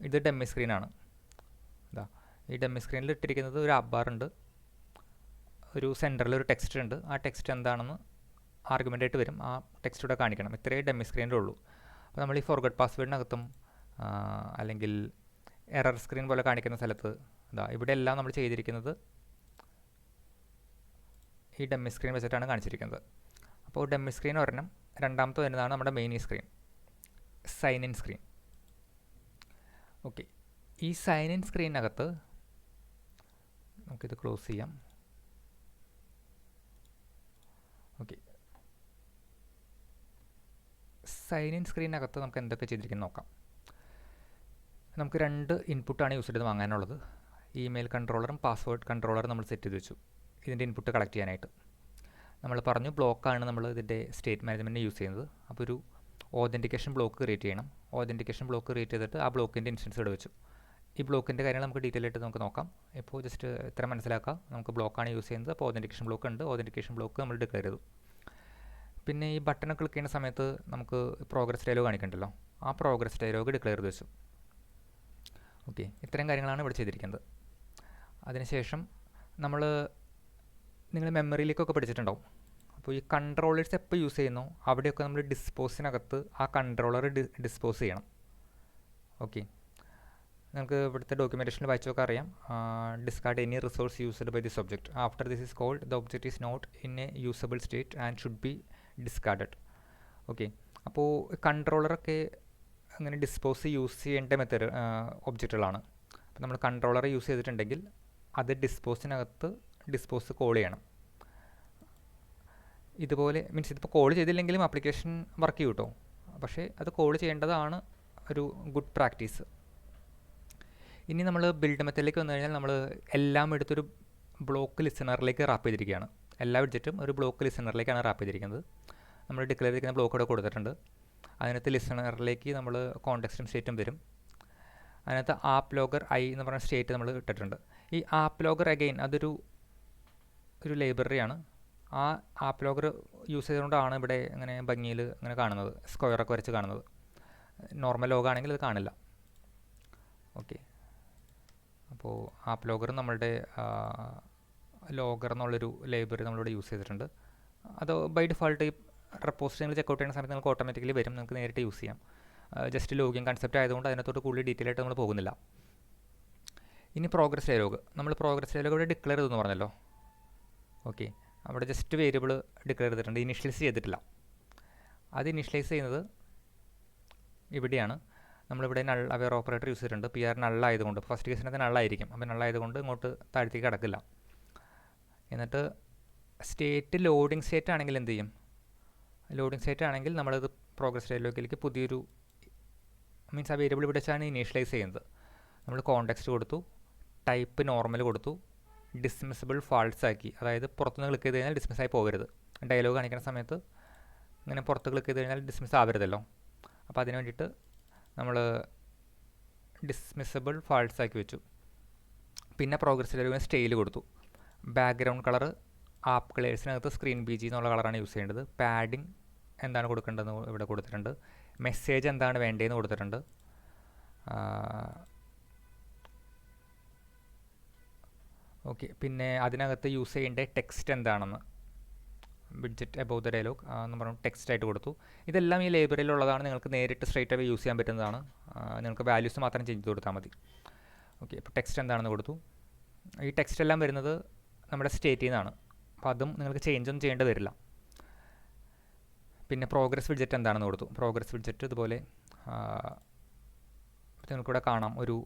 ഇത് ഡമ്മി സ്ക്രീനാണ്. ഇതാ ഈ ഡമ്മി സ്ക്രീനിൽ ഇട്ടിരിക്കുന്നത് ഒരു ആപ്പ് ബാർ ഉണ്ട്, ഒരു സെൻറ്ററിൽ ഒരു ടെക്സ്റ്റ് ഉണ്ട്. ആ ടെക്സ്റ്റ് എന്താണെന്ന് ആർഗ്യുമെൻ്റ് ആയിട്ട് വരും, ആ ടെക്സ്റ്റ് ഇവിടെ കാണിക്കണം. ഇത്രയേ ഡമ്മി സ്ക്രീനിലേ ഉള്ളൂ. അപ്പോൾ നമ്മൾ ഈ ഫോർഗട്ട് പാസ്വേഡിനകത്തും അല്ലെങ്കിൽ എറർ സ്ക്രീൻ പോലെ കാണിക്കുന്ന സ്ഥലത്ത് ഇവിടെ എല്ലാം നമ്മൾ ചെയ്തിരിക്കുന്നത് ഈ ഡമ്മി സ്ക്രീൻ വെച്ചിട്ടാണ് കാണിച്ചിരിക്കുന്നത്. അപ്പോൾ ഡമ്മി സ്ക്രീൻ ഒരെണ്ണം, രണ്ടാമത്തെ വരുന്നതാണ് നമ്മുടെ main screen, sign in screen. Okay, ഈ സൈൻ ഇൻ സ്ക്രീനകത്ത് നമുക്കിത് ക്ലോസ് ചെയ്യാം. ഓക്കെ, സൈൻ ഇൻ സ്ക്രീനകത്ത് നമുക്ക് എന്തൊക്കെ ചെയ്തിരിക്കുന്നത് നോക്കാം. നമുക്ക് 2 ഇൻപുട്ടാണ് യൂസ് ചെയ്ത് വാങ്ങാനുള്ളത്. ഇമെയിൽ കൺട്രോളറും പാസ്വേഡ് കൺട്രോളറും നമ്മൾ സെറ്റ് ചെയ്ത് വെച്ചു ഇതിൻ്റെ ഇൻപുട്ട് കളക്ട് ചെയ്യാനായിട്ട്. നമ്മൾ പറഞ്ഞു ബ്ലോക്കാണ് നമ്മൾ ഇതിൻ്റെ സ്റ്റേറ്റ് മാനേജ്മെൻറ്റിന് യൂസ് ചെയ്യുന്നത്. അപ്പോൾ ഒരു ഓതൻറ്റിക്കേഷൻ ബ്ലോക്ക് ക്രിയേറ്റ് ചെയ്യണം. ഓതൻറ്റിക്കേഷൻ ബ്ലോക്ക് ക്രിയേറ്റ് ചെയ്തിട്ട് ആ ബ്ലോക്കിൻ്റെ ഇൻസ്റ്റൻസ് ഇവിടെ വെച്ചു. ഈ ബ്ലോക്കിൻ്റെ കാര്യങ്ങൾ നമുക്ക് ഡീറ്റെയിൽ ആയിട്ട് നമുക്ക് നോക്കാം. ഇപ്പോൾ ജസ്റ്റ് ഇത്ര മനസ്സിലാക്കാം. നമുക്ക് ബ്ലോക്കാണ് യൂസ് ചെയ്യുന്നത്. അപ്പോൾ ഓതൻറ്റിക്കേഷൻ ബ്ലോക്ക് ഉണ്ട്. ഓതൻറ്റിക്കേഷൻ ബ്ലോക്ക് നമ്മൾ ഡിക്ലെയർ ചെയ്തു. പിന്നെ ഈ ബട്ടൺ ക്ലിക്ക് ചെയ്യുന്ന സമയത്ത് നമുക്ക് പ്രോഗ്രസ് ഡയലോഗ് കാണിക്കണ്ടല്ലോ, ആ പ്രോഗ്രസ് ഡയലോഗ് ഡിക്ലെയർ ചെയ്ത് വെച്ചു. ഓക്കെ, ഇത്തരം കാര്യങ്ങളാണ് ഇവിടെ ചെയ്തിരിക്കുന്നത്. അതിനുശേഷം നിങ്ങൾ മെമ്മറിയിലേക്കൊക്കെ പഠിച്ചിട്ടുണ്ടാവും. അപ്പോൾ ഈ കൺട്രോളേഴ്സ് എപ്പോൾ യൂസ് ചെയ്യുന്നു അവിടെയൊക്കെ നമ്മൾ ഡിസ്പോസിനകത്ത് ആ കൺട്രോളർ ഡിസ്പോസ് ചെയ്യണം. ഓക്കെ, നിങ്ങൾക്ക് ഇവിടുത്തെ ഡോക്യുമെൻറ്റേഷനിൽ വായിച്ചൊക്കെ അറിയാം. Discard any resource used by this object after this is called the object is not in a usable state and should be discarded. Okay, അപ്പോൾ കൺട്രോളറൊക്കെ അങ്ങനെ ഡിസ്പോസ് യൂസ് ചെയ്യേണ്ട മെത്തേഡ് ഒബ്ജക്റ്റുകളാണ്. അപ്പോൾ നമ്മൾ കൺട്രോളർ യൂസ് ചെയ്തിട്ടുണ്ടെങ്കിൽ അത് ഡിസ്പോസിനകത്ത് ഡിസ്പോസ് കോൾ ചെയ്യണം. ഇതുപോലെ മീൻസ് ഇതിപ്പോൾ കോൾ ചെയ്തില്ലെങ്കിലും ആപ്ലിക്കേഷൻ വർക്ക് ചെയ്യും കേട്ടോ, പക്ഷേ അത് കോൾ ചെയ്യേണ്ടതാണ് ഒരു ഗുഡ് പ്രാക്ടീസ്. ഇനി നമ്മൾ ബിൽഡ് മെത്തേഡിലേക്ക് വന്നു കഴിഞ്ഞാൽ നമ്മൾ എല്ലാം എടുത്തൊരു ബ്ലോക്ക് ലിസണറിലേക്ക് റാപ്പ് ചെയ്തിരിക്കുകയാണ്. എല്ലാ വിഡ്ജറ്റും ഒരു ബ്ലോക്ക് ലിസണറിലേക്കാണ് റാപ്പ് ചെയ്തിരിക്കുന്നത്. നമ്മൾ ഡിക്ലെയർ ചെയ്തിരിക്കുന്ന ബ്ലോക്ക് ഇവിടെ കൊടുത്തിട്ടുണ്ട്. അതിനകത്ത് ലിസണറിലേക്ക് നമ്മൾ കോണ്ടെക്സ്റ്റും സ്റ്റേറ്റും വരും. അതിനകത്ത് ആപ്പ് ലോഗർ ഐ എന്ന് പറയുന്ന സ്റ്റേറ്റ് നമ്മൾ ഇട്ടിട്ടുണ്ട്. ഈ ആപ്പ് ലോഗർ അഗെയിൻ അതൊരു ലൈബ്രറിയാണ്. ആ ആപ്പ് ലോഗർ യൂസ് ചെയ്തുകൊണ്ടാണ് ഇവിടെ ഇങ്ങനെ ഭംഗിയിൽ ഇങ്ങനെ കാണുന്നത്, സ്ക്വയറൊക്കെ വരച്ച് കാണുന്നത്. നോർമൽ ലോഗ് ആണെങ്കിൽ അത് കാണില്ല. ഓക്കെ, അപ്പോൾ ആപ്പ് ലോഗർ നമ്മളുടെ ലോഗർ എന്നുള്ളൊരു ലൈബ്രറി നമ്മളിവിടെ യൂസ് ചെയ്തിട്ടുണ്ട്. അത് ബൈ ഡിഫോൾട്ട് ഈ റെപ്പോസിറ്ററികൾ ചെക്കൗട്ട് ചെയ്യുന്ന സമയത്ത് നിങ്ങൾക്ക് ഓട്ടോമാറ്റിക്കലി വരും, നിങ്ങൾക്ക് നേരിട്ട് യൂസ് ചെയ്യാം. ജസ്റ്റ് ലോഗിൻ കൺസെപ്റ്റ് ആയതുകൊണ്ട് അതിനകത്തോട്ട് കൂടുതൽ ഡീറ്റെയിൽ ആയിട്ട് നമ്മൾ പോകുന്നില്ല. ഇനി പ്രോഗ്രസ് ഡയലോഗ്, നമ്മൾ പ്രോഗ്രസ് ഡയലോഗ് ഇവിടെ ഡിക്ലെയർ ചെയ്തെന്ന് പറഞ്ഞല്ലോ. ഓക്കെ, അവിടെ ജസ്റ്റ് വേരിയബിൾ ഡിക്ലെയർ ചെയ്തിട്ടുണ്ട്, ഇനിഷ്യലൈസ് ചെയ്തിട്ടില്ല. അത് ഇനിഷ്യലൈസ് ചെയ്യുന്നത് ഇവിടെയാണ്. നമ്മളിവിടെ നൾ അവെയർ ഓപ്പറേറ്റർ യൂസ് ചെയ്തിട്ടുണ്ട്. പി ആർ നള്ളായതുകൊണ്ട് ഫസ്റ്റ് കേസിനകത്ത് നള്ളായിരിക്കും. അപ്പോൾ നള്ളായതുകൊണ്ട് ഇങ്ങോട്ട് താഴത്തേക്ക് കിടക്കില്ല. എന്നിട്ട് സ്റ്റേറ്റ് ലോഡിംഗ് സ്റ്റേറ്റ് ആണെങ്കിൽ എന്ത് ചെയ്യും? ലോഡിംഗ് സ്റ്റേറ്റ് ആണെങ്കിൽ നമ്മളത് പ്രോഗ്രസ് ഡയലോഗിലേക്ക് പുതിയൊരു മീൻസ് ആ വേരിയബിൾ ഇവിടെ വെച്ചാണ് ഇനീഷ്യലൈസ് ചെയ്യുന്നത്. നമ്മൾ കോണ്ടെക്സ്റ്റ് കൊടുത്തു, ടൈപ്പ് നോർമൽ കൊടുത്തു, ഡിസ്മിസിബിൾ ഫാൾസ് ആക്കി. അതായത് പുറത്തുനിന്ന് ക്ലിക്ക് ചെയ്ത് കഴിഞ്ഞാൽ ഡിസ്മിസ് ആയി പോകരുത്. ഡയലോഗ് കാണിക്കുന്ന സമയത്ത് ഇങ്ങനെ പുറത്ത് ക്ലിക്ക് ചെയ്ത് കഴിഞ്ഞാൽ ഡിസ്മിസ് ആവരുതല്ലോ. അപ്പോൾ അതിന് വേണ്ടിയിട്ട് നമ്മൾ ഡിസ്മിസിബിൾ ഫാൾസ് ആക്കി വെച്ചു. പിന്നെ പ്രോഗ്രസ് ഡയലോഗിന് സ്റ്റൈൽ കൊടുത്തു. ബാക്ക്ഗ്രൗണ്ട് കളർ ആപ്പ് കളേഴ്സിനകത്ത് സ്ക്രീൻ ബി ജി എന്നുള്ള കളറാണ് യൂസ് ചെയ്യേണ്ടത്. പാഡിങ് എന്താണ് കൊടുക്കേണ്ടതെന്ന് ഇവിടെ കൊടുത്തിട്ടുണ്ട്. മെസ്സേജ് എന്താണ് വേണ്ടതെന്ന് കൊടുത്തിട്ടുണ്ട്. ഓക്കെ, പിന്നെ അതിനകത്ത് യൂസ് ചെയ്യേണ്ട ടെക്സ്റ്റ് എന്താണെന്ന് ബിഡ്ജറ്റ് അബൌവ് ദ ഡയലോഗ് എന്ന് പറഞ്ഞു ടെക്സ്റ്റ് ആയിട്ട് കൊടുത്തു. ഇതെല്ലാം ഈ ലൈബ്രറിയിലുള്ളതാണ്. നിങ്ങൾക്ക് നേരിട്ട് സ്ട്രൈറ്റ് അവേ യൂസ് ചെയ്യാൻ പറ്റുന്നതാണ്. നിങ്ങൾക്ക് വാല്യൂസ് മാത്രം ചേഞ്ച് ചെയ്ത് കൊടുത്താൽ മതി. ഓക്കെ, ഇപ്പോൾ ടെക്സ്റ്റ് എന്താണെന്ന് കൊടുത്തു. ഈ ടെക്സ്റ്റ് എല്ലാം വരുന്നത് നമ്മുടെ സ്റ്റേറ്റിൽ നിന്നാണ്. അപ്പോൾ അതും നിങ്ങൾക്ക് ചേഞ്ച് ഒന്നും ചെയ്യേണ്ടി വരില്ല. പിന്നെ പ്രോഗ്രസ് വിഡ്ജറ്റ് എന്താണെന്ന് കൊടുത്തു. പ്രോഗ്രസ് വിഡ്ജറ്റ് ഇതുപോലെ നിങ്ങൾക്കിവിടെ കാണാം.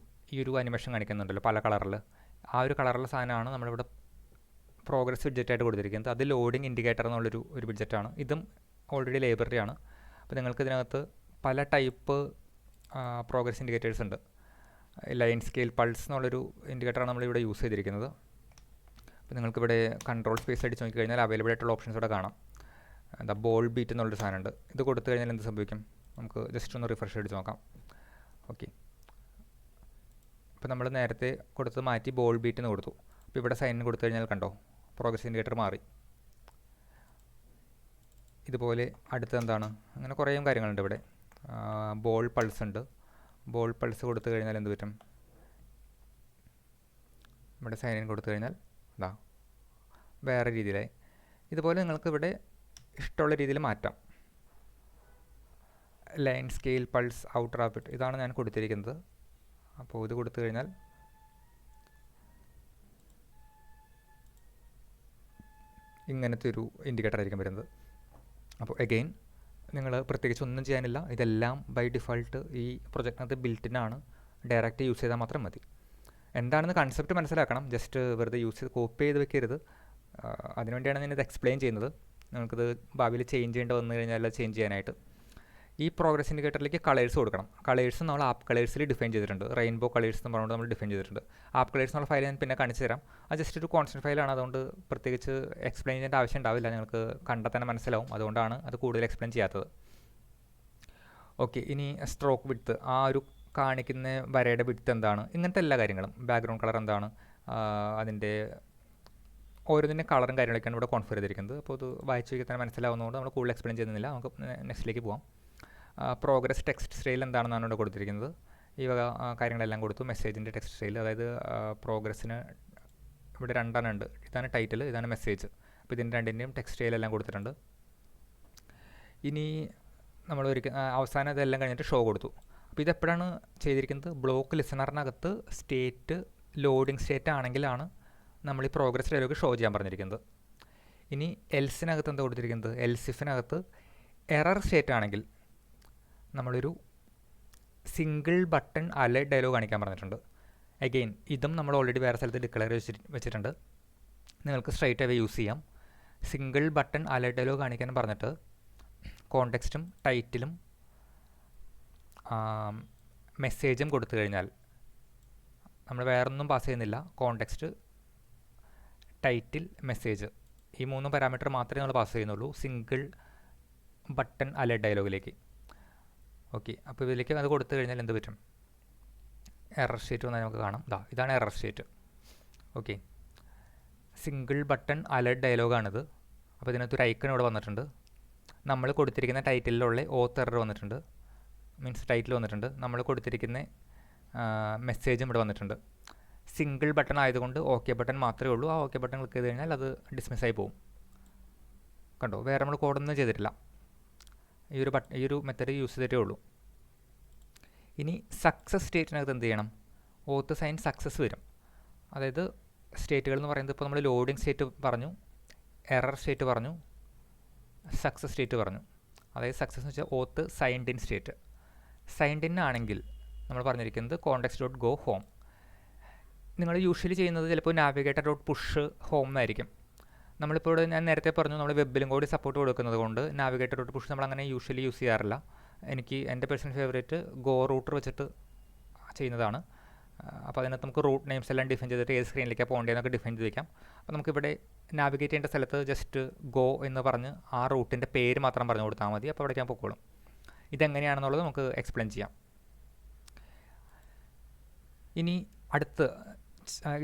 ഈ ഒരു അനിമേഷൻ കാണിക്കുന്നുണ്ടല്ലോ പല കളറിൽ. ആ ഒരു കളറുള്ള സാധനമാണ് നമ്മളിവിടെ പ്രോഗ്രസ് വിഡ്ജറ്റായിട്ട് കൊടുത്തിരിക്കുന്നത്. അത് ലോഡിംഗ് ഇൻഡിക്കേറ്റർ എന്നുള്ളൊരു വിഡ്ജറ്റാണ്. ഇതും ഓൾറെഡി ലൈബ്രറിയാണ്. അപ്പോൾ നിങ്ങൾക്ക് ഇതിനകത്ത് പല ടൈപ്പ് പ്രോഗ്രസ് ഇൻഡിക്കേറ്റേഴ്സ് ഉണ്ട്. ലൈൻ സ്കെയിൽ പൾസ് എന്നുള്ളൊരു ഇൻഡിക്കേറ്ററാണ് നമ്മളിവിടെ യൂസ് ചെയ്തിരിക്കുന്നത്. അപ്പോൾ നിങ്ങൾക്കിവിടെ കൺട്രോൾ സ്പേസ് അടിച്ച് നോക്കിക്കഴിഞ്ഞാൽ അവൈലബിൾ ആയിട്ടുള്ള ഓപ്ഷൻസ് ഇവിടെ കാണാം. എന്താ ബോൾ ബീറ്റ് എന്നുള്ളൊരു സാധനമുണ്ട്. ഇത് കൊടുത്തു കഴിഞ്ഞാൽ എന്ത് സംഭവിക്കും? നമുക്ക് ജസ്റ്റ് ഒന്ന് റിഫ്രഷ് അടിച്ച് നോക്കാം. ഓക്കെ, ഇപ്പോൾ നമ്മൾ നേരത്തെ കൊടുത്ത് മാറ്റി ബോൾ ബീറ്റിന് കൊടുത്തു. അപ്പോൾ ഇവിടെ സൈനിന് കൊടുത്തു കഴിഞ്ഞാൽ കണ്ടോ പ്രോഗ്രസ് ഇൻഡിക്കേറ്റർ മാറി. ഇതുപോലെ അടുത്ത് എന്താണ്, അങ്ങനെ കുറേ കാര്യങ്ങളുണ്ട് ഇവിടെ. ബോൾ പൾസ് ഉണ്ട്. ബോൾ പൾസ് കൊടുത്തു കഴിഞ്ഞാൽ എന്ത് പറ്റും? ഇവിടെ സൈനിൻ കൊടുത്തു കഴിഞ്ഞാൽ എന്താ വേറെ രീതിയിലായി. ഇതുപോലെ നിങ്ങൾക്ക് ഇവിടെ ഇഷ്ടമുള്ള രീതിയിൽ മാറ്റാം. Line scale pulse out rapid ഇതാണ് ഞാൻ കൊടുത്തിരിക്കുന്നത്. അപ്പോൾ ഇത് കൊടുത്തു കഴിഞ്ഞാൽ ഇങ്ങനത്തെ ഒരു ഇൻഡിക്കേറ്റർ ആയിരിക്കും വരുന്നത്. അപ്പോൾ അഗെയിൻ നിങ്ങൾ പ്രത്യേകിച്ച് ഒന്നും ചെയ്യാനില്ല. ഇതെല്ലാം ബൈ ഡിഫോൾട്ട് ഈ പ്രൊജക്റ്റിനകത്ത് ബിൽറ്റിനാണ്. ഡയറക്റ്റ് യൂസ് ചെയ്താൽ മാത്രം മതി. എന്താണെന്ന് കൺസെപ്റ്റ് മനസ്സിലാക്കണം. ജസ്റ്റ് വെറുതെ യൂസ് ചെയ്ത് കോപ്പി ചെയ്ത് വെക്കരുത്. അതിനുവേണ്ടിയാണ് ഞാനിത് എക്സ്പ്ലെയിൻ ചെയ്യുന്നത്. നിങ്ങൾക്കിത് ഭാവിയിൽ ചേഞ്ച് ചെയ്യേണ്ടി വന്നു കഴിഞ്ഞാൽ ചേഞ്ച് ചെയ്യാനായിട്ട്. ഈ പ്രോഗ്രസ് ഇൻഡിക്കേറ്ററിലേക്ക് കളേഴ്സ് കൊടുക്കണം. കളേഴ്സ് നമ്മൾ ആപ്പ് കളേഴ്സിൽ ഡിഫൈൻ ചെയ്തിട്ടുണ്ട്. റെയിൻബോ കളേഴ്സ് എന്ന് പറഞ്ഞുകൊണ്ട് നമ്മൾ ഡിഫൈൻ ചെയ്തിട്ടുണ്ട്. ആപ്പ് കളേഴ്സ് എന്നുള്ള ഫയൽ ഞാൻ പിന്നെ കാണിച്ചു തരാം. അത് ജസ്റ്റ് ഒരു കോൺസ്റ്റൻറ്റ് ഫയലാണ്, അതുകൊണ്ട് പ്രത്യേകിച്ച് എക്സ്പ്ലെയിൻ ചെയ്യേണ്ട ആവശ്യം ഉണ്ടാവില്ല, നിങ്ങൾക്ക് കണ്ടാൽ തന്നെ മനസ്സിലാവും. അതുകൊണ്ടാണ് അത് കൂടുതൽ എക്സ്പ്ലെയിൻ ചെയ്യാത്തത്. ഓക്കെ, ഇനി സ്ട്രോക്ക് വിഡ്ത്ത്, ആ ഒരു കാണിക്കുന്ന വരയുടെ വിഡ്ത്ത് എന്താണ്, ഇങ്ങനത്തെ എല്ലാ കാര്യങ്ങളും, ബാക്ക്ഗ്രൗണ്ട് കളർ എന്താണ്, അതിൻ്റെ ഓരോന്നിൻ്റെ കളറും കാര്യങ്ങളൊക്കെയാണ് ഇവിടെ കോൺഫിഗർ ചെയ്തിരിക്കുന്നത്. അപ്പോൾ അത് വായിച്ചു നോക്കിയാൽ തന്നെ മനസ്സിലാവുന്നതുകൊണ്ട് നമ്മൾ കൂടുതൽ എക്സ്പ്ലെയിൻ ചെയ്യുന്നില്ല. നമുക്ക് നെക്സ്റ്റിലേക്ക് പോകാം. പ്രോഗ്രസ് ടെക്സ്റ്റ് സ്റ്റൈൽ എന്താണെന്നാണ് ഇവിടെ കൊടുത്തിരിക്കുന്നത്. ഈ വക കാര്യങ്ങളെല്ലാം കൊടുത്തു. മെസ്സേജിൻ്റെ ടെക്സ്റ്റ് സ്റ്റൈൽ, അതായത് പ്രോഗ്രസ്സിന് ഇവിടെ രണ്ടെണ്ണം ഉണ്ട്. ഇതാണ് ടൈറ്റിൽ, ഇതാണ് മെസ്സേജ്. അപ്പോൾ ഇതിൻ്റെ രണ്ടിൻ്റെയും ടെക്സ്റ്റ് സ്റ്റൈലെല്ലാം കൊടുത്തിട്ടുണ്ട്. ഇനി നമ്മൾ അവസാനം ഇതെല്ലാം കഴിഞ്ഞിട്ട് ഷോ കൊടുത്തു. അപ്പോൾ ഇതെപ്പോഴാണ് ചെയ്തിരിക്കുന്നത്? ബ്ലോക്ക് ലിസണറിനകത്ത് സ്റ്റേറ്റ് ലോഡിംഗ് സ്റ്റേറ്റ് ആണെങ്കിലാണ് നമ്മൾ ഈ പ്രോഗ്രസ് ഡയലോഗ് ഷോ ചെയ്യാൻ പറഞ്ഞിരിക്കുന്നത്. ഇനി എൽസിനകത്ത് എന്താ കൊടുത്തിരിക്കുന്നത്? എൽസിഫിനകത്ത് എറർ സ്റ്റേറ്റ് ആണെങ്കിൽ നമ്മളൊരു സിംഗിൾ ബട്ടൺ അലേർട്ട് ഡയലോഗ് കാണിക്കാൻ പറഞ്ഞിട്ടുണ്ട്. അഗെയിൻ ഇതും നമ്മൾ ഓൾറെഡി വേറെ സ്ഥലത്ത് ഡിക്ലെയർ വെച്ചിട്ടുണ്ട്, നിങ്ങൾക്ക് സ്ട്രൈറ്റ് അവേ യൂസ് ചെയ്യാം. സിംഗിൾ ബട്ടൺ അലേർട്ട് ഡയലോഗ് കാണിക്കാൻ പറഞ്ഞിട്ട് കോണ്ടെക്സ്റ്റും ടൈറ്റിലും മെസ്സേജും കൊടുത്തു കഴിഞ്ഞാൽ നമ്മൾ വേറൊന്നും പാസ് ചെയ്യുന്നില്ല. കോണ്ടെക്സ്റ്റ്, ടൈറ്റിൽ, മെസ്സേജ്, ഈ 3 പാരാമീറ്റർ മാത്രമേ നമ്മൾ പാസ് ചെയ്യുന്നുള്ളൂ സിംഗിൾ ബട്ടൺ അലേർട്ട് ഡയലോഗിലേക്ക്. ഓക്കെ, അപ്പോൾ ഇതിലേക്ക് അത് കൊടുത്തു കഴിഞ്ഞാൽ എന്ത് പറ്റും? എറർ സ്റ്റേറ്റ് വന്നാൽ നമുക്ക് കാണാം. ഇതാണ് error state. Okay, single button alert ഡയലോഗാണിത്. അപ്പോൾ ഇതിനകത്ത് ഒരു ഐക്കൺ ഇവിടെ വന്നിട്ടുണ്ട്. നമ്മൾ കൊടുത്തിരിക്കുന്ന ടൈറ്റിലുള്ള ഓത്ത് എറർ വന്നിട്ടുണ്ട്, മീൻസ് ടൈറ്റിൽ വന്നിട്ടുണ്ട്. നമ്മൾ കൊടുത്തിരിക്കുന്ന മെസ്സേജും ഇവിടെ വന്നിട്ടുണ്ട്. സിംഗിൾ ബട്ടൺ ആയതുകൊണ്ട് ഓക്കെ ബട്ടൺ മാത്രമേ ഉള്ളൂ. ആ ഓക്കെ ബട്ടൺ ക്ലിക്ക് ചെയ്ത് കഴിഞ്ഞാൽ അത് ഡിസ്മിസ് ആയി പോകും. കണ്ടോ, വേറെ നമ്മൾ കോഡൊന്നും ചെയ്തിട്ടില്ല. ഈ ഒരു മെത്തേഡ് യൂസ് ചെയ്തിട്ടേ ഉള്ളൂ. ഇനി സക്സസ് സ്റ്റേറ്റിനകത്ത് എന്ത് ചെയ്യണം? ഓത്ത് സൈൻ സക്സസ് വരും. അതായത് സ്റ്റേറ്റുകൾ എന്ന് പറയുന്നത് ഇപ്പോൾ നമ്മൾ ലോഡിംഗ് സ്റ്റേറ്റ് പറഞ്ഞു, എറർ സ്റ്റേറ്റ് പറഞ്ഞു, സക്സസ് സ്റ്റേറ്റ് പറഞ്ഞു. അതായത് സക്സസ് എന്ന് വെച്ചാൽ auth signed in state. Signed in ആണെങ്കിൽ നമ്മൾ പറഞ്ഞിരിക്കുന്നത് കോണ്ടെക്സ്റ്റ് ഡോട്ട് ഗോ ഹോം. നിങ്ങൾ യൂഷ്വലി ചെയ്യുന്നത് ചിലപ്പോൾ നാവിഗേറ്റർ ഡോട്ട് പുഷ് ഹോം എന്നായിരിക്കും. നമ്മളിപ്പോൾ ഇവിടെ ഞാൻ നേരത്തെ പറഞ്ഞു നമ്മൾ വെബിലും കൂടി സപ്പോർട്ട് കൊടുക്കുന്നത് കൊണ്ട് നാവിഗേറ്റർ ഡോട്ട് പുഷ് നമ്മൾ അങ്ങനെ യൂഷ്വലി യൂസ് ചെയ്യാറില്ല. എൻ്റെ പേഴ്സണൽ ഫേവറേറ്റ് ഗോ റൂട്ടർ വെച്ചിട്ട് ചെയ്യുന്നതാണ്. അപ്പോൾ അതിനകത്ത് നമുക്ക് റൂട്ട് നെയിംസ് എല്ലാം ഡിഫൈൻ ചെയ്തിട്ട് ഏത് സ്ക്രീനിലേക്കാണ് പോകേണ്ടതെന്നൊക്കെ ഡിഫൈൻ ചെയ്ത് വയ്ക്കാം. അപ്പോൾ നമുക്കിവിടെ നാവിഗേറ്റ് ചെയ്യേണ്ട സ്ഥലത്ത് ജസ്റ്റ് ഗോ എന്ന് പറഞ്ഞ് ആ റൂട്ടിൻ്റെ പേര് മാത്രം പറഞ്ഞു കൊടുത്താൽ മതി. അപ്പോൾ അവിടെ ഞാൻ പൊക്കോളും. ഇതെങ്ങനെയാണെന്നുള്ളത് നമുക്ക് എക്സ്പ്ലെയിൻ ചെയ്യാം. ഇനി അടുത്ത്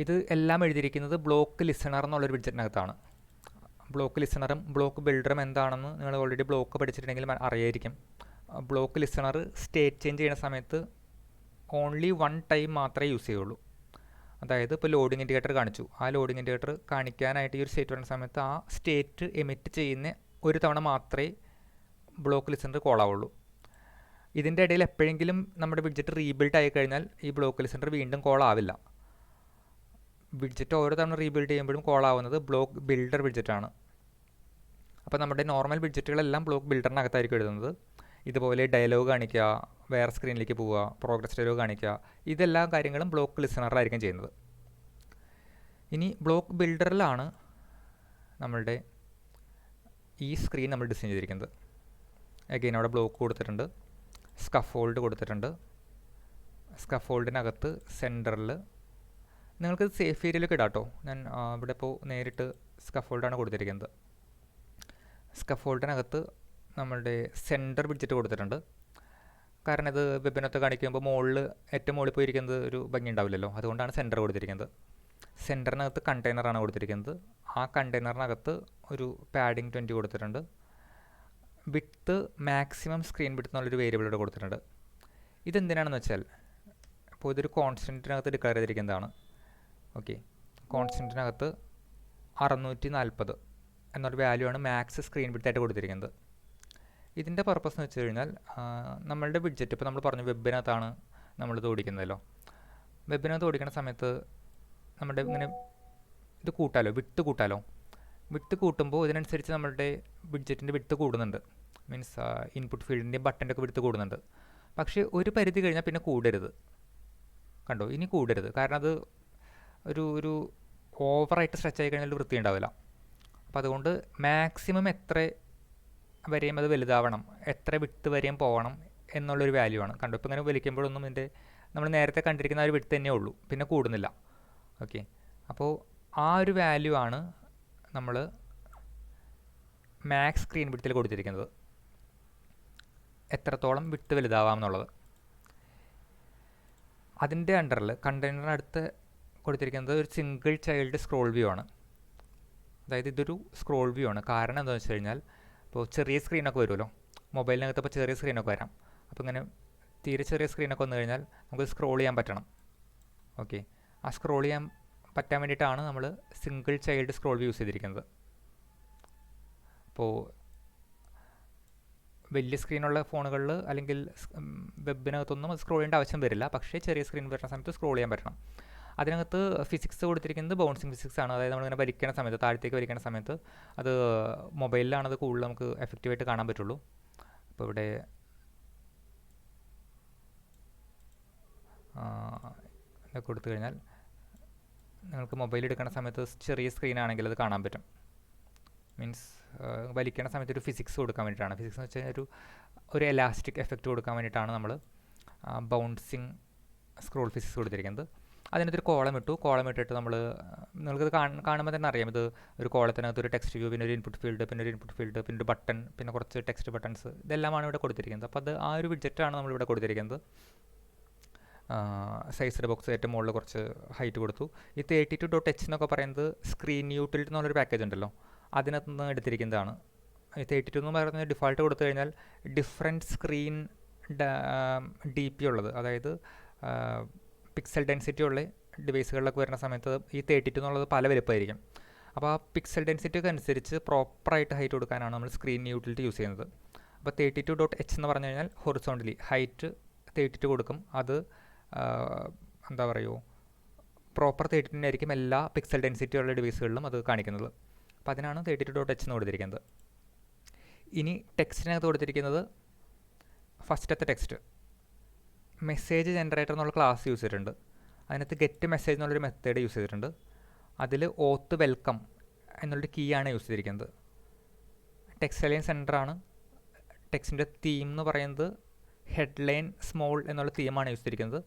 ഇത് എല്ലാം എഴുതിയിരിക്കുന്നത് ബ്ലോക്ക് ലിസണർ എന്നുള്ളൊരു വിഡ്ജറ്റിനകത്താണ്. ബ്ലോക്ക് ലിസണറും ബ്ലോക്ക് ബിൽഡറും എന്താണെന്ന് നിങ്ങൾ ഓൾറെഡി ബ്ലോക്ക് പഠിച്ചിട്ടുണ്ടെങ്കിൽ അറിയായിരിക്കും. ബ്ലോക്ക് ലിസണർ സ്റ്റേറ്റ് ചേഞ്ച് ചെയ്യുന്ന സമയത്ത് ഓൺലി 1 ടൈം മാത്രമേ യൂസ് ചെയ്യുള്ളൂ. അതായത് ഇപ്പോൾ ലോഡിംഗ് ഇൻഡിക്കേറ്റർ കാണിച്ചു, ആ ലോഡിംഗ് ഇൻഡിക്കേറ്റർ കാണിക്കാനായിട്ട് ഈ ഒരു സ്റ്റേറ്റ് വരുന്ന സമയത്ത് ആ സ്റ്റേറ്റ് എമിറ്റ് ചെയ്യുന്ന ഒരു തവണ മാത്രമേ ബ്ലോക്ക് ലിസണർ കോൾ ആവുള്ളൂ. ഇതിൻ്റെ ഇടയിൽ എപ്പോഴെങ്കിലും നമ്മുടെ വിഡ്ജറ്റ് റീബിൽഡ് ആയി കഴിഞ്ഞാൽ ഈ ബ്ലോക്ക് ലിസണർ വീണ്ടും കോൾ ആവില്ല. വിഡ്ജറ്റ് ഓരോ തവണ റീബിൽഡ് ചെയ്യുമ്പോഴും കോൾ ആവുന്നത് ബ്ലോക്ക് ബിൽഡർ വിഡ്ജറ്റാണ്. അപ്പോൾ നമ്മുടെ നോർമൽ വിഡ്ജറ്റുകളെല്ലാം ബ്ലോക്ക് ബിൽഡറിനകത്തായിരിക്കും എഴുതുന്നത്. ഇതുപോലെ ഡയലോഗ് കാണിക്കുക, വേറെ സ്ക്രീനിലേക്ക് പോവുക, പ്രോഗ്രസ് ഡയലോഗ് കാണിക്കുക, ഇതെല്ലാ കാര്യങ്ങളും ബ്ലോക്ക് ലിസണറിലായിരിക്കും ചെയ്യുന്നത്. ഇനി ബ്ലോക്ക് ബിൽഡറിലാണ് നമ്മളുടെ ഈ സ്ക്രീൻ നമ്മൾ ഡിസൈൻ ചെയ്തിരിക്കുന്നത്. അഗെയിൻ അവിടെ ബ്ലോക്ക് കൊടുത്തിട്ടുണ്ട്, സ്കഫോൾഡ് കൊടുത്തിട്ടുണ്ട്. സ്കഫോൾഡിനകത്ത് സെൻറ്ററിൽ നിങ്ങൾക്ക് സേഫ് ഏരിയയിലേക്ക് ഇടാം കേട്ടോ. ഞാൻ ഇവിടെ ഇപ്പോൾ നേരിട്ട് സ്കഫോൾഡാണ് കൊടുത്തിരിക്കുന്നത്. സ്കഫോൾഡിനകത്ത് നമ്മളുടെ സെൻറ്റർ വിഡ്ജറ്റ് കൊടുത്തിട്ടുണ്ട്. കാരണം ഇത് വെബിനകത്ത് കാണിക്കുമ്പോൾ ഏറ്റവും മുകളിൽ പോയിരിക്കുന്നത് ഒരു ഭംഗി ഉണ്ടാവില്ലല്ലോ, അതുകൊണ്ടാണ് സെൻറ്റർ കൊടുത്തിരിക്കുന്നത്. സെൻറ്ററിനകത്ത് കണ്ടെയ്നറാണ് കൊടുത്തിരിക്കുന്നത്. ആ കണ്ടെയ്നറിനകത്ത് ഒരു പാഡിങ് 20 കൊടുത്തിട്ടുണ്ട്. വിഡ്ത്ത് മാക്സിമം സ്ക്രീൻ വിഡ്ത്ത് എന്നുള്ളൊരു വേരിയബിളോട് കൊടുത്തിട്ടുണ്ട്. ഇതെന്തിനാണെന്ന് വെച്ചാൽ ഇപ്പോൾ ഇതൊരു കോൺസ്റ്റൻറ്റിനകത്ത് ഡിക്ലെയർ ചെയ്തിരിക്കുന്നതാണ്. ഓക്കെ, കോൺസ്റ്റൻറ്റിനകത്ത് 640 എന്നൊരു വാല്യൂ ആണ് മാക്സ് സ്ക്രീൻ വിഡ്ത്തായിട്ട് കൊടുത്തിരിക്കുന്നത്. ഇതിൻ്റെ പർപ്പസ് എന്ന് വെച്ച് കഴിഞ്ഞാൽ നമ്മളുടെ വിഡ്ജറ്റ് ഇപ്പോൾ നമ്മൾ പറഞ്ഞു വെബിനകത്താണ് നമ്മളിത് ഓടിക്കുന്നതല്ലോ. വെബിനകത്ത് ഓടിക്കുന്ന സമയത്ത് നമ്മുടെ ഇങ്ങനെ ഇത് കൂട്ടാലോ, വിഡ്ത്ത് കൂട്ടുമ്പോൾ ഇതിനനുസരിച്ച് നമ്മളുടെ വിഡ്ജറ്റിൻ്റെ വിഡ്ത്ത് കൂടുന്നുണ്ട്. മീൻസ് ഇൻപുട്ട് ഫീൽഡിൻ്റെ ബട്ടൻ്റെ ഒക്കെ വിഡ്ത്ത് കൂടുന്നുണ്ട്. പക്ഷേ ഒരു പരിധി കഴിഞ്ഞാൽ പിന്നെ കൂടരുത്. കണ്ടോ, ഇനി കൂടരുത്. കാരണം അത് ഒരു ഓവറായിട്ട് സ്ട്രെച്ച് ആയി കഴിഞ്ഞാൽ വൃത്തി ഉണ്ടാവില്ല. അപ്പോൾ അതുകൊണ്ട് മാക്സിമം എത്ര വരെയും അത് വലുതാവണം, എത്ര വിട്ട് വരെയും പോകണം എന്നുള്ളൊരു വാല്യൂ ആണ്. കണ്ടു, ഇപ്പോൾ ഇങ്ങനെ വലിക്കുമ്പോഴൊന്നും ഇതിൻ്റെ നമ്മൾ നേരത്തെ കണ്ടിരിക്കുന്ന ആ ഒരു വിട്ട് തന്നെ ഉള്ളൂ, പിന്നെ കൂടുന്നില്ല. ഓക്കെ, അപ്പോൾ ആ ഒരു വാല്യൂ ആണ് നമ്മൾ മാക്സ് സ്ക്രീൻ വിഡ്ത്തിൽ കൊടുത്തിരിക്കുന്നത്, എത്രത്തോളം വിട്ട് വലുതാവാം എന്നുള്ളത്. അതിൻ്റെ അണ്ടറിൽ കണ്ടെയ്നറിനടുത്ത് കൊടുത്തിരിക്കുന്നത് ഒരു സിംഗിൾ ചൈൽഡ് സ്ക്രോൾ വ്യൂ ആണ്. അതായത് ഇതൊരു സ്ക്രോൾ വ്യൂ ആണ്. കാരണം എന്താണെന്ന് വെച്ച് കഴിഞ്ഞാൽ, ഇപ്പോൾ ചെറിയ സ്ക്രീനൊക്കെ വരുമല്ലോ മൊബൈലിനകത്ത്, ഇപ്പോൾ ചെറിയ സ്ക്രീനൊക്കെ വരാം. അപ്പോൾ ഇങ്ങനെ തീരെ ചെറിയ സ്ക്രീനൊക്കെ വന്നു കഴിഞ്ഞാൽ നമുക്ക് സ്ക്രോൾ ചെയ്യാൻ പറ്റണം. ഓക്കെ, ആ സ്ക്രോൾ ചെയ്യാൻ പറ്റാൻ വേണ്ടിയിട്ടാണ് നമ്മൾ single child scroll view use ചെയ്തിരിക്കുന്നത്. അപ്പോൾ വലിയ സ്ക്രീനുള്ള ഫോണുകളിൽ അല്ലെങ്കിൽ വെബിനകത്തൊന്നും സ്ക്രോൾ ചെയ്യേണ്ട ആവശ്യം വരില്ല. പക്ഷേ ചെറിയ സ്ക്രീൻ വരുന്ന സമയത്ത് സ്ക്രോൾ ചെയ്യാൻ പറ്റണം. അതിനകത്ത് ഫിസിക്സ് കൊടുത്തിരിക്കുന്നത് ബൗൺസിങ് ഫിസിക്സ് ആണ്. അതായത് നമ്മളിങ്ങനെ വലിക്കുന്ന സമയത്ത്, താഴത്തേക്ക് വലിക്കുന്ന സമയത്ത് അത് മൊബൈലിലാണത് കൂടുതൽ നമുക്ക് എഫക്റ്റീവായിട്ട് കാണാൻ പറ്റുള്ളൂ. അപ്പോൾ ഇവിടെ ഇതൊക്കെ കൊടുത്തു കഴിഞ്ഞാൽ നിങ്ങൾക്ക് മൊബൈൽ എടുക്കുന്ന സമയത്ത് ചെറിയ സ്ക്രീനാണെങ്കിൽ അത് കാണാൻ പറ്റും. മീൻസ് വലിക്കുന്ന സമയത്ത് ഒരു ഫിസിക്സ് കൊടുക്കാൻ വേണ്ടിയിട്ടാണ്. ഫിസിക്സ് എന്ന് വെച്ചാൽ ഒരു എലാസ്റ്റിക് എഫക്റ്റ് കൊടുക്കാൻ വേണ്ടിയിട്ടാണ് നമ്മൾ ബൗൺസിങ് സ്ക്രോൾ ഫിസിക്സ് കൊടുത്തിരിക്കുന്നത്. അതിനകത്തൊരു കോളം ഇട്ടിട്ട് നമ്മൾ നിങ്ങൾക്കത് കാണുമ്പോൾ തന്നെ അറിയാം, ഇത് ഒരു കോളത്തിനകത്ത് ഒരു ടെക്സ്റ്റ് വ്യൂ, പിന്നെ ഒരു ഇൻപുട്ട് ഫീൽഡ്, പിന്നെ ഒരു ബട്ടൺ, പിന്നെ കുറച്ച് ടെക്സ്റ്റ് ബട്ടൺസ്, ഇതെല്ലാമാണ് ഇവിടെ കൊടുത്തിരിക്കുന്നത്. അപ്പോൾ അത് ആ ഒരു വിഡ്ജറ്റാണ് നമ്മളിവിടെ കൊടുത്തിരിക്കുന്നത്. സൈസ്ഡ് ബോക്സ് ഏറ്റവും മുകളിൽ കുറച്ച് ഹൈറ്റ് കൊടുത്തു. ഈ 32.h എന്നൊക്കെ പറയുന്നത് സ്ക്രീൻ യൂട്ടിലിറ്റി എന്നുള്ളൊരു പാക്കേജ് ഉണ്ടല്ലോ, അതിനകത്ത് നിന്ന് എടുത്തിരിക്കുന്നതാണ്. ഈ 32 എന്ന് പറയുന്നത് ഡിഫാൾട്ട് കൊടുത്തു കഴിഞ്ഞാൽ ഡിഫറെൻറ്റ് സ്ക്രീൻ DP ഉള്ളത്, അതായത് പിക്സൽ ഡെൻസിറ്റി ഉള്ള ഡിവൈസുകളിലൊക്കെ വരുന്ന സമയത്ത് ഈ 32 എന്നുള്ളത് പല വലുപ്പമായിരിക്കും. അപ്പോൾ ആ പിക്സൽ ഡെൻസിറ്റിയൊക്കെ അനുസരിച്ച് പ്രോപ്പറായിട്ട് ഹൈറ്റ് കൊടുക്കാനാണ് നമ്മൾ സ്ക്രീൻ യൂട്ടിലിറ്റി യൂസ് ചെയ്യുന്നത്. അപ്പോൾ 32.h എന്ന് പറഞ്ഞു കഴിഞ്ഞാൽ ഹൊറിസോണ്ടലി ഹൈറ്റ് 32 കൊടുക്കും. അത് എന്താ പറയുക, പ്രോപ്പർ 32 ആയിരിക്കും എല്ലാ പിക്സൽ ഡെൻസിറ്റി ഉള്ള ഡിവൈസുകളിലും അത് കാണിക്കുന്നത്. അപ്പോൾ അതിനാണ് 32.h എന്ന് കൊടുത്തിരിക്കുന്നത്. ഇനി ടെക്സ്റ്റിനകത്ത് കൊടുത്തിരിക്കുന്നത് ഫസ്റ്റത്തെ ടെക്സ്റ്റ് മെസ്സേജ് ജനറേറ്റർ എന്നുള്ള ക്ലാസ് യൂസ് ചെയ്തിട്ടുണ്ട്. അതിനകത്ത് ഗെറ്റ് മെസ്സേജ് എന്നുള്ളൊരു മെത്തേഡ് യൂസ് ചെയ്തിട്ടുണ്ട്. അതിൽ ഓത്ത് വെൽക്കം എന്നുള്ളൊരു കീ ആണ് യൂസ് ചെയ്തിരിക്കുന്നത്. ടെക്സ്റ്റ് അലൈൻ സെൻറ്ററാണ്. ടെക്സ്റ്റിൻ്റെ തീം എന്ന് പറയുന്നത് ഹെഡ്ലൈൻ സ്മോൾ എന്നുള്ള തീമാണ് യൂസ് ചെയ്തിരിക്കുന്നത്.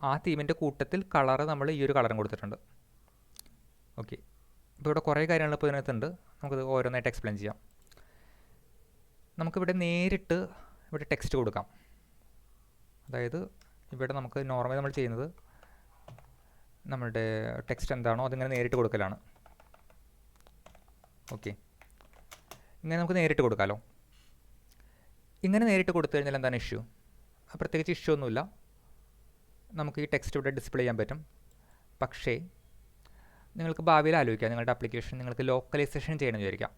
ആ തീമിൻ്റെ കൂട്ടത്തിൽ കളറ് നമ്മൾ ഈ ഒരു കളറും കൊടുത്തിട്ടുണ്ട്. ഓക്കെ, ഇപ്പോൾ ഇവിടെ കുറേ കാര്യങ്ങൾ ഇപ്പോൾ ഇതിനകത്തുണ്ട്, നമുക്കത് ഓരോന്നായിട്ട് എക്സ്പ്ലെയിൻ ചെയ്യാം. നമുക്കിവിടെ നേരിട്ട് ഇവിടെ ടെക്സ്റ്റ് കൊടുക്കാം. അതായത് ഇവിടെ നമുക്ക് നോർമലി നമ്മൾ ചെയ്യുന്നത് നമ്മളുടെ ടെക്സ്റ്റ് എന്താണോ അതിങ്ങനെ നേരിട്ട് കൊടുക്കലാണ്. ഓക്കെ, ഇങ്ങനെ നമുക്ക് നേരിട്ട് കൊടുക്കാമല്ലോ. ഇങ്ങനെ നേരിട്ട് കൊടുത്തു കഴിഞ്ഞാൽ എന്താണ് ഇഷ്യൂ? പ്രത്യേകിച്ച് ഇഷ്യൂ ഒന്നുമില്ല, നമുക്ക് ഈ ടെക്സ്റ്റ് ഇവിടെ ഡിസ്പ്ലേ ചെയ്യാൻ പറ്റും. പക്ഷേ നിങ്ങൾക്ക് ഭാവിയിൽ ആലോചിക്കാം, നിങ്ങളുടെ ആപ്ലിക്കേഷൻ നിങ്ങൾക്ക് ലോക്കലൈസേഷൻ ചെയ്യണമെന്ന് വിചാരിക്കാം.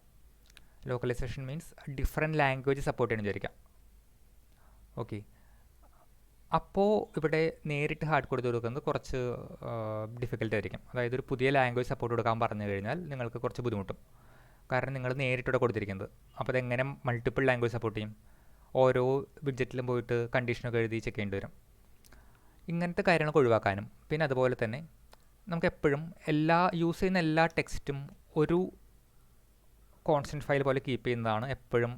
Localisation means different language support ചെയ്യണമെന്ന് വിചാരിക്കാം. ഓക്കെ, അപ്പോൾ ഇവിടെ നേരിട്ട് ഹാർഡ് കോഡ് കൊടുക്കുന്നത് കുറച്ച് ഡിഫിക്കൽട്ട് ആയിരിക്കും. അതായത് ഒരു പുതിയ ലാംഗ്വേജ് സപ്പോർട്ട് കൊടുക്കാൻ പറഞ്ഞു കഴിഞ്ഞാൽ നിങ്ങൾക്ക് കുറച്ച് ബുദ്ധിമുട്ടും. കാരണം നിങ്ങൾ നേരിട്ടിവിടെ കൊടുത്തിരിക്കുന്നത്. അപ്പോൾ അതെങ്ങനെ മൾട്ടിപ്പിൾ ലാംഗ്വേജ് സപ്പോർട്ട് ചെയ്യും? ഓരോ വിഡ്ജറ്റിലും പോയിട്ട് കണ്ടീഷനൊക്കെ എഴുതി ചെക്ക് ചെയ്യേണ്ടി വരും. ഇങ്ങനത്തെ കാര്യങ്ങളൊക്കെ ഒഴിവാക്കാനും, പിന്നെ അതുപോലെ തന്നെ നമുക്ക് എപ്പോഴും യൂസ് ചെയ്യുന്ന എല്ലാ ടെക്സ്റ്റും ഒരു കോൺസ്റ്റൻറ്റ് ഫയൽ പോലെ കീപ്പ് ചെയ്യുന്നതാണ് എപ്പോഴും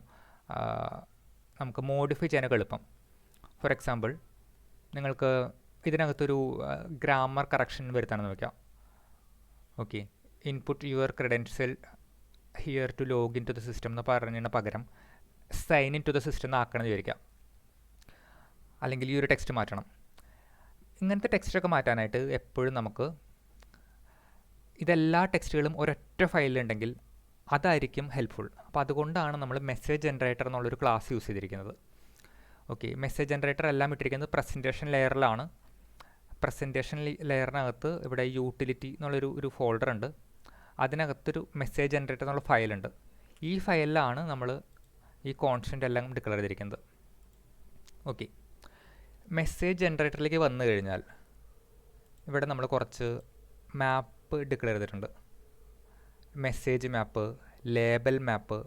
നമുക്ക് മോഡിഫൈ ചെയ്യാനൊക്കെ എളുപ്പം. ഫോർ എക്സാമ്പിൾ, നിങ്ങൾക്ക് ഇതിനകത്തൊരു ഗ്രാമർ കറക്ഷൻ വരുത്താനെന്ന് വയ്ക്കാം. Okay, input your credential here to login to the system എന്ന് പറഞ്ഞതിന് പകരം sign in to the system എന്ന് ആക്കണമെന്ന് വിചാരിക്കാം. അല്ലെങ്കിൽ ഈ ഒരു ടെക്സ്റ്റ് മാറ്റണം. ഇങ്ങനത്തെ ടെക്സ്റ്റൊക്കെ മാറ്റാനായിട്ട് എപ്പോഴും നമുക്ക് ഇതെല്ലാ ടെക്സ്റ്റുകളും ഒരൊറ്റ ഫയലിലുണ്ടെങ്കിൽ അതായിരിക്കും ഹെൽപ്ഫുൾ. അപ്പോൾ അതുകൊണ്ടാണ് നമ്മൾ മെസ്സേജ് ജനറേറ്റർ എന്നുള്ളൊരു ക്ലാസ് യൂസ് ചെയ്തിരിക്കുന്നത്. ഓക്കെ, മെസ്സേജ് ജനറേറ്റർ എല്ലാം ഇട്ടിരിക്കുന്നത് പ്രസൻറ്റേഷൻ ലെയറിലാണ്. പ്രസൻറ്റേഷൻ ലെയറിനകത്ത് ഇവിടെ യൂട്ടിലിറ്റി എന്നുള്ളൊരു ഫോൾഡർ ഉണ്ട്. അതിനകത്തൊരു മെസ്സേജ് ജനറേറ്റർ എന്നുള്ള ഫയലുണ്ട്. ഈ ഫയലിലാണ് നമ്മൾ ഈ കോൺസ്റ്റൻ്റ് എല്ലാം ഡിക്ലെയർ ചെയ്തിരിക്കുന്നത്. ഓക്കെ, മെസ്സേജ് ജനറേറ്ററിലേക്ക് വന്നു കഴിഞ്ഞാൽ ഇവിടെ നമ്മൾ കുറച്ച് മാപ്പ് ഡിക്ലെയർ ചെയ്തിട്ടുണ്ട്. മെസ്സേജ് മാപ്പ്, ലേബൽ മാപ്പ്,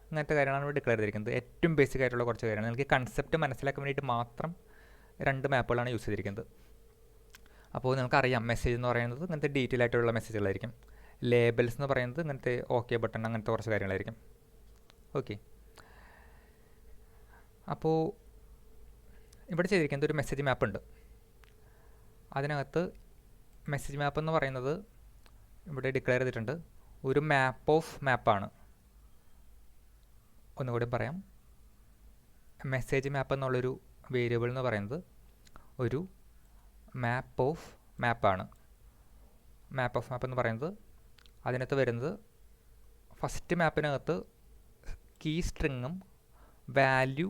അങ്ങനത്തെ കാര്യങ്ങളാണ് ഇവിടെ ഡിക്ലെയർ ചെയ്തിരിക്കുന്നത്. ഏറ്റവും ബേസിക് ആയിട്ടുള്ള കുറച്ച് കാര്യമാണ്. നിങ്ങൾക്ക് കൺസെപ്റ്റ് മനസ്സിലാക്കാൻ വേണ്ടിയിട്ട് മാത്രം 2 മാപ്പുകളാണ് യൂസ് ചെയ്തിരിക്കുന്നത്. അപ്പോൾ നിങ്ങൾക്കറിയാം മെസ്സേജ് എന്ന് പറയുന്നത് ഇങ്ങനത്തെ ഡീറ്റെയിൽ ആയിട്ടുള്ള മെസ്സേജുകളായിരിക്കും. ലേബൽസ് എന്ന് പറയുന്നത് ഇങ്ങനത്തെ ഓക്കെ ബട്ടൺ അങ്ങനത്തെ കുറച്ച് കാര്യങ്ങളായിരിക്കും. ഓക്കെ, അപ്പോൾ ഇവിടെ ചെയ്തിരിക്കുന്നത് ഒരു മെസ്സേജ് മാപ്പ് ഉണ്ട്. അതിനകത്ത് മെസ്സേജ് മാപ്പ് എന്ന് പറയുന്നത് ഇവിടെ ഡിക്ലെയർ ചെയ്തിട്ടുണ്ട് ഒരു മാപ്പ് ഓഫ് മാപ്പാണ്. ഒന്നുകൂടി പറയാം, മെസ്സേജ് മാപ്പ് എന്നുള്ളൊരു വേരിയബിൾ എന്ന് പറയുന്നത് ഒരു മാപ്പ് ഓഫ് മാപ്പാണ്. മാപ്പ് ഓഫ് മാപ്പ് എന്ന് പറയുന്നത് അതിനകത്ത് വരുന്നത് ഫസ്റ്റ് മാപ്പിനകത്ത് കീ സ്ട്രിങ്ങും വാല്യൂ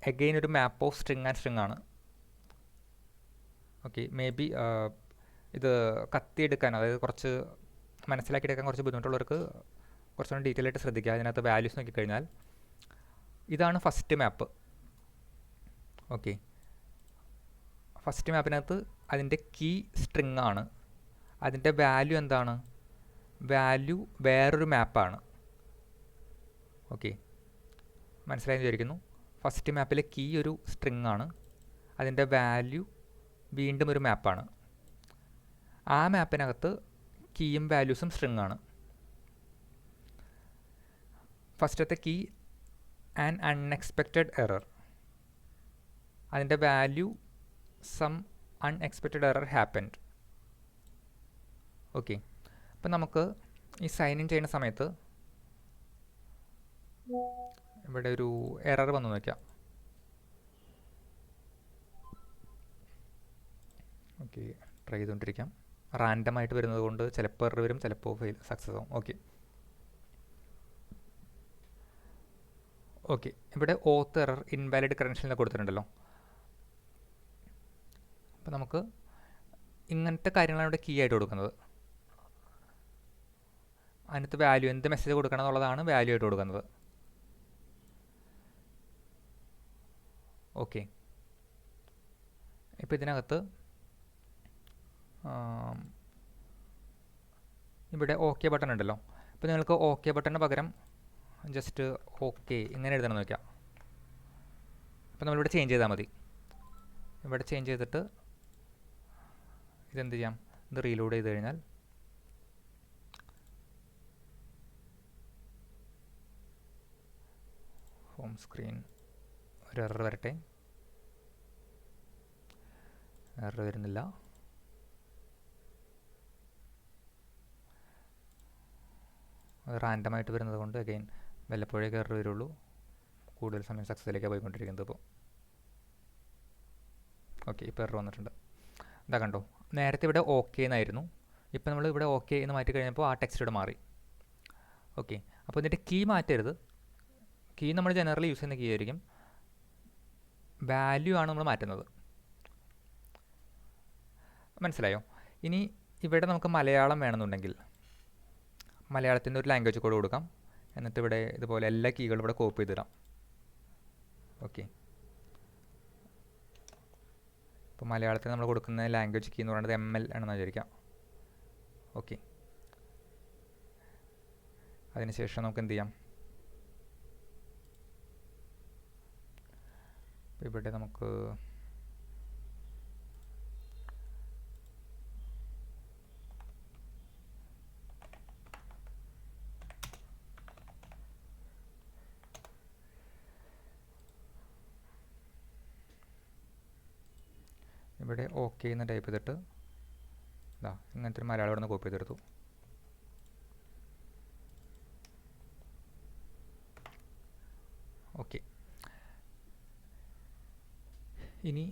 അഗെയിൻ ഒരു മാപ്പ് ഓഫ് സ്ട്രിങ് ആൻഡ് സ്ട്രിങ് ആണ്. ഓക്കെ, മേ ബി ഇത് കത്തിയെടുക്കാൻ, അതായത് കുറച്ച് മനസ്സിലാക്കിയെടുക്കാൻ കുറച്ച് ബുദ്ധിമുട്ടുള്ളവർക്ക് കുറച്ചുകൂടി ഡീറ്റെയിൽ ആയിട്ട് ശ്രദ്ധിക്കുക. അതിനകത്ത് വാല്യൂസ് നോക്കിക്കഴിഞ്ഞാൽ ഇതാണ് ഫസ്റ്റ് മാപ്പ്. ഓക്കെ, ഫസ്റ്റ് മാപ്പിനകത്ത് അതിൻ്റെ കീ സ്ട്രിങ് ആണ്, അതിൻ്റെ വാല്യൂ എന്താണ്, വാല്യൂ വേറൊരു മാപ്പാണ്. ഓക്കെ, മനസ്സിലായെന്ന് വിചാരിക്കുന്നു. ഫസ്റ്റ് മാപ്പിലെ കീ ഒരു സ്ട്രിങ് ആണ്, അതിൻ്റെ വാല്യൂ വീണ്ടും ഒരു മാപ്പാണ്. ആ മാപ്പിനകത്ത് കീയും വാല്യൂസും സ്ട്രിങ് ആണ്. ഫസ്റ്റത്തെ കീ ആൻ അൺഎക്സ്പെക്റ്റഡ് എറർ, അതിൻ്റെ value some unexpected error happened. Okay, അപ്പം നമുക്ക് ഈ സൈൻ ഇൻ ചെയ്യുന്ന സമയത്ത് ഇവിടെ ഒരു എറർ വന്നു നോക്കാം. Okay, try ചെയ്തുകൊണ്ടിരിക്കാം. റാൻഡമായിട്ട് വരുന്നത് കൊണ്ട് ചിലപ്പോൾ എറർ വരും, ചിലപ്പോൾ ഫെയിൽ സക്സസ് ആവും. ഓക്കെ, ഇവിടെ ഓത്ത് എറർ ഇൻവാലിഡ് ക്രെഡൻഷ്യലിനെ കൊടുത്തിട്ടുണ്ടല്ലോ. അപ്പോൾ നമുക്ക് ഇങ്ങനത്തെ കാര്യങ്ങളാണ് ഇവിടെ കീ ആയിട്ട് കൊടുക്കുന്നത്. അതിനകത്ത് വാല്യൂ എന്ത് മെസ്സേജ് കൊടുക്കണം എന്നുള്ളതാണ് വാല്യൂ ആയിട്ട് കൊടുക്കുന്നത്. ഓക്കെ, ഇപ്പോൾ ഇതിനകത്ത് ഇവിടെ ഓക്കെ ബട്ടൺ ഉണ്ടല്ലോ. അപ്പോൾ നിങ്ങൾക്ക് ഓക്കെ ബട്ടണിന് പകരം ജസ്റ്റ് ഓക്കെ ഇങ്ങനെ എഴുതണം നോക്കാം. അപ്പോൾ നമ്മളിവിടെ ചേഞ്ച് ചെയ്താൽ മതി. ഇവിടെ ചേഞ്ച് ചെയ്തിട്ട് ഇതെന്ത് ചെയ്യാം, ഇത് റീലോഡ് ചെയ്ത് കഴിഞ്ഞാൽ ഹോം സ്ക്രീൻ ഒരു എറർ വരട്ടെ. എറർ വരുന്നില്ല. റാൻഡമായിട്ട് വരുന്നത് കൊണ്ട് അഗെയിൻ വല്ലപ്പോഴേക്ക് എറർ വരുള്ളൂ. കൂടുതൽ സമയം സക്സസിലേക്കാണ് പോയിക്കൊണ്ടിരിക്കുന്നത്. ഇപ്പോൾ ഓക്കെ, ഇപ്പോൾ എറർ വന്നിട്ടുണ്ട്. ഇതാ കണ്ടോ, നേരത്തെ ഇവിടെ ഓക്കെ എന്നായിരുന്നു, ഇപ്പോൾ നമ്മൾ ഇവിടെ ഓക്കെ എന്ന് മാറ്റി കഴിഞ്ഞപ്പോൾ ആ ടെക്സ്റ്റ് ഇവിടെ മാറി. ഓക്കെ, അപ്പോൾ ഇതിൻ്റെ കീ മാറ്റരുത്. കീ നമ്മൾ ജനറലി യൂസ് ചെയ്യുന്ന കീ ആയിരിക്കും, വാല്യൂ ആണ് നമ്മൾ മാറ്റുന്നത്. മനസ്സിലായോ? ഇനി ഇവിടെ നമുക്ക് മലയാളം വേണമെന്നുണ്ടെങ്കിൽ മലയാളത്തിൻ്റെ ഒരു ലാംഗ്വേജ് കോഡ് കൊടുക്കാം. എന്നിട്ട് ഇവിടെ ഇതുപോലെ എല്ലാ കീകളും ഇവിടെ കോപ്പി ചെയ്തിടാം. ഓക്കെ, ഇപ്പോൾ മലയാളത്തിൽ നമ്മൾ കൊടുക്കുന്ന ലാംഗ്വേജ് കീ എന്ന് പറയുന്നത് ML ആണെന്ന് വിചാരിക്കാം. ഓക്കെ, അതിനുശേഷം നമുക്ക് എന്ത് ചെയ്യാം, ഇവിടെ നമുക്ക് ഇവിടെ ഓക്കെ എന്ന് ടൈപ്പ് ചെയ്തിട്ട് ഇതാ ഇങ്ങനത്തെ ഒരു മലയാളം ഇവിടെ നിന്ന് കോപ്പി ചെയ്തെടുത്തു. ഓക്കെ, ഇനി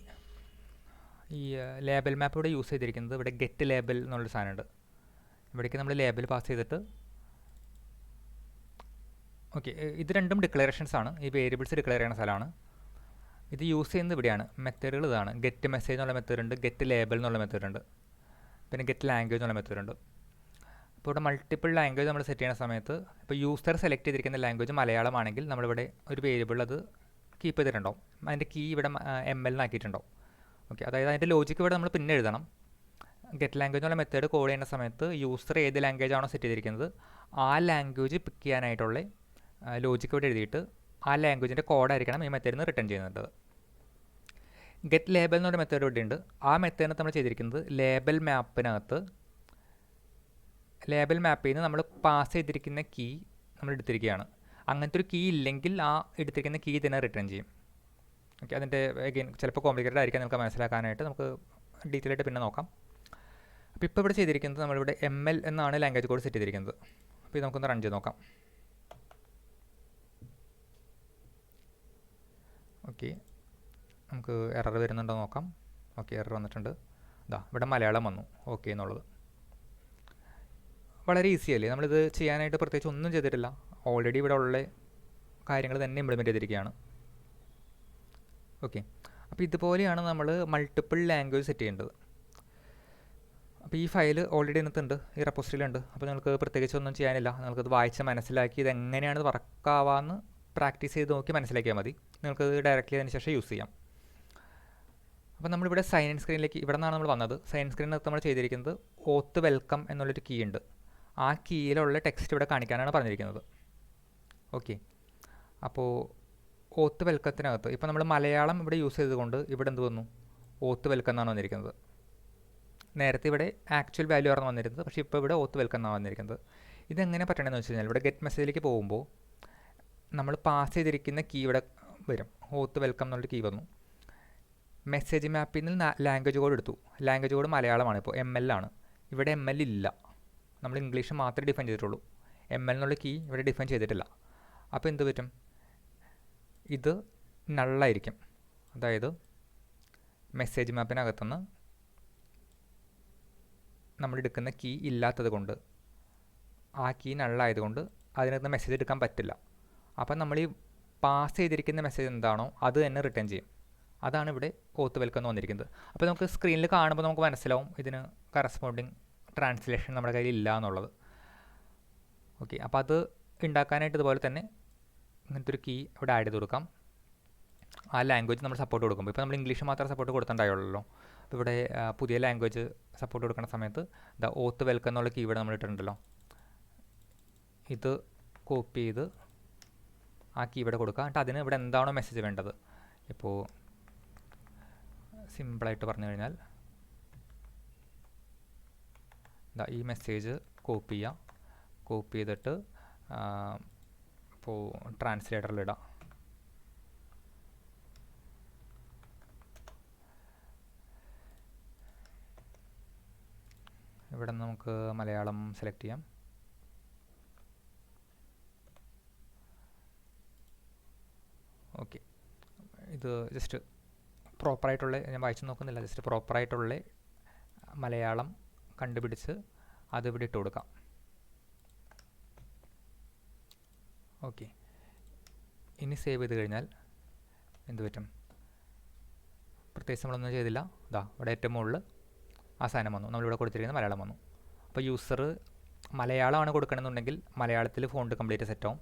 ഈ ലേബൽ മാപ്പ് ഇവിടെ യൂസ് ചെയ്തിരിക്കുന്നത് ഇവിടെ ഗെറ്റ് ലേബൽ എന്നുള്ളൊരു സാധനമുണ്ട്. ഇവിടേക്ക് നമ്മൾ ലേബൽ പാസ് ചെയ്തിട്ട് ഓക്കെ, ഇത് രണ്ടും ഡിക്ലറേഷൻസ് ആണ്. ഈ വേരിയബിൾസ് ഡിക്ലെയർ ചെയ്യുന്ന സ്ഥലമാണ്. ഇത് യൂസ് ചെയ്യുന്നത് ഇവിടെയാണ്. മെത്തേഡുകൾ ഇതാണ്. ഗെറ്റ് മെസ്സേജ് എന്നുള്ള മെത്തേഡ് ഉണ്ട്, ഗെറ്റ് ലേബൽ എന്നുള്ള മെത്തേഡ് ഉണ്ട്, പിന്നെ ഗെറ്റ് ലാംഗ്വേജ് എന്നുള്ള മെത്തേഡ് ഉണ്ട്. അപ്പോൾ ഇവിടെ മൾട്ടിപ്പിൾ ലാംഗ്വേജ് നമ്മൾ സെറ്റ് ചെയ്യുന്ന സമയത്ത് ഇപ്പോൾ യൂസർ സെലക്ട് ചെയ്തിരിക്കുന്ന ലാംഗ്വേജ് മലയാളമാണെങ്കിൽ നമ്മളിവിടെ ഒരു വേരിയബിൾ അത് കീപ്പ് ചെയ്തിട്ടുണ്ടാവും. അതിൻ്റെ കീ ഇവിടെ ML ആക്കിയിട്ടുണ്ടാവും. ഓക്കെ, അതായത് അതിൻ്റെ ലോജിക്ക് ഇവിടെ നമ്മൾ പിന്നെ എഴുതണം. ഗെറ്റ് ലാംഗ്വേജ് എന്നുള്ള മെത്തേഡ് കോൾ ചെയ്യുന്ന സമയത്ത് യൂസർ ഏത് ലാംഗ്വേജ് ആണോ സെറ്റ് ചെയ്തിരിക്കുന്നത് ആ ലാംഗ്വേജ് പിക്ക് ചെയ്യാനായിട്ടുള്ള ലോജിക്ക് ഇവിടെ എഴുതിയിട്ട് ആ ലാംഗ്വേജിൻ്റെ കോഡായിരിക്കണം ഈ മെത്തേഡിൽ നിന്ന് റിട്ടേൺ ചെയ്യുന്നത്. ഗെറ്റ് ലേബൽ എന്നൊരു മെത്തേഡ് ഇവിടെ ഉണ്ട്. ആ മെത്തേഡിനകത്ത് നമ്മൾ ചെയ്തിരിക്കുന്നത് ലേബൽ മാപ്പിനകത്ത് ലേബൽ മാപ്പിൽ നിന്ന് നമ്മൾ പാസ് ചെയ്തിരിക്കുന്ന കീ നമ്മൾ എടുത്തിരിക്കുകയാണ്. അങ്ങനത്തെ ഒരു കീ ഇല്ലെങ്കിൽ ആ എടുത്തിരിക്കുന്ന കീ തന്നെ റിട്ടേൺ ചെയ്യും. ഓക്കെ, അതിൻ്റെ അഗെയിൻ ചിലപ്പോൾ കോംപ്ലിക്കേറ്റഡ് ആയിരിക്കാം നിങ്ങൾക്ക് മനസ്സിലാക്കാനായിട്ട്, നമുക്ക് ഡീറ്റെയിൽ ആയിട്ട് പിന്നെ നോക്കാം. അപ്പോൾ ഇപ്പോൾ ഇവിടെ ചെയ്തിരിക്കുന്നത് നമ്മളിവിടെ ML എന്നാണ് ലാംഗ്വേജ് കോഡ് സെറ്റ് ചെയ്തിരിക്കുന്നത്. അപ്പോൾ ഇത് നമുക്കൊന്ന് റൺ ചെയ്ത് നോക്കാം. ഓക്കെ, നമുക്ക് എറർ വരുന്നുണ്ടോ നോക്കാം. ഓക്കെ, എറർ വന്നിട്ടുണ്ട്. ഇതാ ഇവിടെ മലയാളം വന്നു ഓക്കെ എന്നുള്ളത്. വളരെ ഈസി അല്ലേ, നമ്മളിത് ചെയ്യാനായിട്ട് പ്രത്യേകിച്ച് ഒന്നും ചെയ്തിട്ടില്ല. ഓൾറെഡി ഇവിടെ ഉള്ള കാര്യങ്ങൾ തന്നെ ഇംപ്ലിമെൻറ്റ് ചെയ്തിരിക്കുകയാണ്. ഓക്കെ, അപ്പോൾ ഇതുപോലെയാണ് നമ്മൾ മൾട്ടിപ്പിൾ ലാംഗ്വേജ് സെറ്റ് ചെയ്യേണ്ടത്. അപ്പോൾ ഈ ഫയൽ ഓൾറെഡി ഇതിനകത്തുണ്ട്, ഈ റെപ്പോസിറ്ററിയിലുണ്ട്. അപ്പോൾ നിങ്ങൾക്ക് പ്രത്യേകിച്ച് ഒന്നും ചെയ്യാനില്ല, നിങ്ങൾക്കത് വായിച്ച് മനസ്സിലാക്കി ഇത് എങ്ങനെയാണ് വർക്കാവാന്ന് പ്രാക്ടീസ് ചെയ്ത് നോക്കി മനസ്സിലാക്കിയാൽ മതി. നിങ്ങൾക്കത് ഡയറക്റ്റ്ലി അതിന് ശേഷം യൂസ് ചെയ്യാം. അപ്പോൾ നമ്മളിവിടെ സൈൻ ഇൻ സ്ക്രീനിലേക്ക് ഇവിടെ നിന്നാണ് നമ്മൾ വന്നത്. സൈൻ ഇൻ സ്ക്രീനിനകത്ത് നമ്മൾ ചെയ്തിരിക്കുന്നത് ഓത്ത് വെൽക്കം എന്നുള്ളൊരു കീ ഉണ്ട്. ആ കീയിലുള്ള ടെക്സ്റ്റ് ഇവിടെ കാണിക്കാനാണ് പറഞ്ഞിരിക്കുന്നത്. ഓക്കെ, അപ്പോൾ ഓത്ത് വെൽക്കത്തിനകത്ത് ഇപ്പോൾ നമ്മൾ മലയാളം ഇവിടെ യൂസ് ചെയ്തുകൊണ്ട് ഇവിടെ എന്ത് വന്നു, ഓത്ത് വെൽക്കം എന്നാണ് വന്നിരിക്കുന്നത്. നേരത്തെ ഇവിടെ ആക്ച്വൽ വാല്യൂ ആണ് വന്നിരുന്നത്, പക്ഷേ ഇപ്പോൾ ഇവിടെ ഓത്ത് വെൽക്കം എന്നാണ് വന്നിരിക്കുന്നത്. ഇതെങ്ങനെ പറ്റണമെന്ന് വെച്ച് കഴിഞ്ഞാൽ ഇവിടെ ഗെറ്റ് മെസ്സേജിലേക്ക് പോകുമ്പോൾ നമ്മൾ പാസ് ചെയ്തിരിക്കുന്ന കീ ഇവിടെ വരും. ഓത്ത് വെൽക്കം എന്നുള്ളൊരു കീ വന്നു. മെസ്സേജ് മാപ്പിൽ നിന്ന് ലാംഗ്വേജ് കോഡ് എടുത്തു. ലാംഗ്വേജ് കോഡ് മലയാളമാണ്, ഇപ്പോൾ ML ആണ്. ഇവിടെ ML ഇല്ല, നമ്മൾ ഇംഗ്ലീഷ് മാത്രമേ ഡിഫൈൻ ചെയ്തിട്ടുള്ളൂ. ML എന്നുള്ള കീ ഇവിടെ ഡിഫൈൻ ചെയ്തിട്ടില്ല. അപ്പോൾ എന്ത് പറ്റും, ഇത് നള്ളായിരിക്കും. അതായത് മെസ്സേജ് മാപ്പിനകത്തുനിന്ന് നമ്മളെടുക്കുന്ന കീ ഇല്ലാത്തത് കൊണ്ട്, ആ കീ നള്ളായതുകൊണ്ട് അതിനകത്ത് മെസ്സേജ് എടുക്കാൻ പറ്റില്ല. അപ്പം നമ്മൾ ഈ പാസ് ചെയ്തിരിക്കുന്ന മെസ്സേജ് എന്താണോ അത് തന്നെ റിട്ടേൺ ചെയ്യും. അതാണ് ഇവിടെ ഓത്ത് വെൽക്കം എന്ന് വന്നിരിക്കുന്നത്. അപ്പോൾ നമുക്ക് സ്ക്രീനിൽ കാണുമ്പോൾ നമുക്ക് മനസ്സിലാവും ഇതിന് കറസ്പോണ്ടിങ് ട്രാൻസ്ലേഷൻ നമ്മുടെ കയ്യിൽ ഇല്ല എന്നുള്ളത്. ഓക്കെ, അപ്പോൾ അത് ഉണ്ടാക്കാനായിട്ട് ഇതുപോലെ തന്നെ ഇങ്ങനത്തെ ഒരു കീ ഇവിടെ ആഡ് ചെയ്ത് കൊടുക്കാം. ആ ലാംഗ്വേജ് നമ്മൾ സപ്പോർട്ട് കൊടുക്കുമ്പോൾ, ഇപ്പോൾ നമ്മൾ ഇംഗ്ലീഷ് മാത്രം സപ്പോർട്ട് കൊടുത്തിട്ടുണ്ടായുള്ളൂ. അപ്പോൾ ഇവിടെ പുതിയ ലാംഗ്വേജ് സപ്പോർട്ട് കൊടുക്കുന്ന സമയത്ത് ദ ഓത്ത് വെൽക്കം എന്നുള്ള കീ ഇവിടെ നമ്മൾ ഇട്ടിട്ടുണ്ടല്ലോ, ഇത് കോപ്പി ചെയ്ത് ആ കീ ഇവിടെ കൊടുക്കുക. എന്നിട്ട് അതിന് ഇവിടെ എന്താണോ മെസ്സേജ് വേണ്ടത്, ഇപ്പോൾ സിമ്പിളായിട്ട് പറഞ്ഞു കഴിഞ്ഞാൽ ഈ മെസ്സേജ് കോപ്പി ചെയ്യാം. കോപ്പി ചെയ്തിട്ട് ഇപ്പോൾ ട്രാൻസ്ലേറ്ററിലിടാം. ഇവിടെ നമുക്ക് മലയാളം സെലക്ട് ചെയ്യാം. ഓക്കെ, ഇത് ജസ്റ്റ് പ്രോപ്പറായിട്ടുള്ള, ഞാൻ വായിച്ചു നോക്കുന്നില്ല, ജസ്റ്റ് പ്രോപ്പറായിട്ടുള്ള മലയാളം കണ്ടുപിടിച്ച് അത് ഇവിടെ ഇട്ട് കൊടുക്കാം. ഓക്കെ, ഇനി സേവ് ചെയ്ത് കഴിഞ്ഞാൽ എന്ത് പറ്റും, പ്രത്യേകിച്ച് നമ്മളൊന്നും ചെയ്തില്ല. ഇവിടെ ഏറ്റവും മുകളിൽ ആ സാധനം വന്നു, നമ്മളിവിടെ കൊടുത്തിരിക്കുന്ന മലയാളം വന്നു. അപ്പോൾ യൂസർ മലയാളമാണ് കൊടുക്കണമെന്നുണ്ടെങ്കിൽ മലയാളത്തിൽ ഫോണ്ട് കംപ്ലീറ്റ് സെറ്റാവും.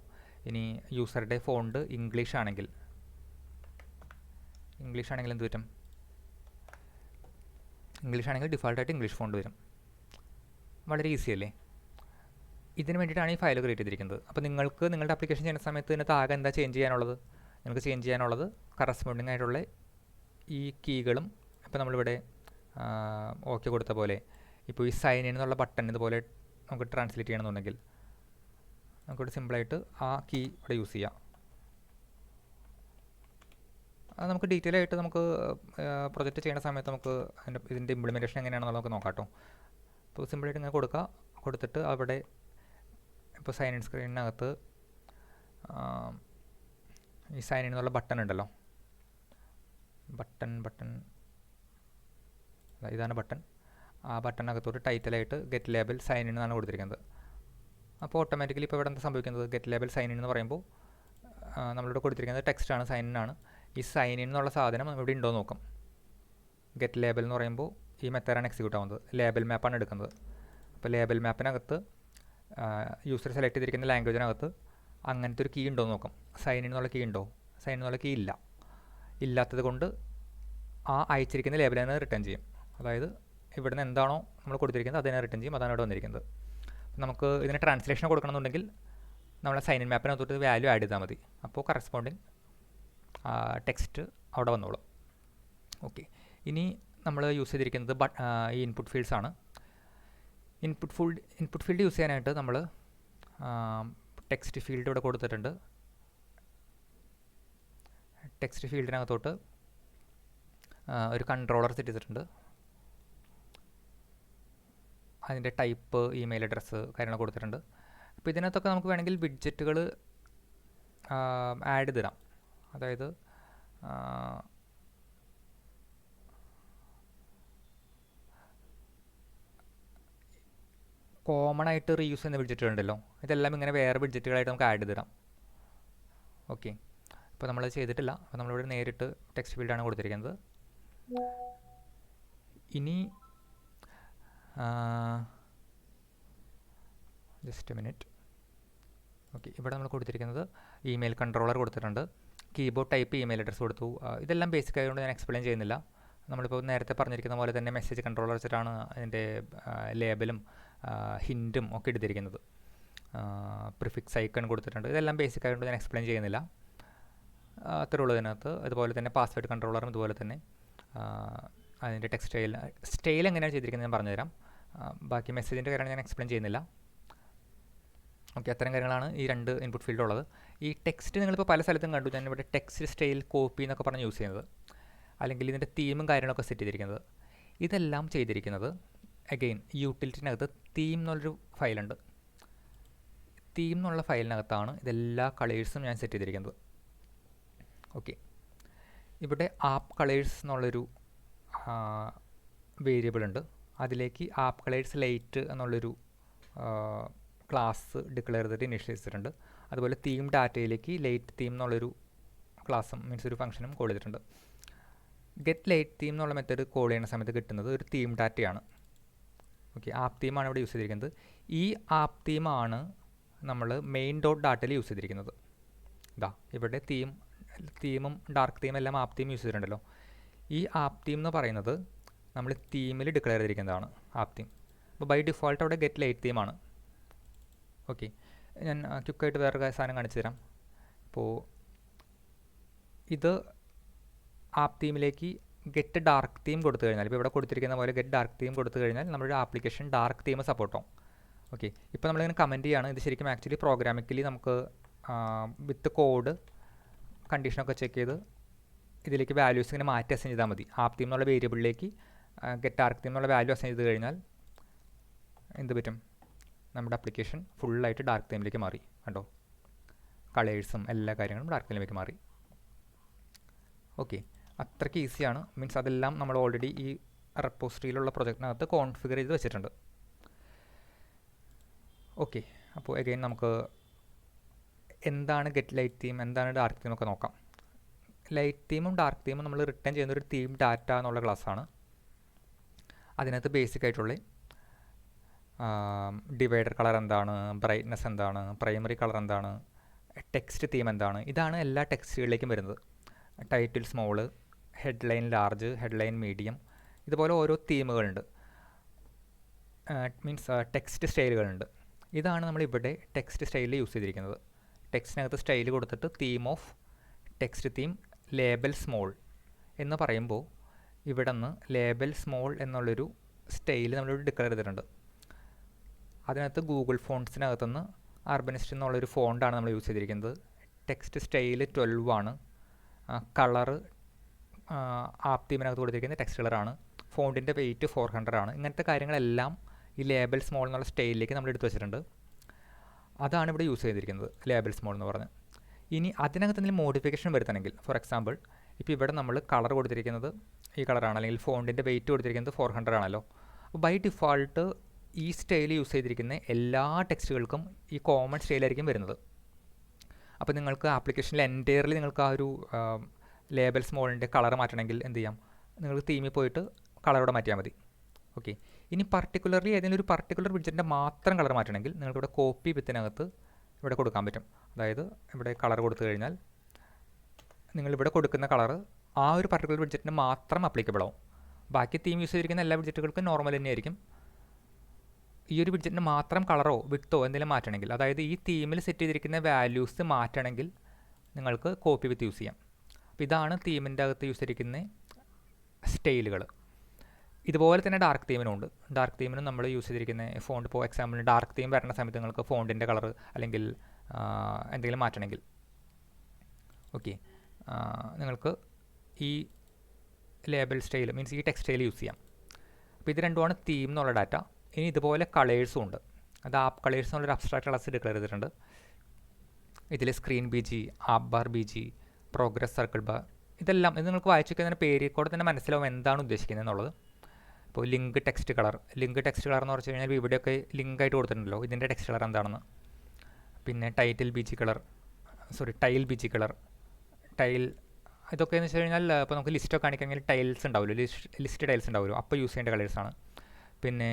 ഇനി യൂസറുടെ ഫോണ്ട് ഇംഗ്ലീഷ് ആണെങ്കിൽ എന്ത് പറ്റും, ഇംഗ്ലീഷ് ആണെങ്കിൽ ഡിഫാൾട്ടായിട്ട് ഇംഗ്ലീഷ് ഫോണ്ട് വരും. വളരെ ഈസി അല്ലേ. ഇതിന് വേണ്ടിയിട്ടാണ് ഈ ഫയൽ ക്രിയേറ്റ് ചെയ്തിരിക്കുന്നത്. അപ്പോൾ നിങ്ങൾക്ക് നിങ്ങളുടെ ആപ്ലിക്കേഷൻ ചെയ്യുന്ന സമയത്ത് ഇതിനകത്ത് ആകെ എന്താ ചേഞ്ച് ചെയ്യാനുള്ളത്, നിങ്ങൾക്ക് ചേഞ്ച് ചെയ്യാനുള്ളത് കറസ്പോണ്ടിങ് ആയിട്ടുള്ള ഈ കീകളും, ഇപ്പോൾ നമ്മളിവിടെ ഓക്കെ കൊടുത്ത പോലെ ഇപ്പോൾ ഈ സൈൻ ഇൻ എന്നുള്ള ബട്ടൺ ഇതുപോലെ നമുക്ക് ട്രാൻസ്ലേറ്റ് ചെയ്യണമെന്നുണ്ടെങ്കിൽ നമുക്കിവിടെ സിമ്പിളായിട്ട് ആ കീ ഇവിടെ യൂസ് ചെയ്യാം. അത് നമുക്ക് ഡീറ്റെയിൽ ആയിട്ട് നമുക്ക് പ്രൊജക്റ്റ് ചെയ്യുന്ന സമയത്ത് നമുക്ക് ഇതിൻ്റെ ഇംപ്ലിമെൻറ്റേഷൻ എങ്ങനെയാണെന്നുള്ളത് നമുക്ക് നോക്കാം കേട്ടോ. അപ്പോൾ സിമ്പിളായിട്ട് ഇങ്ങനെ കൊടുത്തിട്ട് അവിടെ ഇപ്പോൾ സൈൻ ഇൻ സ്ക്രീനിനകത്ത് ഈ സൈൻ ഇൻ എന്നുള്ള ബട്ടൺ ഉണ്ടല്ലോ, ബട്ടൺ ഇതാണ് ബട്ടൺ. ആ ബട്ടണിനകത്തോട്ട് ടൈറ്റിലായിട്ട് ഗെറ്റ് ലേബൽ സൈൻ ഇൻ എന്നാണ് കൊടുത്തിരിക്കുന്നത്. അപ്പോൾ ഓട്ടോമാറ്റിക്കലി ഇപ്പോൾ ഇവിടെ എന്താ സംഭവിക്കുന്നത്, ഗെറ്റ് ലേബൽ സൈൻ ഇൻ എന്ന് പറയുമ്പോൾ നമ്മളിവിടെ കൊടുത്തിരിക്കുന്നത് ടെക്സ്റ്റാണ്, സൈൻ ഇൻ ആണ്. ഈ സൈൻ ഇൻ എന്നുള്ള സാധനം ഇവിടെ ഉണ്ടോ നോക്കാം. ഗെറ്റ് ലേബൽ എന്ന് പറയുമ്പോൾ ഈ മെത്തേഡാണ് എക്സിക്യൂട്ട് ആവുന്നത്, ലേബൽ മാപ്പാണ് എടുക്കുന്നത്. അപ്പോൾ ലേബൽ മാപ്പിനകത്ത് യൂസർ സെലക്ട് ചെയ്തിരിക്കുന്ന ലാംഗ്വേജിനകത്ത് അങ്ങനത്തെ ഒരു കീ ഉണ്ടോ എന്ന് നോക്കാം. സൈൻ ഇൻ എന്നുള്ള കീ ഉണ്ടോ, സൈൻ ഇൻ എന്നുള്ള കീ ഇല്ല. ഇല്ലാത്തത് കൊണ്ട് ആ അയച്ചിരിക്കുന്ന ലേബൽ തന്നെ റിട്ടേൺ ചെയ്യും. അതായത് ഇവിടെ നിന്ന് എന്താണോ നമ്മൾ കൊടുത്തിരിക്കുന്നത് അതിനെ റിട്ടേൺ ചെയ്യും. അതാണ് ഇവിടെ വന്നിരിക്കുന്നത്. നമുക്ക് ഇതിന് ട്രാൻസ്ലേഷൻ കൊടുക്കണമെന്നുണ്ടെങ്കിൽ നമ്മളെ സൈൻ ഇൻ മാപ്പിനകത്തോട്ട് വാല്യൂ ആഡ് ചെയ്താൽ മതി. അപ്പോൾ കറസ്പോണ്ടിങ് ടെക്സ്റ്റ് അവിടെ വന്നോളും. ഓക്കെ, ഇനി നമ്മൾ യൂസ് ചെയ്തിരിക്കുന്നത് ഈ ഇൻപുട്ട് ഫീൽഡ്സ് ആണ്. ഇൻപുട്ട് ഫീൽഡ് യൂസ് ചെയ്യാനായിട്ട് നമ്മൾ ടെക്സ്റ്റ് ഫീൽഡ് ഇവിടെ കൊടുത്തിട്ടുണ്ട്. ടെക്സ്റ്റ് ഫീൽഡിനകത്തോട്ട് ഒരു കൺട്രോളർ സെറ്റ് ചെയ്തിട്ടുണ്ട്. അതിൻ്റെ ടൈപ്പ്, ഇമെയിൽ അഡ്രസ്സ്, കാര്യങ്ങൾ കൊടുത്തിട്ടുണ്ട്. അപ്പോൾ ഇതിനകത്തൊക്കെ നമുക്ക് വേണമെങ്കിൽ വിഡ്ജറ്റുകൾ ആഡ് ചെയ്തിടാം. അതായത് കോമൺ ആയിട്ട് റീയൂസ് ചെയ്യുന്ന വിഡ്ജറ്റുകളുണ്ടല്ലോ, ഇതെല്ലാം ഇങ്ങനെ വേറെ വിഡ്ജറ്റുകളായിട്ട് നമുക്ക് ആഡ് ചെയ്തിടാം. ഓക്കെ, അപ്പോൾ നമ്മൾ ചെയ്തിട്ടില്ല. അപ്പോൾ നമ്മളിവിടെ നേരിട്ട് ടെക്സ്റ്റ് ഫീൽഡാണ് കൊടുത്തിരിക്കുന്നത്. ഇനി ജസ്റ്റ് മിനിറ്റ്. ഓക്കെ, ഇവിടെ നമ്മൾ കൊടുത്തിരിക്കുന്നത് ഇമെയിൽ കൺട്രോളർ കൊടുത്തിട്ടുണ്ട്. കീബോർഡ് ടൈപ്പ്, ഇമെയിൽ അഡ്രസ്സ് കൊടുത്തു. ഇതെല്ലാം ബേസിക് ആയതുകൊണ്ട് ഞാൻ എക്സ്പ്ലെയിൻ ചെയ്യുന്നില്ല. നമ്മളിപ്പോൾ നേരത്തെ പറഞ്ഞിരിക്കുന്ന പോലെ തന്നെ മെസ്സേജ് കൺട്രോളർ വെച്ചിട്ടാണ് അതിൻ്റെ ലേബലും ഹിൻറ്റും ഒക്കെ എടുത്തിരിക്കുന്നത്. പ്രിഫിക്സ് ഐക്കൺ കൊടുത്തിട്ടുണ്ട്. ഇതെല്ലാം ബേസിക് ആയതുകൊണ്ട് ഞാൻ എക്സ്പ്ലെയിൻ ചെയ്യുന്നില്ല. അത്രേ ഉള്ളൂ ഇതിനകത്ത്. അതുപോലെ തന്നെ പാസ്വേഡ് കൺട്രോളറും ഇതുപോലെ തന്നെ. അതിൻ്റെ ടെക്സ്റ്റ് സ്റ്റൈൽ എങ്ങനെയാണ് ചെയ്തിരിക്കുന്നത് ഞാൻ പറഞ്ഞുതരാം. ബാക്കി മെസ്സേജിൻ്റെ കാര്യങ്ങൾ ഞാൻ എക്സ്പ്ലെയിൻ ചെയ്യുന്നില്ല. ഓക്കെ, അത്തരം കാര്യങ്ങളാണ് ഈ രണ്ട് ഇൻപുട്ട് ഫീൽഡുള്ളത്. ഈ ടെക്സ്റ്റ് നിങ്ങളിപ്പോൾ പല സ്ഥലത്തും കണ്ടു. ഞാനിവിടെ ടെക്സ്റ്റ് സ്റ്റൈൽ കോപ്പി എന്നൊക്കെ പറഞ്ഞ് യൂസ് ചെയ്യുന്നത്, അല്ലെങ്കിൽ ഇതിൻ്റെ തീമും കാര്യങ്ങളൊക്കെ സെറ്റ് ചെയ്തിരിക്കുന്നത്. ഇതെല്ലാം ചെയ്തിരിക്കുന്നത് അഗെയിൻ യൂട്ടിലിറ്റിനകത്ത് തീം എന്നുള്ളൊരു ഫയലുണ്ട്. തീം എന്നുള്ള ഫയലിനകത്താണ് ഇതെല്ലാ കളേഴ്സും ഞാൻ സെറ്റ് ചെയ്തിരിക്കുന്നത്. ഓക്കെ, ഇവിടെ ആപ്പ് കളേഴ്സ് എന്നുള്ളൊരു വേരിയബിൾ ഉണ്ട്. അതിലേക്ക് ആപ്പ് കളേഴ്സ് ലൈറ്റ് എന്നുള്ളൊരു ക്ലാസ് ഡിക്ലെയർ ചെയ്തിട്ട് ഇനിഷ്യലൈസ് ചെയ്തിട്ടുണ്ട്. അതുപോലെ തീം ഡാറ്റയിലേക്ക് ലൈറ്റ് തീം എന്നുള്ളൊരു ക്ലാസ്സും മീൻസ് ഒരു ഫംഗ്ഷനും കോൾ ചെയ്തിട്ടുണ്ട്. ഗെറ്റ് ലൈറ്റ് തീം എന്നുള്ള മെത്തേഡ് കോൾ ചെയ്യുന്ന സമയത്ത് കിട്ടുന്നത് ഒരു തീം ഡാറ്റയാണ്. ഓക്കെ, ആപ്പ് തീമാണ് ഇവിടെ യൂസ് ചെയ്തിരിക്കുന്നത്. ഈ ആപ്പ് തീമാണ് നമ്മൾ മെയിൻ ഡോട്ട് ഡാറ്റയിൽ യൂസ് ചെയ്തിരിക്കുന്നത്. ഇതാ ഇവിടെ തീമും ഡാർക്ക് തീം എല്ലാം ആപ്പ് തീം യൂസ് ചെയ്തിട്ടുണ്ടല്ലോ. ഈ ആപ്പ് തീം എന്ന് പറയുന്നത് നമ്മൾ തീമിൽ ഡിക്ലെയർ ചെയ്തിരിക്കുന്നതാണ് ആപ്പ് തീം. അപ്പോൾ ബൈ ഡിഫോൾട്ട് അവിടെ ഗെറ്റ് ലൈറ്റ് തീമാണ്. ഓക്കെ, ഞാൻ ക്വിക്കായിട്ട് വേറൊരു സാധനം കാണിച്ചു തരാം. ഇപ്പോൾ ഇത് ആപ്പ് തീമിലേക്ക് ഗെറ്റ് ഡാർക്ക് തീം കൊടുത്തു കഴിഞ്ഞാൽ, ഇപ്പോൾ ഇവിടെ കൊടുത്തിരിക്കുന്ന പോലെ ഗെറ്റ് ഡാർക്ക് തീം കൊടുത്തു കഴിഞ്ഞാൽ നമ്മുടെ ആപ്ലിക്കേഷൻ ഡാർക്ക് തീം സപ്പോർട്ടാവും. ഓക്കെ, ഇപ്പോൾ നമ്മളിങ്ങനെ കമൻറ്റ് ചെയ്യുകയാണ്. ഇത് ശരിക്കും ആക്ച്വലി പ്രോഗ്രാമിക്കലി നമുക്ക് വിത്ത് കോഡ് കണ്ടീഷനൊക്കെ ചെക്ക് ചെയ്ത് ഇതിലേക്ക് വാല്യൂസ് ഇങ്ങനെ മാറ്റി അസൈൻ ചെയ്താൽ മതി. ആപ്പ് തീം എന്നുള്ള വേരിയബിളിലേക്ക് ഗെറ്റ് ഡാർക്ക് തീം എന്നുള്ള വാല്യൂ അസൈൻ ചെയ്ത് കഴിഞ്ഞാൽ എന്ത് പറ്റും, നമ്മുടെ ആപ്ലിക്കേഷൻ ഫുള്ളായിട്ട് ഡാർക്ക് തീമിലേക്ക് മാറി. കണ്ടോ, കളേഴ്സും എല്ലാ കാര്യങ്ങളും ഡാർക്ക് തീമിലേക്ക് മാറി. ഓക്കെ, അത്രയ്ക്ക് ഈസിയാണ്. മീൻസ് അതെല്ലാം നമ്മൾ ഓൾറെഡി ഈ റെപ്പോസിറ്ററിയിലുള്ള പ്രൊജക്റ്റിനകത്ത് കോൺഫിഗർ ചെയ്ത് വെച്ചിട്ടുണ്ട്. ഓക്കെ, അപ്പോൾ അഗൈൻ നമുക്ക് എന്താണ് ഗെറ്റ് ലൈറ്റ് തീം, എന്താണ് ഡാർക്ക് തീം ഒക്കെ നോക്കാം. ലൈറ്റ് തീമും ഡാർക്ക് തീമും നമ്മൾ റിട്ടേൺ ചെയ്യുന്ന ഒരു തീം ഡാറ്റ എന്നുള്ള ക്ലാസ്സാണ്. അതിനകത്ത് ബേസിക് ആയിട്ടുള്ള ഡിവൈഡർ കളർ എന്താണ്, ബ്രൈറ്റ്നെസ് എന്താണ്, പ്രൈമറി കളർ എന്താണ്, ടെക്സ്റ്റ് തീം എന്താണ്, ഇതാണ് എല്ലാ ടെക്സ്റ്റുകളിലേക്കും വരുന്നത്. Title small, headline large, headline medium, ഇതുപോലെ ഓരോ തീമുകളുണ്ട്. Means text സ്റ്റൈലുകളുണ്ട്. ഇതാണ് നമ്മളിവിടെ ടെക്സ്റ്റ് സ്റ്റൈലിൽ യൂസ് ചെയ്തിരിക്കുന്നത്. ടെക്സ്റ്റിനകത്ത് സ്റ്റൈൽ കൊടുത്തിട്ട് theme of text theme label small എന്ന് പറയുമ്പോൾ ഇവിടെ നിന്ന് ലേബൽ സ്മോൾ എന്നുള്ളൊരു സ്റ്റൈൽ നമ്മളിവിടെ ഡിക്ലെയർ ചെയ്തിട്ടുണ്ട്. അതിനകത്ത് ഗൂഗിൾ ഫോൺസിനകത്തുനിന്ന് അർബനിസ്റ്റ് എന്നുള്ളൊരു ഫോണ്ടാണ് നമ്മൾ യൂസ് ചെയ്തിരിക്കുന്നത്. ടെക്സ്റ്റ് സ്റ്റൈൽ 12 ആണ്. കളറ് ആപ്പ് തീമിനകത്ത് കൊടുത്തിരിക്കുന്ന ടെക്സ്റ്റ് കളറാണ്. ഫോണ്ടിൻ്റെ വെയിറ്റ് 400 ആണ്. ഇങ്ങനത്തെ കാര്യങ്ങളെല്ലാം ഈ ലേബൽ സ്മോൾ എന്നുള്ള സ്റ്റൈലിലേക്ക് നമ്മൾ എടുത്തു വെച്ചിട്ടുണ്ട്. അതാണ് ഇവിടെ യൂസ് ചെയ്തിരിക്കുന്നത്, ലേബൽ സ്മോൾ എന്ന് പറഞ്ഞ്. ഇനി അതിനകത്ത് എന്തെങ്കിലും മോഡിഫിക്കേഷൻ വരുത്തണമെങ്കിൽ, ഫോർ എക്സാമ്പിൾ ഇപ്പോൾ ഇവിടെ നമ്മൾ കളർ കൊടുത്തിരിക്കുന്നത് ഈ കളറാണ്, അല്ലെങ്കിൽ ഫോണ്ടിൻ്റെ വെയിറ്റ് കൊടുത്തിരിക്കുന്നത് 400 ആണല്ലോ. അപ്പോൾ ബൈ ഡിഫോൾട്ട് ഈ സ്റ്റൈൽ യൂസ് ചെയ്തിരിക്കുന്ന എല്ലാ ടെക്സ്റ്റുകൾക്കും ഈ കോമൺ സ്റ്റൈലായിരിക്കും വരുന്നത്. അപ്പോൾ നിങ്ങൾക്ക് ആപ്ലിക്കേഷനിൽ എൻറ്റയർലി നിങ്ങൾക്ക് ആ ഒരു ലേബൽ സ്മോളിൻ്റെ കളർ മാറ്റണമെങ്കിൽ എന്ത് ചെയ്യാം, നിങ്ങൾക്ക് തീമിൽ പോയിട്ട് കളറോടെ മാറ്റിയാൽ മതി. ഓക്കെ, ഇനി പർട്ടിക്കുലർലി ഏതെങ്കിലും ഒരു പർട്ടിക്കുലർ വിഡ്ജറ്റിൻ്റെ മാത്രം കളർ മാറ്റണമെങ്കിൽ നിങ്ങൾക്കിവിടെ കോപ്പി വിത്തിനകത്ത് ഇവിടെ കൊടുക്കാൻ പറ്റും. അതായത് ഇവിടെ കളർ കൊടുത്തു കഴിഞ്ഞാൽ നിങ്ങളിവിടെ കൊടുക്കുന്ന കളർ ആ ഒരു പർട്ടിക്കുലർ വിഡ്ജറ്റിന് മാത്രം അപ്ലിക്കബിൾ ആവും. ബാക്കി തീം യൂസ് ചെയ്തിരിക്കുന്ന എല്ലാ വിഡ്ജറ്റുകൾക്കും നോർമൽ തന്നെയായിരിക്കും. ഈ ഒരു വിഡ്ജറ്റിന് മാത്രം കളറോ വിട്ടോ എന്തെങ്കിലും മാറ്റണമെങ്കിൽ, അതായത് ഈ തീമിൽ സെറ്റ് ചെയ്തിരിക്കുന്ന വാല്യൂസ് മാറ്റണമെങ്കിൽ നിങ്ങൾക്ക് കോപ്പി വിത്ത് യൂസ് ചെയ്യാം. അപ്പോൾ ഇതാണ് തീമിൻ്റെ അകത്ത് യൂസ് ചെയ്തിരിക്കുന്ന സ്റ്റൈലുകൾ. ഇതുപോലെ തന്നെ ഡാർക്ക് തീമിനുണ്ട്. ഡാർക്ക് തീമിനും നമ്മൾ യൂസ് ചെയ്തിരിക്കുന്ന ഫോണ്ട്, ഇപ്പോൾ എക്സാമ്പിളിന് ഡാർക്ക് തീം വരുന്ന സമയത്ത് നിങ്ങൾക്ക് ഫോണ്ടിൻ്റെ കളർ അല്ലെങ്കിൽ എന്തെങ്കിലും മാറ്റണമെങ്കിൽ ഓക്കെ നിങ്ങൾക്ക് ഈ ലേബൽ സ്റ്റൈൽ മീൻസ് ഈ ടെക്സ്റ്റ് സ്റ്റൈൽ യൂസ് ചെയ്യാം. അപ്പോൾ ഇത് രണ്ടുമാണ് തീം എന്നുള്ള ഡാറ്റ. ഇനി ഇതുപോലെ കളേഴ്സും ഉണ്ട്. അത് ആപ്പ് കളേഴ്സ് എന്നുള്ളൊരു അബ്സ്ട്രാക്ട് ക്ലാസ് ഡിക്ലെയർ ചെയ്തിട്ടുണ്ട്. ഇതിൽ screen B G, app bar B G, progress circle bar, ഇതെല്ലാം ഇത് നിങ്ങൾക്ക് വായിച്ചു കഴിഞ്ഞാൽ പേരിൽ കൂടെ തന്നെ മനസ്സിലാവും എന്താണ് ഉദ്ദേശിക്കുന്നത് എന്നുള്ളത്. ഇപ്പോൾ ലിങ്ക് ടെക്സ്റ്റ് കളർ എന്ന് പറഞ്ഞു കഴിഞ്ഞാൽ ഇവിടെയൊക്കെ ലിങ്ക് ആയിട്ട് കൊടുത്തിട്ടുണ്ടല്ലോ ഇതിൻ്റെ ടെക്സ്റ്റ് കളർ എന്താണെന്ന്. പിന്നെ tile B G colour, tile ഇതൊക്കെ എന്ന് വെച്ച് കഴിഞ്ഞാൽ ഇപ്പോൾ നമുക്ക് ലിസ്റ്റൊക്കെ കാണിക്കണമെങ്കിൽ ടൈൽസ് ഉണ്ടാവുമല്ലോ, ലിസ്റ്റ് ടൈൽസ് ഉണ്ടാവുമല്ലോ, അപ്പോൾ യൂസ് ചെയ്യേണ്ട കളേഴ്സാണ്. പിന്നെ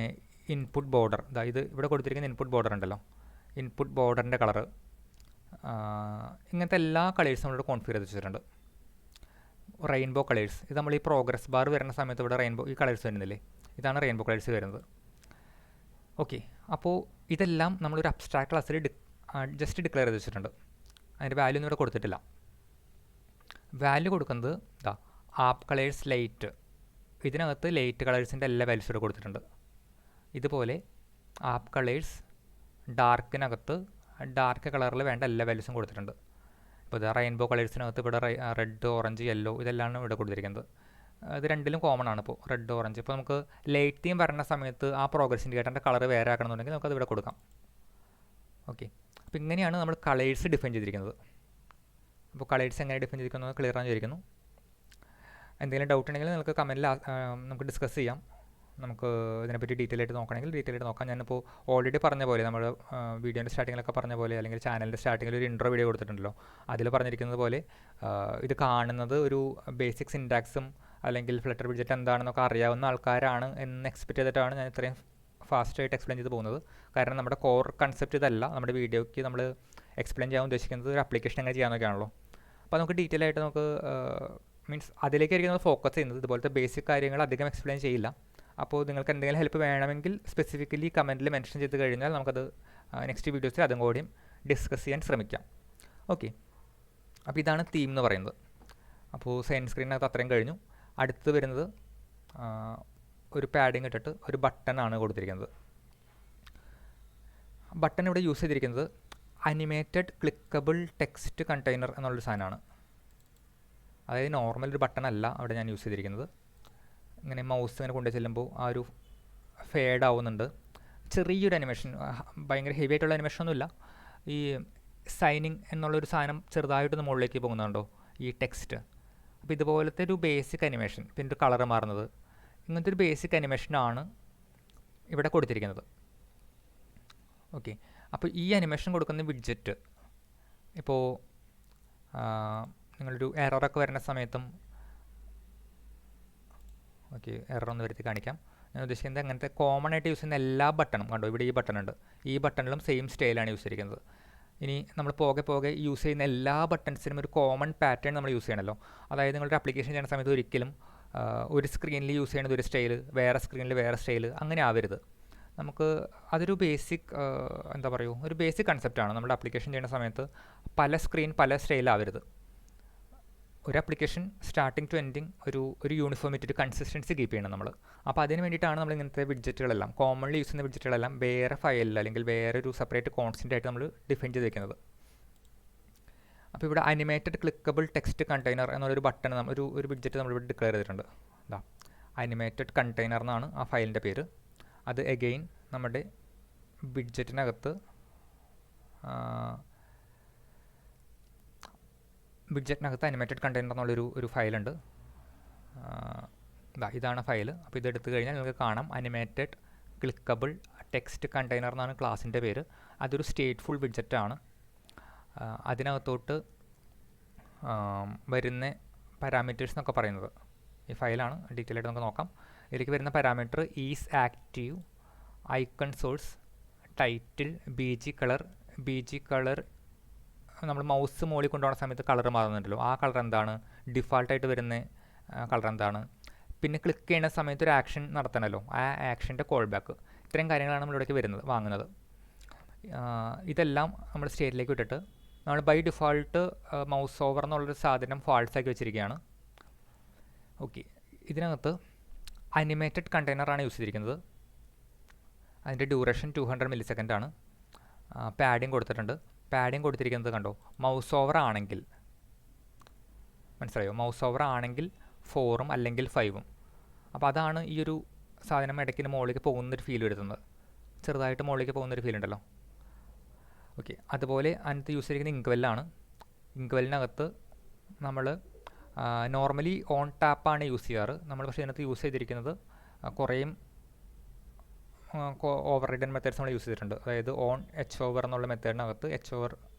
ഇൻപുട്ട് ബോർഡർ, അതായത് ഇവിടെ കൊടുത്തിരിക്കുന്ന ഇൻപുട്ട് ബോർഡർ ഉണ്ടല്ലോ, ഇൻപുട്ട് ബോർഡറിൻ്റെ കളറ്, ഇങ്ങനത്തെ എല്ലാ കളേഴ്സും നമ്മളിവിടെ കോൺഫിഗർ ചെയ്ത് വെച്ചിട്ടുണ്ട്. റെയിൻബോ കളേഴ്സ്, ഇത് നമ്മൾ ഈ പ്രോഗ്രസ് ബാർ വരുന്ന സമയത്ത് ഇവിടെ റെയിൻബോ ഈ കളേഴ്സ് വരുന്നില്ലേ, ഇതാണ് റെയിൻബോ കളേഴ്സ് വരുന്നത്. ഓക്കെ, അപ്പോൾ ഇതെല്ലാം നമ്മളൊരു അബ്സ്ട്രാക്ട് ക്ലാസ്സിൽ ജസ്റ്റ് ഡിക്ലെയർ ചെയ്ത് വെച്ചിട്ടുണ്ട്. അതിൻ്റെ വാല്യൂ ഒന്നും ഇവിടെ കൊടുത്തിട്ടില്ല. വാല്യൂ കൊടുക്കുന്നത് ആപ്പ് കളേഴ്സ് ലൈറ്റ്, ഇതിനകത്ത് ലൈറ്റ് കളേഴ്സിൻ്റെ എല്ലാ വാല്യൂസും ഇവിടെ കൊടുത്തിട്ടുണ്ട്. ഇതുപോലെ ആപ്പ് കളേഴ്സ് ഡാർക്കിനകത്ത് ഡാർക്ക് കളറിൽ വേണ്ട എല്ലാ വാല്യൂസും കൊടുത്തിട്ടുണ്ട്. ഇപ്പോൾ ഇത് റെയിൻബോ കളേഴ്സിനകത്ത് ഇവിടെ റെഡ്, ഓറഞ്ച്, യെല്ലോ ഇതെല്ലാം ഇവിടെ കൊടുത്തിരിക്കുന്നത്. ഇത് രണ്ടിലും കോമൺ ആണ്. ഇപ്പോൾ റെഡ്, ഓറഞ്ച്. ഇപ്പോൾ നമുക്ക് ലൈറ്റ് തീം വരുന്ന സമയത്ത് ആ പ്രോഗ്രസ് ഇൻഡിക്കേറ്ററിൻ്റെ കളർ വേറെ ആക്കണമെന്നുണ്ടെങ്കിൽ നമുക്കത് ഇവിടെ കൊടുക്കാം. ഓക്കെ, അപ്പോൾ ഇങ്ങനെയാണ് നമ്മൾ കളേഴ്സ് ഡിഫൈൻ ചെയ്തിരിക്കുന്നത്. അപ്പോൾ കളേഴ്സ് എങ്ങനെ ഡിഫൈൻ ചെയ്തിരിക്കുന്നത് ക്ലിയർ ആണെന്ന് വിചാരിക്കുന്നു. എന്തെങ്കിലും ഡൗട്ട് ഉണ്ടെങ്കിൽ നിങ്ങൾക്ക് കമൻറ്റിൽ നമുക്ക് ഡിസ്കസ് ചെയ്യാം. നമുക്ക് ഇതിനെപ്പറ്റി ഡീറ്റെയിൽ ആയിട്ട് നോക്കണമെങ്കിൽ ഡീറ്റെയിൽ ആയിട്ട് നോക്കാം. ഞാനിപ്പോൾ ഓൾറെഡി പറഞ്ഞ പോലെ നമ്മൾ വീഡിയോൻ്റെ സ്റ്റാർട്ടിങ്ങിലൊക്കെ പറഞ്ഞ പോലെ, അല്ലെങ്കിൽ ചാനലിൻ്റെ സ്റ്റാർട്ടിങ്ങിൽ ഒരു ഇൻട്രോ വീഡിയോ കൊടുത്തിട്ടുണ്ടല്ലോ, അതിൽ പറഞ്ഞിരിക്കുന്നത് പോലെ ഇത് കാണുന്നത് ഒരു ബേസിക് സിൻടാക്സും അല്ലെങ്കിൽ ഫ്ലട്ടർ വിഡ്ജറ്റ് എന്താണെന്നൊക്കെ അറിയാവുന്ന ആൾക്കാരാണ് എന്ന് എക്സ്പെക്ട് ചെയ്തിട്ടാണ് ഞാൻ ഇത്രയും ഫാസ്റ്റായിട്ട് എക്സ്പ്ലെയിൻ ചെയ്ത് പോകുന്നത്. കാരണം നമ്മുടെ കോർ കൺസെപ്റ്റ് ഇതല്ല. നമ്മുടെ വീഡിയോയ്ക്ക് നമ്മൾ എക്സ്പ്ലെയിൻ ചെയ്യാൻ ഉദ്ദേശിക്കുന്നത് ഒരു ആപ്ലിക്കേഷൻ എങ്ങനെ ചെയ്യാനൊക്കെയാണല്ലോ. അപ്പോൾ നമുക്ക് ഡീറ്റെയിൽ ആയിട്ട് നമുക്ക് മീൻസ് അതിലേക്കായിരിക്കും നമ്മൾ ഫോക്കസ് ചെയ്യുന്നത്. ഇതുപോലത്തെ ബേസിക് കാര്യങ്ങൾ അധികം എക്സ്പ്ലെയിൻ ചെയ്യില്ല. അപ്പോൾ നിങ്ങൾക്ക് എന്തെങ്കിലും ഹെൽപ്പ് വേണമെങ്കിൽ സ്പെസിഫിക്കലി കമൻറ്റിൽ മെൻഷൻ ചെയ്ത് കഴിഞ്ഞാൽ നമുക്കത് നെക്സ്റ്റ് വീഡിയോസിൽ അതും കൂടിയും ഡിസ്കസ് ചെയ്യാൻ ശ്രമിക്കാം. ഓക്കെ, അപ്പോൾ ഇതാണ് തീം എന്ന് പറയുന്നത്. അപ്പോൾ സെയിം സ്ക്രീനകത്ത് അത്രയും കഴിഞ്ഞു. അടുത്ത് വരുന്നത് ഒരു പാഡിങ് ഇട്ടിട്ട് ഒരു ബട്ടണാണ് കൊടുത്തിരിക്കുന്നത്. ബട്ടൺ ഇവിടെ യൂസ് ചെയ്തിരിക്കുന്നത് അനിമേറ്റഡ് ക്ലിക്കബിൾ ടെക്സ്റ്റ് കണ്ടെയ്നർ എന്നുള്ളൊരു സാധനമാണ്. അതായത് നോർമൽ ഒരു ബട്ടൺ അല്ല അവിടെ ഞാൻ യൂസ് ചെയ്തിരിക്കുന്നത്. ഇങ്ങനെ മൗസ് ഇങ്ങനെ കൊണ്ടു ചെല്ലുമ്പോൾ ആ ഒരു ഫേഡ് ആവുന്നുണ്ട്. ചെറിയൊരു അനിമേഷൻ, ഭയങ്കര ഹെവി ആയിട്ടുള്ള അനിമേഷനൊന്നുമില്ല. ഈ സൈനിങ് എന്നുള്ളൊരു സാധനം ചെറുതായിട്ടൊന്ന് മുകളിലേക്ക് പോകുന്നുണ്ടോ ഈ ടെക്സ്റ്റ്. അപ്പോൾ ഇതുപോലത്തെ ഒരു ബേസിക് അനിമേഷൻ, പിന്നെ ഒരു കളർ മാറുന്നത്, ഇങ്ങനത്തെ ഒരു ബേസിക് അനിമേഷനാണ് ഇവിടെ കൊടുത്തിരിക്കുന്നത്. ഓക്കെ, അപ്പോൾ ഈ അനിമേഷൻ കൊടുക്കുന്ന വിഡ്ജറ്റ് ഇപ്പോൾ നിങ്ങളൊരു എററൊക്കെ വരുന്ന സമയത്തും, ഓക്കെ എറർ ഒന്ന് വരുത്തി കാണിക്കാം. ഞാൻ ഉദ്ദേശിക്കുന്നത് അങ്ങനത്തെ കോമൺ ആയിട്ട് യൂസ് ചെയ്യുന്ന എല്ലാ ബട്ടണും കണ്ടോ, ഇവിടെ ഈ ബട്ടൺ ഉണ്ട്, ഈ ബട്ടണിലും സെയിം സ്റ്റൈലാണ് യൂസ് ചെയ്തിരിക്കുന്നത്. ഇനി നമ്മൾ പോകെ യൂസ് ചെയ്യുന്ന എല്ലാ ബട്ടൺസിനും ഒരു കോമൺ പാറ്റേൺ നമ്മൾ യൂസ് ചെയ്യണമല്ലോ. അതായത് നിങ്ങളൊരു ആപ്ലിക്കേഷൻ ചെയ്യുന്ന സമയത്ത് ഒരിക്കലും ഒരു സ്ക്രീനിൽ യൂസ് ചെയ്യുന്നത് ഒരു സ്റ്റൈൽ, വേറെ സ്ക്രീനിൽ വേറെ സ്റ്റൈൽ, അങ്ങനെ ആവരുത്. നമുക്ക് അതൊരു ബേസിക് എന്താ പറയുക, ഒരു ബേസിക് കൺസെപ്റ്റാണ്. നമ്മുടെ ആപ്ലിക്കേഷൻ ചെയ്യുന്ന സമയത്ത് പല സ്ക്രീൻ പല സ്റ്റൈലാവരുത്. ഒരു ആപ്ലിക്കേഷൻ സ്റ്റാർട്ടിങ് ടു എൻഡിങ് ഒരു യൂണിഫോമിറ്റി, ഒരു കൺസിസ്റ്റൻസി കീപ്പ് ചെയ്യണം നമ്മൾ. അപ്പോൾ അതിന് വേണ്ടിയിട്ടാണ് നമ്മൾ ഇങ്ങനത്തെ വിഡ്ജറ്റുകളെല്ലാം, കോമൺലി യൂസ് ചെയ്യുന്ന വിഡ്ജറ്റുകളെല്ലാം വേറെ ഫയലിൽ അല്ലെങ്കിൽ വേറെ ഒരു സെപ്പറേറ്റ് കോൺസ്റ്റൻ്റ് ആയിട്ട് നമ്മൾ ഡിഫൈൻ ചെയ്ത് വെക്കുന്നത്. അപ്പോൾ ഇവിടെ അനിമേറ്റഡ് ക്ലിക്കബിൾ ടെക്സ്റ്റ് കണ്ടെയ്നർ എന്നൊരു ബട്ടൺ ഒരു വിഡ്ജറ്റ് നമ്മളിവിടെ ഡിക്ലെയർ ചെയ്തിട്ടുണ്ട്. ഇതാ അനിമേറ്റഡ് കണ്ടെയ്നർ എന്നാണ് ആ ഫയലിൻ്റെ പേര്. അത് എഗെയിൻ നമ്മുടെ വിഡ്ജറ്റിനകത്ത് അനിമേറ്റഡ് കണ്ടെയ്നർ എന്നുള്ളൊരു ഫയലുണ്ട്. ഇതാണ് ഫയൽ. അപ്പോൾ ഇതെടുത്തു കഴിഞ്ഞാൽ നിങ്ങൾക്ക് കാണാം അനിമേറ്റഡ് ക്ലിക്കബിൾ ടെക്സ്റ്റ് കണ്ടെയ്നർ എന്നാണ് ക്ലാസിൻ്റെ പേര്. അതൊരു സ്റ്റേറ്റ്ഫുൾ വിഡ്ജറ്റാണ്. അതിനകത്തോട്ട് വരുന്ന പാരാമീറ്റേഴ്സ് എന്നൊക്കെ പറയുന്നത് ഈ ഫയലാണ്. ഡീറ്റെയിൽ ആയിട്ട് നമുക്ക് നോക്കാം. ഇതിലേക്ക് വരുന്ന parameter is active, icon source, title, B G colour നമ്മൾ മൗസ് മുകളിൽ കൊണ്ടുപോകുന്ന സമയത്ത് കളർ മാറുന്നുണ്ടല്ലോ, ആ കളർ എന്താണ്, ഡിഫാൾട്ടായിട്ട് വരുന്ന കളർ എന്താണ്, പിന്നെ ക്ലിക്ക് ചെയ്യുന്ന സമയത്ത് ഒരു ആക്ഷൻ നടത്തണമല്ലോ, ആ ആക്ഷൻ്റെ കോൾ ബാക്ക്, ഇത്രയും കാര്യങ്ങളാണ് നമ്മളിവിടേക്ക് വാങ്ങുന്നത്. ഇതെല്ലാം നമ്മൾ സ്റ്റേറ്റിലേക്ക് വിട്ടിട്ട് നമ്മൾ ബൈ ഡിഫോൾട്ട് മൗസ് ഓവർ എന്നുള്ളൊരു സാധനം ഫാൾസാക്കി വെച്ചിരിക്കുകയാണ്. ഓക്കെ, ഇതിനകത്ത് അനിമേറ്റഡ് കണ്ടെയ്നറാണ് യൂസ് ചെയ്തിരിക്കുന്നത്. അതിൻ്റെ ഡ്യൂറേഷൻ 200 മില്ലിസെക്കൻഡ് ആണ്. പാഡിങ് കൊടുത്തിട്ടുണ്ട്. പാഡിങ് കൊടുത്തിരിക്കുന്നത് കണ്ടോ, മൗസ് ഓവർ ആണെങ്കിൽ മനസ്സിലായോ, മൗസ് ഓവർ ആണെങ്കിൽ 4ഉം അല്ലെങ്കിൽ 5ഉം. അപ്പോൾ അതാണ് ഈ ഒരു സാധനം ഇടയ്ക്കിന് മുകളിലേക്ക് പോകുന്നൊരു ഫീൽ വരുത്തുന്നത്, ചെറുതായിട്ട് മുകളിലേക്ക് പോകുന്നൊരു ഫീൽ ഉണ്ടല്ലോ. ഓക്കെ, അതുപോലെ അതിനകത്ത് യൂസ് ചെയ്തിരിക്കുന്ന ഇങ്ക്വെല്ലാണ്. ഇങ്ക്വെല്ലിനകത്ത് നമ്മൾ നോർമലി ഓൺ ടാപ്പാണ് യൂസ് ചെയ്യാറ്. നമ്മൾ പക്ഷേ ഇതിനകത്ത് യൂസ് ചെയ്തിരിക്കുന്നത് കുറേയും ഓവർ റിഡൻ മെത്തേഡ്സ് നമ്മൾ യൂസ് ചെയ്തിട്ടുണ്ട്. അതായത് ഓൺ എച്ച് ഓവർ എന്നുള്ള മെത്തേഡിനകത്ത് എച്ച് ഓവർ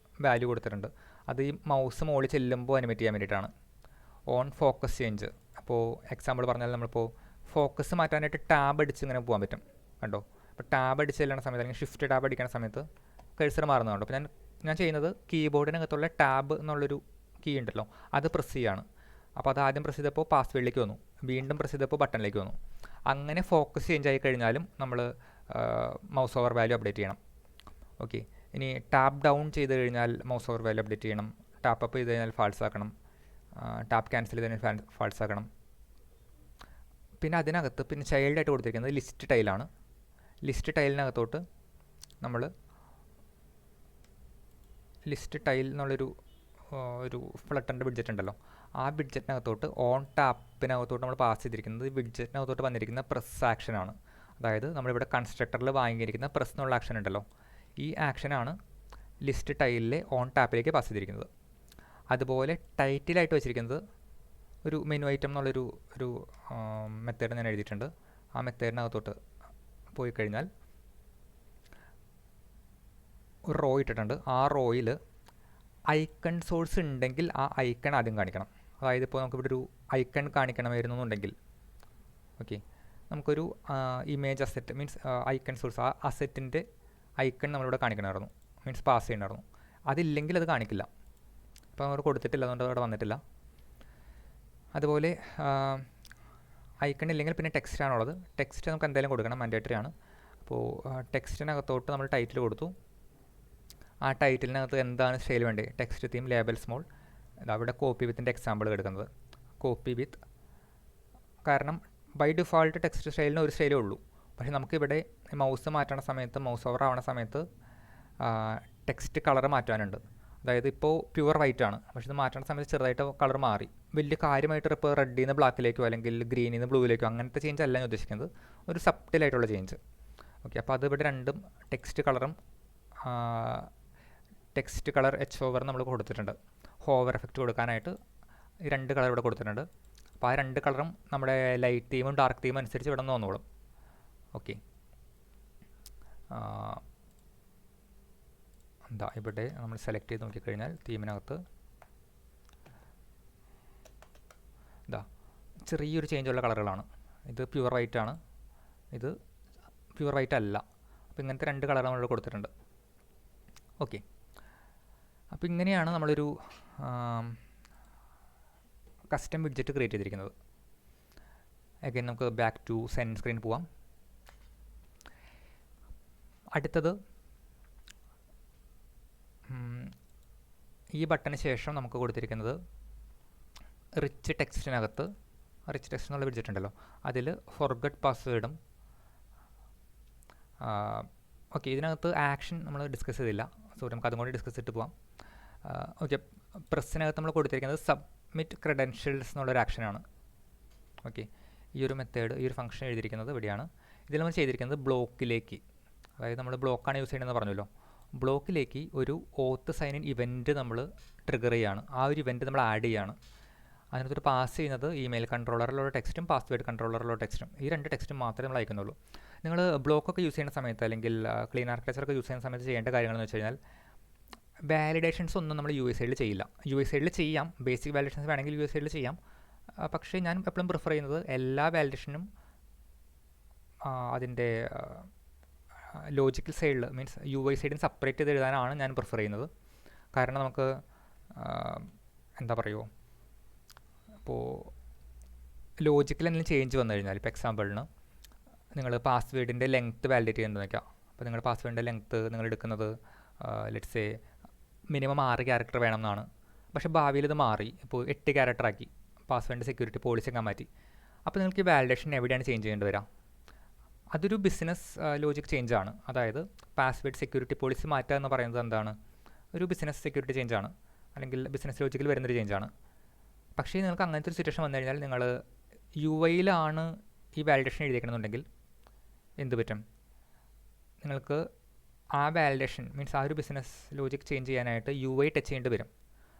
വാല്യൂ കൊടുത്തിട്ടുണ്ട്. അത് ഈ മൗസ് മുകളിൽ ചെല്ലുമ്പോൾ അനിമേറ്റ് ചെയ്യാൻ വേണ്ടിയിട്ടാണ്. ഓൺ ഫോക്കസ് ചേഞ്ച്, അപ്പോൾ എക്സാമ്പിൾ പറഞ്ഞാൽ നമ്മളിപ്പോൾ ഫോക്കസ് മാറ്റാനായിട്ട് ടാബ് അടിച്ച് ഇങ്ങനെ പോകാൻ പറ്റും, കണ്ടോ. അപ്പോൾ ടാബ് അടിച്ച് ചെല്ലുന്ന സമയത്ത് അല്ലെങ്കിൽ ഷിഫ്റ്റ് ടാബ് അടിക്കുന്ന സമയത്ത് കഴ്സർ മാറുന്നതുകൊണ്ട് അപ്പോൾ ഞാൻ ചെയ്യുന്നത് കീബോർഡിനകത്തുള്ള ടാബ് എന്നുള്ളൊരു കീ ഉണ്ടല്ലോ, അത് പ്രസ് ചെയ്യാണ്. അപ്പോൾ അത് ആദ്യം പ്രസ് ചെയ്തപ്പോൾ പാസ്വേഡിലേക്ക് വന്നു, വീണ്ടും പ്രസ് ചെയ്തപ്പോൾ ബട്ടണിലേക്ക് വന്നു. അങ്ങനെ ഫോക്കസ് ചേഞ്ച് ആയി കഴിഞ്ഞാലും നമ്മൾ മൗസ് ഓവർ വാല്യൂ അപ്ഡേറ്റ് ചെയ്യണം. ഓക്കെ, ഇനി ടാപ്പ് ഡൗൺ ചെയ്ത് കഴിഞ്ഞാൽ മൗസ് ഓവർ വാല്യൂ അപ്ഡേറ്റ് ചെയ്യണം. ടാപ്പ് അപ്പ് ചെയ്ത് കഴിഞ്ഞാൽ ഫാൾസ് ആക്കണം. ടാപ്പ് ക്യാൻസൽ ചെയ്ത് കഴിഞ്ഞാൽ ഫാൾസ് ആക്കണം. പിന്നെ അതിനകത്ത് പിന്നെ ചൈൽഡായിട്ട് കൊടുത്തിരിക്കുന്നത് ലിസ്റ്റ് ടൈലാണ്. ലിസ്റ്റ് ടൈലിനകത്തോട്ട് നമ്മൾ ലിസ്റ്റ് ടൈൽ എന്നുള്ളൊരു ഫ്ലട്ടറിൻ്റെ ബിഡ്ജറ്റ് ഉണ്ടല്ലോ, ആ ബിഡ്ജറ്റിനകത്തോട്ട് ഓൺ ടാപ്പിനകത്തോട്ട് നമ്മൾ പാസ് ചെയ്തിരിക്കുന്നത് ബിഡ്ജറ്റിനകത്തോട്ട് വന്നിരിക്കുന്ന പ്രസ് ആക്ഷനാണ്. അതായത് നമ്മളിവിടെ കൺസ്ട്രക്ടറിൽ വാങ്ങിയിരിക്കുന്ന പ്രസ് എന്നുള്ള ആക്ഷൻ ഉണ്ടല്ലോ, ഈ ആക്ഷനാണ് ലിസ്റ്റ് ടൈലിലെ ഓൺ ടാപ്പിലേക്ക് പാസ് ചെയ്തിരിക്കുന്നത്. അതുപോലെ ടൈറ്റിലായിട്ട് വെച്ചിരിക്കുന്നത് ഒരു മെനു ഐറ്റം എന്നുള്ളൊരു മെത്തേഡ് ഞാൻ എഴുതിയിട്ടുണ്ട്. ആ മെത്തേഡിനകത്തോട്ട് പോയി കഴിഞ്ഞാൽ ഒരു റോ ഇട്ടിട്ടുണ്ട്. ആ റോയിൽ ഐക്കൺ സോഴ്സ് ഉണ്ടെങ്കിൽ ആ ഐക്കൺ ആദ്യം കാണിക്കണം. അതായത് ഇപ്പോൾ നമുക്കിവിടെ ഒരു ഐക്കൺ കാണിക്കണമായിരുന്നു എന്നുണ്ടെങ്കിൽ, ഓക്കെ, നമുക്കൊരു image asset means icon source, ആ അസെറ്റിൻ്റെ ഐക്കൺ നമ്മളിവിടെ കാണിക്കണമായിരുന്നു, മീൻസ് പാസ് ചെയ്യണമായിരുന്നു. അതില്ലെങ്കിൽ അത് കാണിക്കില്ല. അപ്പോൾ നമ്മൾ കൊടുത്തിട്ടില്ല, അതുകൊണ്ട് അവിടെ വന്നിട്ടില്ല. അതുപോലെ ഐക്കൺ ഇല്ലെങ്കിൽ പിന്നെ ടെക്സ്റ്റ് ആണുള്ളത്. ടെക്സ്റ്റ് നമുക്ക് എന്തായാലും കൊടുക്കണം, മാൻഡേറ്ററി ആണ്. അപ്പോൾ ടെക്സ്റ്റിനകത്തോട്ട് നമ്മൾ ടൈറ്റിൽ കൊടുത്തു. ആ ടൈറ്റിലിനകത്ത് എന്താണ് സ്റ്റൈൽ വേണ്ടത്, ടെക്സ്റ്റ് തീം ലേബൽ സ്മോൾ. അവിടെ കോപ്പി വിത്തിൻ്റെ എക്സാമ്പിൾ എടുക്കുന്നത് കോപ്പി വിത്ത്. കാരണം ബൈ ഡിഫോൾട്ട് ടെക്സ്റ്റ് സ്റ്റൈലിന് ഒരു സ്റ്റൈലേ ഉള്ളൂ. പക്ഷേ നമുക്കിവിടെ മൗസ് മാറ്റണ സമയത്ത്, മൗസ് ഓവർ ആവണ സമയത്ത് ടെക്സ്റ്റ് കളർ മാറ്റാനുണ്ട്. അതായത് ഇപ്പോൾ പ്യുവർ വൈറ്റ് ആണ്, പക്ഷേ ഇത് മാറ്റണ സമയത്ത് ചെറുതായിട്ട് കളർ മാറി. വലിയ കാര്യമായിട്ട് ഇപ്പോൾ റെഡിൽ നിന്ന് ബ്ലാക്കിലേക്കോ അല്ലെങ്കിൽ ഗ്രീനിൽ നിന്ന് ബ്ലൂവിലേക്കോ അങ്ങനത്തെ ചേഞ്ച് അല്ല ഞാൻ ഉദ്ദേശിക്കുന്നത്, ഒരു സബ്റ്റിലായിട്ടുള്ള ചേഞ്ച്. ഓക്കെ, അപ്പോൾ അത് ഇവിടെ രണ്ടും ടെക്സ്റ്റ് കളറും ടെക്സ്റ്റ് കളർ എച്ച് ഓവർ നമ്മൾ കൊടുത്തിട്ടുണ്ട്. ഹോവർ എഫക്റ്റ് കൊടുക്കാനായിട്ട് ഈ രണ്ട് കളർ ഇവിടെ കൊടുത്തിട്ടുണ്ട്. അപ്പോൾ ആ രണ്ട് കളറും നമ്മുടെ ലൈറ്റ് തീമും ഡാർക്ക് തീമും അനുസരിച്ച് ഇവിടെ നിന്ന് വന്നോളും. ഓക്കെ, എന്താ ഇവിടെ നമ്മൾ സെലക്ട് ചെയ്ത് നോക്കിക്കഴിഞ്ഞാൽ തീമിനകത്ത് ഇതാ ചെറിയൊരു ചേഞ്ചുള്ള കളറുകളാണ്. ഇത് പ്യുവർ വൈറ്റ് ആണ്, ഇത് പ്യുവർ വൈറ്റ് അല്ല. അപ്പോൾ ഇങ്ങനത്തെ രണ്ട് കളർ നമ്മൾ കൊടുത്തിട്ടുണ്ട്. ഓക്കെ, അപ്പോൾ ഇങ്ങനെയാണ് നമ്മളൊരു കസ്റ്റം വിഡ്ജറ്റ് ക്രിയേറ്റ് ചെയ്തിരിക്കുന്നത്. അഗൈൻ നമുക്ക് ബാക്ക് ടു സെൻഡ് സ്ക്രീൻ പോവാം. അടുത്തത് ഈ ബട്ടന് ശേഷം നമുക്ക് കൊടുത്തിരിക്കുന്നത് റിച്ച് ടെക്സ്റ്റിനകത്ത്, റിച്ച് ടെക്സ്റ്റ് എന്നുള്ള വിഡ്ജറ്റ് ഉണ്ടല്ലോ, അതിൽ ഫോർഗട്ട് പാസ്വേഡും. ഓക്കെ, ഇതിനകത്ത് ആക്ഷൻ നമ്മൾ ഡിസ്കസ് ചെയ്തില്ല, സോറി, നമുക്ക് അതും കൂടി ഡിസ്കസ് ചെയ്തിട്ട് പോവാം. ഓക്കെ, പ്രസ്സിനകത്ത് നമ്മൾ കൊടുത്തിരിക്കുന്നത് സബ്മിറ്റ് ക്രെഡൻഷ്യൽസ് എന്നുള്ളൊരു ആക്ഷനാണ്. ഓക്കെ, ഈ ഒരു മെത്തേഡ്, ഈ ഒരു ഫംഗ്ഷൻ എഴുതിയിരിക്കുന്നത് ഇവിടെയാണ്. ഇതിൽ നമ്മൾ ചെയ്തിരിക്കുന്നത് ബ്ലോക്കിലേക്ക്, അതായത് നമ്മൾ ബ്ലോക്കാണ് യൂസ് ചെയ്യണമെന്ന് പറഞ്ഞല്ലോ, ബ്ലോക്കിലേക്ക് ഒരു ഓത്ത് സൈൻ ഇൻ ഇവൻറ്റ് നമ്മൾ ട്രിഗർ ചെയ്യുകയാണ്. ആ ഒരു ഇവൻറ്റ് നമ്മൾ ആഡ് ചെയ്യുകയാണ്. അതിനകത്തൊരു പാസ് ചെയ്യുന്നത് ഇമെയിൽ കൺട്രോളറിലുള്ള ടെക്സ്റ്റും പാസ്വേഡ് കൺട്രോളറിലുള്ള ടെക്സ്റ്റും, ഈ രണ്ട് ടെക്സ്റ്റും മാത്രമേ നമ്മൾ അയക്കുന്നുള്ളൂ. നിങ്ങൾ ബ്ലോക്കൊക്കെ യൂസ് ചെയ്യുന്ന സമയത്ത് അല്ലെങ്കിൽ ക്ലീൻ ആർക്കിടെക്ചറൊക്കെ യൂസ് ചെയ്യുന്ന സമയത്ത് ചെയ്യേണ്ട കാര്യങ്ങളെന്ന് വെച്ച് കഴിഞ്ഞാൽ വാലിഡേഷൻസ് ഒന്നും നമ്മൾ യു എസ് ഐഡിൽ ചെയ്യില്ല. യു എസ് ഐഡിൽ ചെയ്യാം, ബേസിക് വാലിഡേഷൻസ് വേണമെങ്കിൽ യു എസ് ഐഡിൽ ചെയ്യാം. പക്ഷേ ഞാൻ എപ്പോഴും പ്രിഫർ ചെയ്യുന്നത് എല്ലാ വാലിഡേഷനും അതിൻ്റെ ലോജിക്കൽ സൈഡിൽ മീൻസ് യു ഐ സൈഡിന് സെപ്പറേറ്റ് ചെയ്ത് എഴുതാനാണ് ഞാൻ പ്രിഫർ ചെയ്യുന്നത്. കാരണം നമുക്ക് എന്താ പറയുമോ, ഇപ്പോൾ ലോജിക്കൽ എന്തെങ്കിലും ചേഞ്ച് വന്നു കഴിഞ്ഞാൽ, ഇപ്പോൾ എക്സാമ്പിളിന് നിങ്ങൾ പാസ്വേഡിൻ്റെ ലെങ്ത്ത് വാലിഡേറ്റ് ചെയ്യുന്നത് നോക്കാം. അപ്പോൾ നിങ്ങൾ പാസ്വേഡിൻ്റെ ലെങ്ത്ത് നിങ്ങൾ എടുക്കുന്നത് ലെറ്റ്സ് സേ മിനിമം 6 ക്യാരക്ടർ വേണമെന്നാണ്. പക്ഷേ ഭാവിയിൽ ഇത് മാറി, ഇപ്പോൾ 8 ക്യാരക്ടറാക്കി, പാസ്വേഡിൻ്റെ സെക്യൂരിറ്റി പോളിസി ഒക്കെ മാറ്റി. അപ്പോൾ നിങ്ങൾക്ക് ഈ വാലിഡേഷൻ എവിടെയാണ് ചേഞ്ച് ചെയ്യേണ്ടി വരിക? അതൊരു ബിസിനസ് ലോജിക് ചേഞ്ചാണ്. അതായത് പാസ്വേഡ് സെക്യൂരിറ്റി പോളിസി മാറ്റുക എന്ന് പറയുന്നത് എന്താണ്, ഒരു ബിസിനസ് സെക്യൂരിറ്റി ചേഞ്ചാണ്, അല്ലെങ്കിൽ ബിസിനസ് ലോജിക്കിൽ വരുന്നൊരു ചേഞ്ചാണ്. പക്ഷേ നിങ്ങൾക്ക് അങ്ങനത്തെ ഒരു സിറ്റുവേഷൻ വന്നു കഴിഞ്ഞാൽ നിങ്ങൾ UI-യിലാണ് ഈ വാലിഡേഷൻ എഴുതിയിരിക്കണമെന്നുണ്ടെങ്കിൽ എന്ത് പറ്റും, നിങ്ങൾക്ക് ആ വാലിഡേഷൻ മീൻസ് ആ ഒരു ബിസിനസ് ലോജിക് ചേഞ്ച് ചെയ്യാനായിട്ട് UI ടച്ച് ചെയ്യേണ്ടി വരും.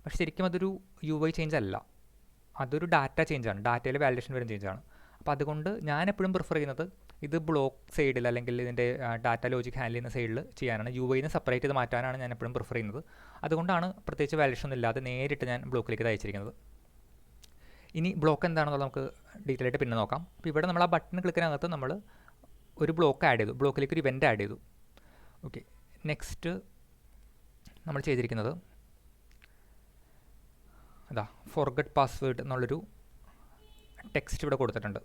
പക്ഷേ ശരിക്കും അതൊരു UI ചേഞ്ച് അല്ല, അതൊരു ഡാറ്റ ചേഞ്ചാണ്, ഡാറ്റയിൽ വാലിഡേഷൻ വരും ചേഞ്ചാണ്. അപ്പോൾ അതുകൊണ്ട് ഞാൻ എപ്പോഴും പ്രിഫർ ചെയ്യുന്നത് ഇത് ബ്ലോക്ക് സൈഡിൽ അല്ലെങ്കിൽ ഇതിൻ്റെ ഡാറ്റ ലോജിക് ഹാൻഡിൽ ചെയ്യുന്ന സൈഡിൽ ചെയ്യാനാണ്, UI-ന്ന് സെപ്പറേറ്റ് ചെയ്ത് മാറ്റാനാണ് ഞാൻ എപ്പോഴും പ്രിഫർ ചെയ്യുന്നത്. അതുകൊണ്ടാണ് പ്രത്യേകിച്ച് വാലിഡേഷൻ ഒന്നും ഇല്ലാതെ നേരിട്ട് ഞാൻ ബ്ലോക്കിലേക്ക് അയച്ചിരിക്കുന്നത്. ഇനി ബ്ലോക്ക് എന്താണെന്നുള്ളത് നമുക്ക് ഡീറ്റെയിൽ ആയിട്ട് പിന്നെ നോക്കാം. അപ്പോൾ ഇവിടെ നമ്മൾ ആ ബട്ടൺ ക്ലിക്കിനകത്ത് നമ്മൾ ഒരു ബ്ലോക്ക് ആഡ് ചെയ്തു, ബ്ലോക്കിലേക്ക് ഒരു ഇവൻ്റ് ആഡ് ചെയ്തു. ഓക്കെ, നെക്സ്റ്റ് നമ്മൾ ചെയ്തിരിക്കുന്നത് അതാ ഫോർഗെറ്റ് പാസ്വേഡ് എന്നുള്ളൊരു ടെക്സ്റ്റ് ഇവിടെ കൊടുത്തിട്ടുണ്ട്.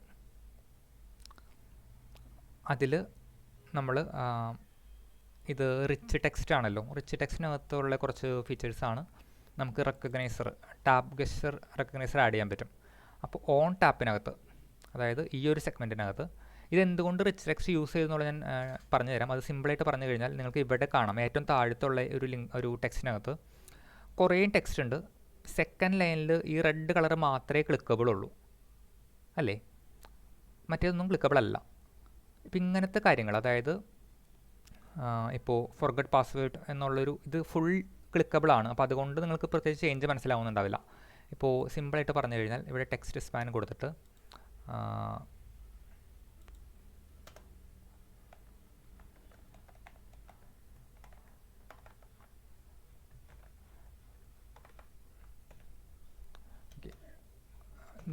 അതിൽ നമ്മൾ ഇത് റിച്ച് ടെക്സ്റ്റ് ആണല്ലോ, റിച്ച് ടെക്സ്റ്റിനകത്തുള്ള കുറച്ച് ഫീച്ചേഴ്സാണ്. നമുക്ക് റെക്കഗ്നൈസർ, ടാപ്പ് ഗെസ്റ്റർ റെക്കഗ്നൈസർ ആഡ് ചെയ്യാൻ പറ്റും. അപ്പോൾ ഓൺ ടാപ്പിനകത്ത്, അതായത് ഈ ഒരു സെഗ്മെൻറ്റിനകത്ത് ഇതെന്തുകൊണ്ട് റിച്ച് ടെക്സ്റ്റ് യൂസ് ചെയ്തെന്നുള്ളത് ഞാൻ പറഞ്ഞുതരാം. അത് സിമ്പിളായിട്ട് പറഞ്ഞു കഴിഞ്ഞാൽ നിങ്ങൾക്ക് ഇവിടെ കാണാം, ഏറ്റവും താഴത്തുള്ള ഒരു ടെക്സ്റ്റിനകത്ത് കുറേ ടെക്സ്റ്റ് ഉണ്ട്. സെക്കൻഡ് ലൈനിൽ ഈ റെഡ് കളർ മാത്രമേ ക്ലിക്കബിൾ ഉള്ളൂ അല്ലേ, മറ്റേതൊന്നും ക്ലിക്കബിൾ അല്ല. ഇപ്പം ഇങ്ങനത്തെ കാര്യങ്ങൾ, അതായത് ഇപ്പോൾ ഫോർഗെറ്റ് പാസ്വേഡ് എന്നുള്ളൊരു ഇത് ഫുൾ ക്ലിക്കബിൾ ആണ്. അപ്പോൾ അതുകൊണ്ട് നിങ്ങൾക്ക് പ്രത്യേകിച്ച് ചേഞ്ച് മനസ്സിലാവുന്നുണ്ടാവില്ല. ഇപ്പോൾ സിമ്പിളായിട്ട് പറഞ്ഞു കഴിഞ്ഞാൽ ഇവിടെ ടെക്സ്റ്റ് സ്പാൻ കൊടുത്തിട്ട്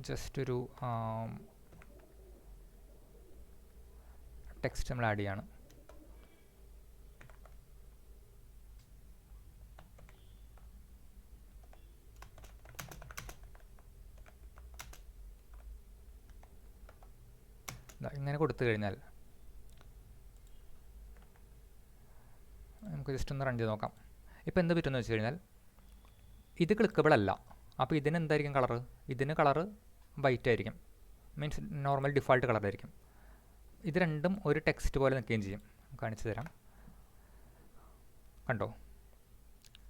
ജസ്റ്റ് ഒരു ടെക്സ്റ്റ് നമ്മൾ ആഡ് ചെയ്യാണ്. ഇങ്ങനെ കൊടുത്തു കഴിഞ്ഞാൽ നമുക്ക് ജസ്റ്റ് ഒന്ന് റൺ ചെയ്ത് നോക്കാം. ഇപ്പോൾ എന്ത് പറ്റുമെന്ന് വെച്ച് കഴിഞ്ഞാൽ ഇത് ക്ലിക്കബിൾ അല്ല. അപ്പോൾ ഇതിന് എന്തായിരിക്കും കളറ്, ഇതിന് കളറ് വൈറ്റ് ആയിരിക്കും, മീൻസ് നോർമൽ ഡിഫാൾട്ട് കളറായിരിക്കും. ഇത് രണ്ടും ഒരു ടെക്സ്റ്റ് പോലെ നിൽക്കുകയും ചെയ്യും. കാണിച്ചു തരാം, കണ്ടോ,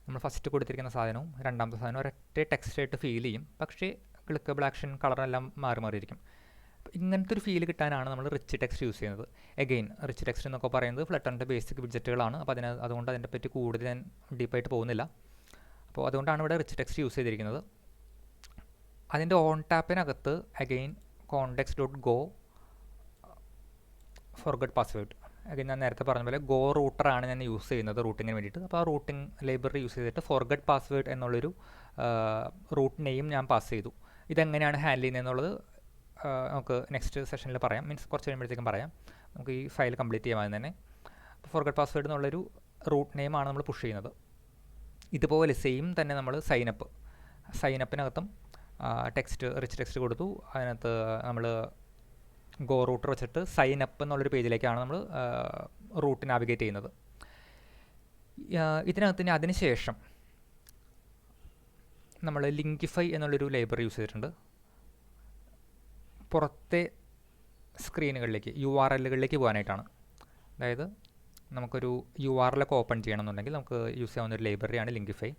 നമ്മൾ ഫസ്റ്റ് കൊടുത്തിരിക്കുന്ന സാധനവും രണ്ടാമത്തെ സാധനവും ഒരൊറ്റ ടെക്സ്റ്റായിട്ട് ഫീൽ ചെയ്യും, പക്ഷേ ക്ലിക്കബിൾ ആക്ഷൻ കളറെല്ലാം മാറിയിരിക്കും. ഇങ്ങനത്തെ ഒരു ഫീൽ കിട്ടാനാണ് നമ്മൾ റിച്ച് ടെക്സ്റ്റ് യൂസ് ചെയ്യുന്നത്. എഗെയിൻ റിച്ച് ടെക്സ്റ്റ് എന്നൊക്കെ പറയുന്നത് ഫ്ലട്ടറിൻ്റെ ബേസിക് വിഡ്ജറ്റുകളാണ്. അപ്പോൾ അതുകൊണ്ട് അതിനെ പറ്റി കൂടുതൽ ഞാൻ ഡീപ്പായിട്ട് പോകുന്നില്ല. അപ്പോൾ അതുകൊണ്ടാണ് ഇവിടെ റിച്ച് ടെക്സ്റ്റ് യൂസ് ചെയ്തിരിക്കുന്നത്. അതിൻ്റെ ഓൺ ടാപ്പിനകത്ത് again context.go forget password, again ഞാൻ നേരത്തെ പറഞ്ഞ പോലെ ഗോ റൂട്ടറാണ് ഞാൻ യൂസ് ചെയ്യുന്നത് റൂട്ടിങ്ങിന് വേണ്ടിയിട്ട്. അപ്പോൾ ആ റൂട്ടിംഗ് ലൈബ്രറി യൂസ് ചെയ്തിട്ട് ഫോർഗെറ്റ് പാസ്വേഡ് എന്നുള്ളൊരു റൂട്ട് നെയിം ഞാൻ പാസ് ചെയ്തു. ഇതെങ്ങനെയാണ് ഹാൻഡിൽ ചെയ്യുന്നതെന്നുള്ളത് നമുക്ക് നെക്സ്റ്റ് സെഷനിൽ പറയാം, മീൻസ് കുറച്ച് കഴിയുമ്പോഴത്തേക്കും പറയാം. നമുക്ക് ഈ ഫയൽ കംപ്ലീറ്റ് ചെയ്യാൻ തന്നെ ഫോർഗെറ്റ് പാസ്വേഡ് എന്നുള്ളൊരു റൂട്ട് നെയിമാണ് നമ്മൾ പുഷ് ചെയ്യുന്നത്. ഇതുപോലെ സെയിം തന്നെ നമ്മൾ സൈനപ്പിനകത്തും റിച്ച് ടെക്സ്റ്റ് കൊടുത്തു. അതിനകത്ത് നമ്മൾ ഗോ റൂട്ടർ വെച്ചിട്ട് സൈനപ്പ് എന്നുള്ളൊരു പേജിലേക്കാണ് നമ്മൾ റൂട്ട് നാവിഗേറ്റ് ചെയ്യുന്നത്. ഇതിനകത്ത് ഇനി അതിന് ശേഷം നമ്മൾ ലിങ്കിഫൈ എന്നുള്ളൊരു ലൈബ്രറി യൂസ് ചെയ്തിട്ടുണ്ട്. പുറത്തെ സ്ക്രീനുകളിലേക്ക് URL-കളിലേക്ക് പോകാനായിട്ടാണ്. അതായത് നമുക്കൊരു URL ഒക്കെ ഓപ്പൺ ചെയ്യണമെന്നുണ്ടെങ്കിൽ നമുക്ക് യൂസ് ചെയ്യാവുന്ന ഒരു ലൈബ്രറിയാണ് ലിങ്കിഫൈ.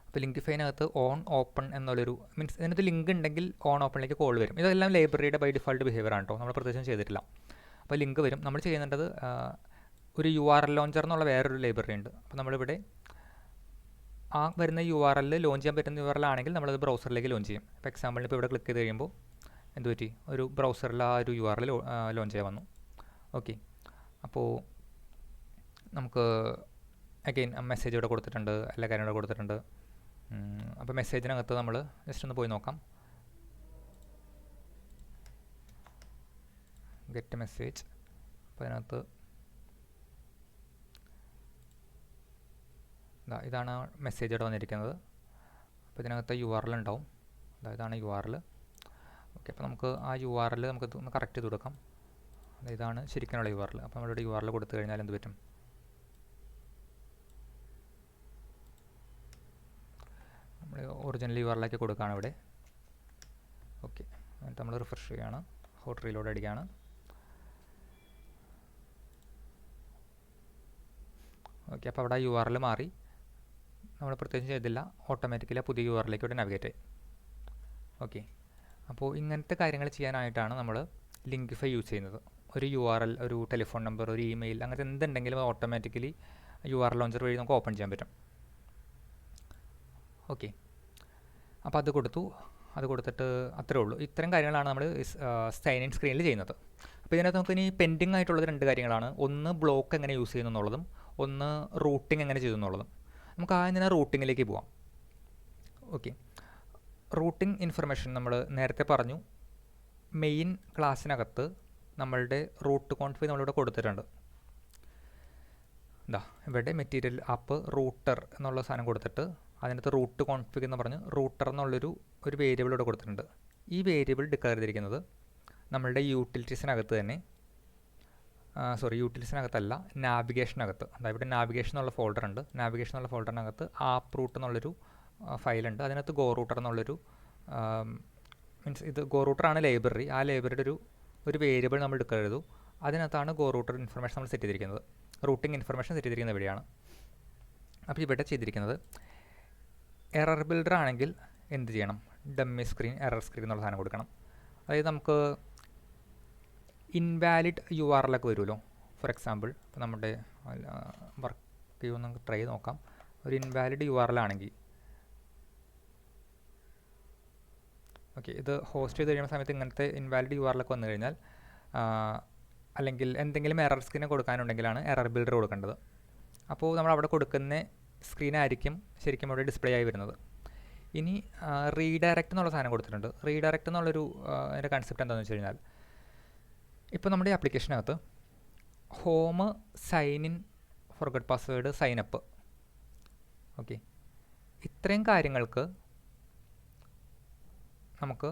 അപ്പോൾ ലിങ്കിഫൈനകത്ത് ഓൺ ഓപ്പൺ എന്നുള്ളൊരു മീൻസ് ഇതിനകത്ത് ലിങ്ക് ഉണ്ടെങ്കിൽ ഓൺ ഓപ്പണിലേക്ക് കോൾ വരും. ഇതെല്ലാം ലൈബ്രറിയുടെ ബൈ ഡിഫോൾട്ട് ബിഹേവിയർ ആണ് കേട്ടോ, നമ്മൾ പ്രത്യേകിച്ചും ചെയ്തിട്ടില്ല. അപ്പോൾ ലിങ്ക് വരും. നമ്മൾ ചെയ്യേണ്ടത് ഒരു URL ലോഞ്ചർ എന്നുള്ള വേറൊരു ലൈബ്രറി ഉണ്ട്. അപ്പോൾ നമ്മളിവിടെ ആ വരുന്ന URL ലോഞ്ച് ചെയ്യാൻ പറ്റുന്ന URL ആണെങ്കിൽ നമ്മളത് ബ്രൗസറിലേക്ക് ലോഞ്ച് ചെയ്യും. ഇപ്പോൾ എക്സാമ്പിളിന് ഇപ്പോൾ ഇവിടെ ക്ലിക്ക് ചെയ്ത് കഴിയുമ്പോൾ എന്ത് പറ്റി, ഒരു ബ്രൗസറിൽ ആ ഒരു URL ലോഞ്ച് ചെയ്യാൻ വന്നു. ഓക്കെ, അപ്പോൾ നമുക്ക് അഗെയിൻ മെസ്സേജ് ഇവിടെ കൊടുത്തിട്ടുണ്ട്, എല്ലാ കാര്യങ്ങളും ഇവിടെ കൊടുത്തിട്ടുണ്ട്. അപ്പോൾ മെസ്സേജിനകത്ത് നമ്മൾ ജസ്റ്റ് ഒന്ന് പോയി നോക്കാം. ഗെറ്റ് മെസ്സേജ്, അപ്പോൾ അതിനകത്ത് ഇതാണ് മെസ്സേജ് ഇവിടെ വന്നിരിക്കുന്നത്. അപ്പോൾ ഇതിനകത്ത് URL ഉണ്ടാവും, ഇതാണ് URL. ഓക്കെ, അപ്പോൾ നമുക്ക് ആ URL നമുക്ക് ഒന്ന് കറക്റ്റ് ചെയ്ത് കൊടുക്കാം. ഇതാണ് ശരിക്കുള്ള URL. അപ്പോൾ നമ്മളിവിടെ URL കൊടുത്തു കഴിഞ്ഞാൽ എന്ത് പറ്റും, നമ്മൾ ഒറിജിനൽ URL-ആക്കി കൊടുക്കുകയാണ് ഇവിടെ. ഓക്കെ, എന്നിട്ട് നമ്മൾ റിഫ്രഷ് ചെയ്യുകയാണ്, ഹോട്ട് റീലോഡ് അടിക്കുകയാണ്. ഓക്കെ, അപ്പോൾ അവിടെ URL മാറി, നമ്മൾ പ്രത്യേകിച്ച് ചെയ്തില്ല, ഓട്ടോമാറ്റിക്കലി പുതിയ URL-ലേക്ക് ഇവിടെ നാവിഗേറ്റ് ആയി. ഓക്കെ, അപ്പോൾ ഇങ്ങനത്തെ കാര്യങ്ങൾ ചെയ്യാനായിട്ടാണ് നമ്മൾ ലിങ്കിഫൈ യൂസ് ചെയ്യുന്നത്. ഒരു URL, ഒരു ടെലിഫോൺ നമ്പർ, ഒരു ഇമെയിൽ, അങ്ങനത്തെ എന്തുണ്ടെങ്കിലും ഓട്ടോമാറ്റിക്കലി URL ലോഞ്ചർ വഴി നമുക്ക് ഓപ്പൺ ചെയ്യാൻ പറ്റും. ഓക്കെ, അപ്പോൾ അത് കൊടുത്തിട്ട് അത്രേ ഉള്ളൂ. ഇത്തരം കാര്യങ്ങളാണ് നമ്മൾ സൈൻ ഇൻ സ്ക്രീനിൽ ചെയ്യുന്നത്. അപ്പോൾ ഇതിനകത്ത് നമുക്ക് ഇനി പെൻഡിങ് ആയിട്ടുള്ളത് 2 കാര്യങ്ങളാണ്. ഒന്ന് ബ്ലോക്ക് എങ്ങനെ യൂസ് ചെയ്യുന്നു എന്നുള്ളതും, ഒന്ന് റൂട്ടിംഗ് എങ്ങനെ ചെയ്തു എന്നുള്ളതും. നമുക്ക് ആദ്യം തന്നെ റൂട്ടിങ്ങിലേക്ക് പോവാം. ഓക്കെ, റൂട്ടിംഗ് ഇൻഫർമേഷൻ നമ്മൾ നേരത്തെ പറഞ്ഞു. മെയിൻ ക്ലാസ്സിനകത്ത് നമ്മളുടെ റൂട്ട് കോൺഫിഗ് നമ്മളിവിടെ കൊടുത്തിട്ടുണ്ട്. ഇവിടെ മെറ്റീരിയൽ ആപ്പ് റൂട്ടർ എന്നുള്ള സാധനം കൊടുത്തിട്ട് അതിനകത്ത് റൂട്ട് കോൺഫിഗ് എന്ന് പറഞ്ഞ് റൂട്ടർ എന്നുള്ളൊരു വേരിയബിൾ ഇവിടെ കൊടുത്തിട്ടുണ്ട്. ഈ വേരിയബിൾ ഡിക്ലെയർ ചെയ്തിരിക്കുന്നത് നമ്മളുടെ യൂട്ടിലിറ്റീസിനകത്ത് തന്നെ, യൂട്ടിലിറ്റീസിനകത്തല്ല, നാവിഗേഷനകത്ത്. അതായത് ഇവിടെ നാവിഗേഷൻ എന്നുള്ള ഫോൾഡർ ഉണ്ട്. നാവിഗേഷൻ എന്നുള്ള ഫോൾഡറിനകത്ത് ആപ്പ് റൂട്ട് എന്നുള്ളൊരു ഫയലുണ്ട്. അതിനകത്ത് ഗോ റൂട്ടർ എന്നുള്ളൊരു മീൻസ് ഇത് ഗോ റൂട്ടറാണ് ലൈബ്രറി. ആ ലൈബ്രറിയുടെ ഒരു വേരിയബിൾ നമ്മൾ ഡിക്ലെയർ ചെയ്തു. അതിനകത്താണ് ഗോ റൂട്ടർ ഇൻഫർമേഷൻ നമ്മൾ സെറ്റ് ചെയ്തിരിക്കുന്നത്. റൂട്ടിംഗ് ഇൻഫർമേഷൻ സെറ്റ് ചെയ്തിരിക്കുന്നത് ഇവിടെയാണ്. അപ്പോൾ ഇവിടെ ചെയ്തിരിക്കുന്നത് എറർ ബിൽഡർ ആണെങ്കിൽ എന്ത് ചെയ്യണം? ഡമ്മി സ്ക്രീൻ, എറർ സ്ക്രീൻ എന്നുള്ള സാധനം കൊടുക്കണം. അതായത് നമുക്ക് ഇൻവാലിഡ് URL ഒക്കെ വരുമല്ലോ. ഫോർ എക്സാമ്പിൾ, ഇപ്പോൾ നമ്മുടെ വർക്ക് ചെയ്യുമെന്ന് നമുക്ക് ട്രൈ ചെയ്ത് നോക്കാം. ഒരു ഇൻവാലിഡ് URL ആണെങ്കിൽ, ഓക്കെ, ഇത് ഹോസ്റ്റ് ചെയ്ത് കഴിയുന്ന സമയത്ത് ഇങ്ങനത്തെ ഇൻവാലിഡ് URL ഒക്കെ വന്നു കഴിഞ്ഞാൽ, അല്ലെങ്കിൽ എന്തെങ്കിലും എറർ സ്ക്രീൻ കൊടുക്കാനുണ്ടെങ്കിലാണ് എറർ ബിൽഡർ കൊടുക്കേണ്ടത്. അപ്പോൾ നമ്മൾ അവിടെ കൊടുക്കുന്ന സ്ക്രീനായിരിക്കും ശരിക്കും അവിടെ ഡിസ്പ്ലേ ആയി വരുന്നത്. ഇനി റീഡയറക്റ്റ് എന്നുള്ള സാധനം കൊടുത്തിട്ടുണ്ട്. റീഡയറക്റ്റ് എന്നുള്ളൊരു അതിൻ്റെ കൺസെപ്റ്റ് എന്താണെന്ന് വെച്ച് കഴിഞ്ഞാൽ, ഇപ്പോൾ നമ്മുടെ ആപ്ലിക്കേഷനകത്ത് home, sign in, forgot password, sign up, okay, ഇത്രയും കാര്യങ്ങൾക്ക് നമുക്ക്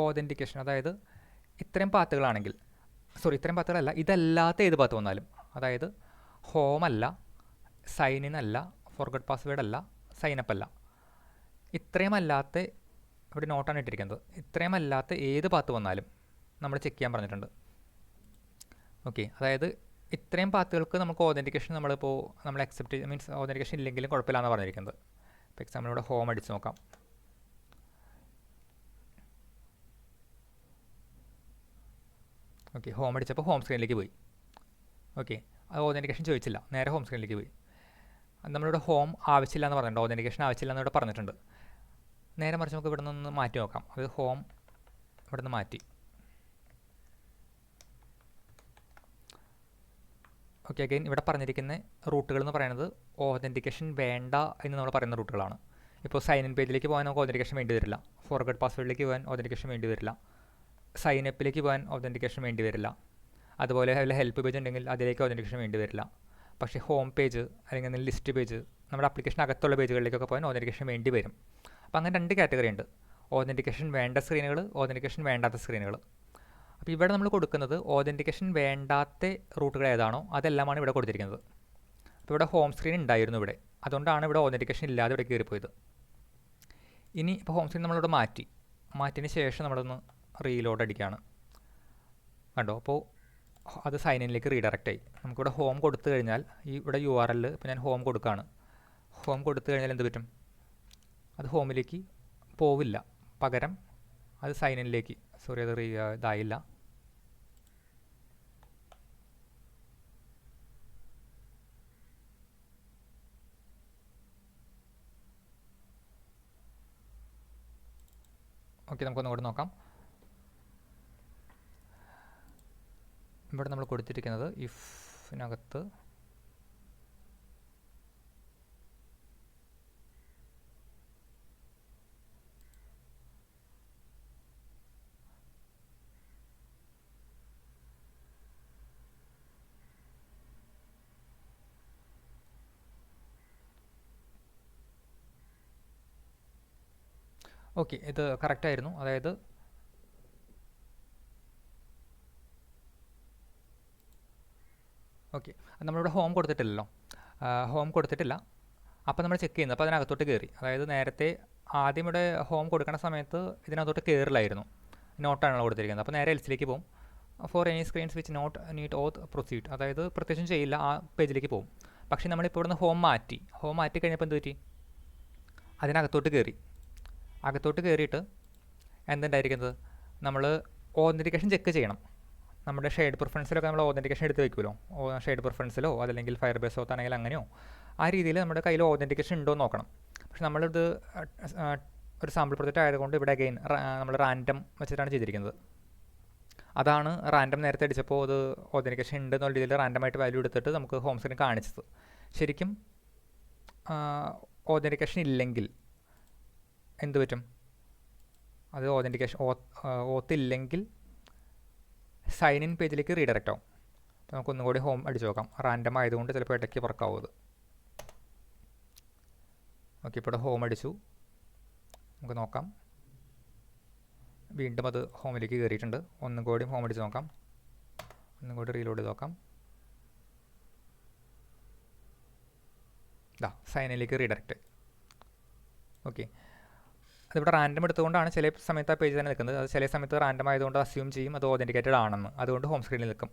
ഓതൻറ്റിക്കേഷൻ, അതായത് ഇത്രയും പാത്തുകളാണെങ്കിൽ, ഇത്രയും പാത്തുകളല്ല, ഇതല്ലാത്ത ഏത് പാത്ത് വന്നാലും, അതായത് ഹോം അല്ല, സൈൻ ഇൻ അല്ല, ഫോർഗട്ട് പാസ്വേഡ് അല്ല, സൈൻ അപ്പ് അല്ല, ഇത്രയും അല്ലാത്ത, ഇവിടെ നോട്ടാണ് ഇട്ടിരിക്കുന്നത്, ഇത്രയും അല്ലാത്ത ഏത് പാത്ത് വന്നാലും നമ്മൾ ചെക്ക് ചെയ്യാൻ പറഞ്ഞിട്ടുണ്ട്. ഓക്കെ, അതായത് ഇത്രയും പാത്തുകൾക്ക് നമുക്ക് ഓതൻറ്റിക്കേഷൻ നമ്മൾ അക്സെപ്റ്റ് മീൻസ് ഓതൻറ്റിക്കേഷൻ ഇല്ലെങ്കിലും കുഴപ്പമില്ലാന്ന് പറഞ്ഞിരിക്കുന്നത്. ഇപ്പോൾ എക്സാമ്പിൾ ഇവിടെ ഹോം അടിച്ച് നോക്കാം. ഓക്കെ, ഹോം അടിച്ചപ്പോൾ ഹോം സ്ക്രീനിലേക്ക് പോയി. ഓക്കെ, അത് ഓതൻറ്റിക്കേഷൻ ചോദിച്ചില്ല, നേരെ ഹോം സ്ക്രീനിലേക്ക് പോയി. നമ്മളിവിടെ ഹോം ആവശ്യമില്ല എന്ന് പറഞ്ഞിട്ടുണ്ട്, ഓതൻറ്റിക്കേഷൻ ആവശ്യമില്ല എന്ന് ഇവിടെ പറഞ്ഞിട്ടുണ്ട്. നേരെ മറിച്ച് നമുക്ക് ഇവിടെ നിന്ന് മാറ്റി നോക്കാം. അത് ഹോം ഇവിടെ നിന്ന് മാറ്റി. ഓക്കെ, അഗൈൻ ഇവിടെ പറഞ്ഞിരിക്കുന്ന റൂട്ടുകൾ എന്ന് പറയുന്നത് ഓതൻറ്റിക്കേഷൻ വേണ്ട എന്ന് നമ്മൾ പറയുന്ന റൂട്ടുകളാണ്. ഇപ്പോൾ സൈൻ ഇൻ പേജിലേക്ക് പോകാൻ നമുക്ക് ഓതൻറ്റിക്കേഷൻ വേണ്ടി വരില്ല, ഫോർഗട്ട് പാസ്വേഡിലേക്ക് പോകാൻ ഓതൻറ്റിക്കേഷൻ വേണ്ടി വരില്ല, സൈൻ അപ്പിലേക്ക് പോകാൻ ഓതൻറ്റിക്കേഷൻ വേണ്ടി വരില്ല, അതുപോലെ വല്ല ഹെൽപ്പ് പേജ് ഉണ്ടെങ്കിൽ അതിലേക്ക് ഓതൻറ്റിക്കേഷൻ വേണ്ടി വരില്ല. പക്ഷേ ഹോം പേജ് അല്ലെങ്കിൽ ലിസ്റ്റ് പേജ്, നമ്മുടെ ആപ്ലിക്കേഷൻ അകത്തുള്ള പേജുകളിലേക്കൊക്കെ പോകാൻ ഓതൻറ്റിക്കേഷൻ വേണ്ടി വരും. അപ്പോൾ അങ്ങനെ 2 കാറ്റഗറി ഉണ്ട്: ഓതൻറ്റിക്കേഷൻ വേണ്ട സ്ക്രീനുകൾ, ഓതൻറ്റിക്കേഷൻ വേണ്ടാത്ത സ്ക്രീനുകൾ. അപ്പോൾ ഇവിടെ നമ്മൾ കൊടുക്കുന്നത് ഓതൻറ്റിക്കേഷൻ വേണ്ടാത്ത റൂട്ടുകൾ ഏതാണോ അതെല്ലാമാണ് ഇവിടെ കൊടുത്തിരിക്കുന്നത്. അപ്പോൾ ഇവിടെ ഹോം സ്ക്രീൻ ഉണ്ടായിരുന്നു ഇവിടെ, അതുകൊണ്ടാണ് ഇവിടെ ഓതൻറ്റിക്കേഷൻ ഇല്ലാതെ ഇവിടെ കയറിപ്പോയത്. ഇനി ഇപ്പോൾ ഹോം സ്ക്രീൻ നമ്മളിവിടെ മാറ്റിയതിന് ശേഷം നമ്മളൊന്ന് റീലോഡ് അടിക്കുകയാണ്. കണ്ടോ, അപ്പോൾ അത് സൈൻ ഇനിലേക്ക് റീഡയറക്റ്റ് ആയി. നമുക്കിവിടെ ഹോം കൊടുത്തു കഴിഞ്ഞാൽ ഇവിടെ URL ഇപ്പോൾ ഞാൻ ഹോം കൊടുക്കുകയാണ്. ഹോം കൊടുത്തു കഴിഞ്ഞാൽ എന്ത് പറ്റും? അത് ഹോമിലേക്ക് പോവില്ല, പകരം അത് സൈൻ ഇനിലേക്ക്, അത് ഇതായില്ല. ഓക്കെ, നമുക്കൊന്നുകൂടി നോക്കാം. ഇവിടെ നമ്മൾ കൊടുത്തിരിക്കുന്നത് ഇഫിനകത്ത് ഓക്കെ, ഇത് കറക്റ്റായിരുന്നു. അതായത് ഓക്കെ, നമ്മളിവിടെ ഹോം കൊടുത്തിട്ടില്ലല്ലോ, ഹോം കൊടുത്തിട്ടില്ല. അപ്പോൾ നമ്മൾ ചെക്ക് ചെയ്യുന്നത്, അപ്പോൾ അതിനകത്തോട്ട് കയറി. അതായത് നേരത്തെ ആദ്യം ഇവിടെ ഹോം കൊടുക്കുന്ന സമയത്ത് ഇതിനകത്തോട്ട് കയറില്ലായിരുന്നു, നോട്ടാണല്ലോ കൊടുത്തിരിക്കുന്നത്. അപ്പോൾ നേരെ എൽസിലേക്ക് പോകും. For any screens which not need auth proceed, അതായത് പ്രത്യേകിച്ചും ചെയ്യില്ല, ആ പേജിലേക്ക് പോകും. പക്ഷേ നമ്മളിപ്പോൾ ഇവിടുന്ന് ഹോം മാറ്റി കഴിഞ്ഞപ്പോൾ എന്ത് പറ്റി? അതിനകത്തോട്ട് കയറിയിട്ട് എന്തുണ്ടായിരിക്കുന്നത്, നമ്മൾ ഓതൻറ്റിക്കേഷൻ ചെക്ക് ചെയ്യണം. നമ്മുടെ ഷെയ്ഡ് പ്രിഫറൻസിലൊക്കെ നമ്മൾ ഓതൻറ്റിക്കേഷൻ എടുത്ത് വെക്കുമല്ലോ, ഷെയ്ഡ് പ്രിഫറൻസിലോ അതല്ലെങ്കിൽ ഫയർബേസോ ആണെങ്കിൽ അങ്ങനെയോ ആ രീതിയിൽ നമ്മുടെ കയ്യിൽ ഓതൻറ്റിക്കേഷൻ ഉണ്ടോ എന്ന് നോക്കണം. പക്ഷെ നമ്മളിത് ഒരു സാമ്പിൾ പ്രൊജക്റ്റ് ആയതുകൊണ്ട് ഇവിടെ അഗെയിൻ നമ്മൾ റാൻഡം വെച്ചിട്ടാണ് ചെയ്തിരിക്കുന്നത്. അതാണ് റാൻഡം നേരത്തെ അടിച്ചപ്പോൾ അത് ഓതൻറ്റിക്കേഷൻ ഉണ്ട് എന്നുള്ള രീതിയിൽ റാൻഡമായിട്ട് വാല്യൂ എടുത്തിട്ട് നമുക്ക് ഹോം സ്ക്രീൻ കാണിച്ചത്. ശരിക്കും ഓതൻറ്റിക്കേഷൻ ഇല്ലെങ്കിൽ എന്ത് പറ്റും, അത് ഓതൻറ്റിക്കേഷൻ ഓത്തില്ലെങ്കിൽ സൈൻ ഇൻ പേജിലേക്ക് റീഡയറക്റ്റ് ആവും. അപ്പോൾ നമുക്കൊന്നും കൂടി ഹോം അടിച്ച് നോക്കാം. റാൻഡം ആയതുകൊണ്ട് ചിലപ്പോൾ ഇടയ്ക്ക് വർക്കാവും അത്. ഓക്കെ, ഇപ്പോൾ ഇവിടെ ഹോം അടിച്ചു, നമുക്ക് നോക്കാം. വീണ്ടും അത് ഹോമിലേക്ക് കയറിയിട്ടുണ്ട്. ഒന്നും കൂടി ഹോം അടിച്ച് നോക്കാം, ഒന്നും കൂടി റീലോഡ് ചെയ്ത് നോക്കാം. സൈനിലേക്ക് റീഡയറക്റ്റ്. ഓക്കെ, അതിവിടെ റാൻഡം എടുത്തുകൊണ്ടാണ് ചില സമയത്ത് ആ പേജ് തന്നെ നിൽക്കുന്നത്. അത് ചില സമയത്ത് റാൻഡം ആയതുകൊണ്ട് അസ്യൂം ചെയ്യും അത് ഓതൻറ്റിക്കേറ്റഡ് ആണെന്ന്, അതുകൊണ്ട് ഹോം സ്ക്രീനിൽ നിൽക്കും.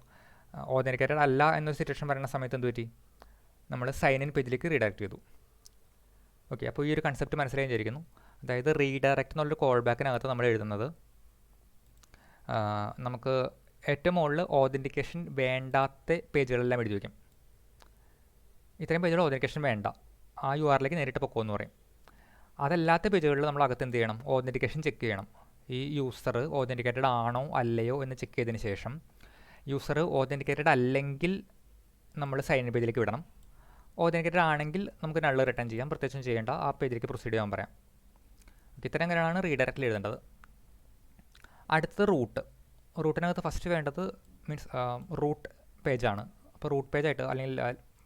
ഓതൻറ്റിക്കേറ്റഡ് അല്ല എന്നൊരു സിറ്റുവേഷൻ പറയുന്ന സമയത്ത് എന്ത് പറ്റി, നമ്മൾ സൈൻ ഇൻ പേജിലേക്ക് റീഡയറക്റ്റ് ചെയ്തു. ഓക്കെ, അപ്പോൾ ഈ ഒരു കൺസെപ്റ്റ് മനസ്സിലായി വിചാരിക്കുന്നു. അതായത് റീഡയറക്റ്റ് എന്നുള്ളൊരു കോൾ ബാക്കിനകത്ത് നമ്മൾ എഴുതുന്നത് നമുക്ക് ഏറ്റവും മുകളിൽ ഓതൻറ്റിക്കേഷൻ വേണ്ടാത്ത പേജുകളെല്ലാം എഴുതി വയ്ക്കും. ഇത്രയും പേജുകൾ ഓതൻറ്റിക്കേഷൻ വേണ്ട, ആ യു ആറിലേക്ക് നേരിട്ട് പൊക്കോന്ന് പറയും. അതല്ലാത്ത പേജുകളിൽ നമ്മൾ അകത്ത് എന്ത് ചെയ്യണം, ഓതൻറ്റിക്കേഷൻ ചെക്ക് ചെയ്യണം. ഈ യൂസർ ഓതൻറ്റിക്കേറ്റഡ് ആണോ അല്ലയോ എന്ന് ചെക്ക് ചെയ്തതിന് ശേഷം യൂസർ ഓതൻറ്റിക്കേറ്റഡ് അല്ലെങ്കിൽ നമ്മൾ സൈൻ ഇൻ പേജിലേക്ക് വിടണം. ഓതൻറ്റിക്കേറ്റഡ് ആണെങ്കിൽ നമുക്ക് നള്ള് റിട്ടേൺ ചെയ്യാം, പ്രത്യേകിച്ചും ചെയ്യേണ്ട, ആ പേജിലേക്ക് പ്രൊസീഡ് ചെയ്യാൻ പറയാം. ഇത്തരം കാര്യങ്ങളാണ് റീഡയറക്റ്റിൽ എഴുതേണ്ടത്. അടുത്തത് റൂട്ടിനകത്ത് ഫസ്റ്റ് വേണ്ടത് മീൻസ് റൂട്ട് പേജാണ്. അപ്പോൾ റൂട്ട് പേജായിട്ട് അല്ലെങ്കിൽ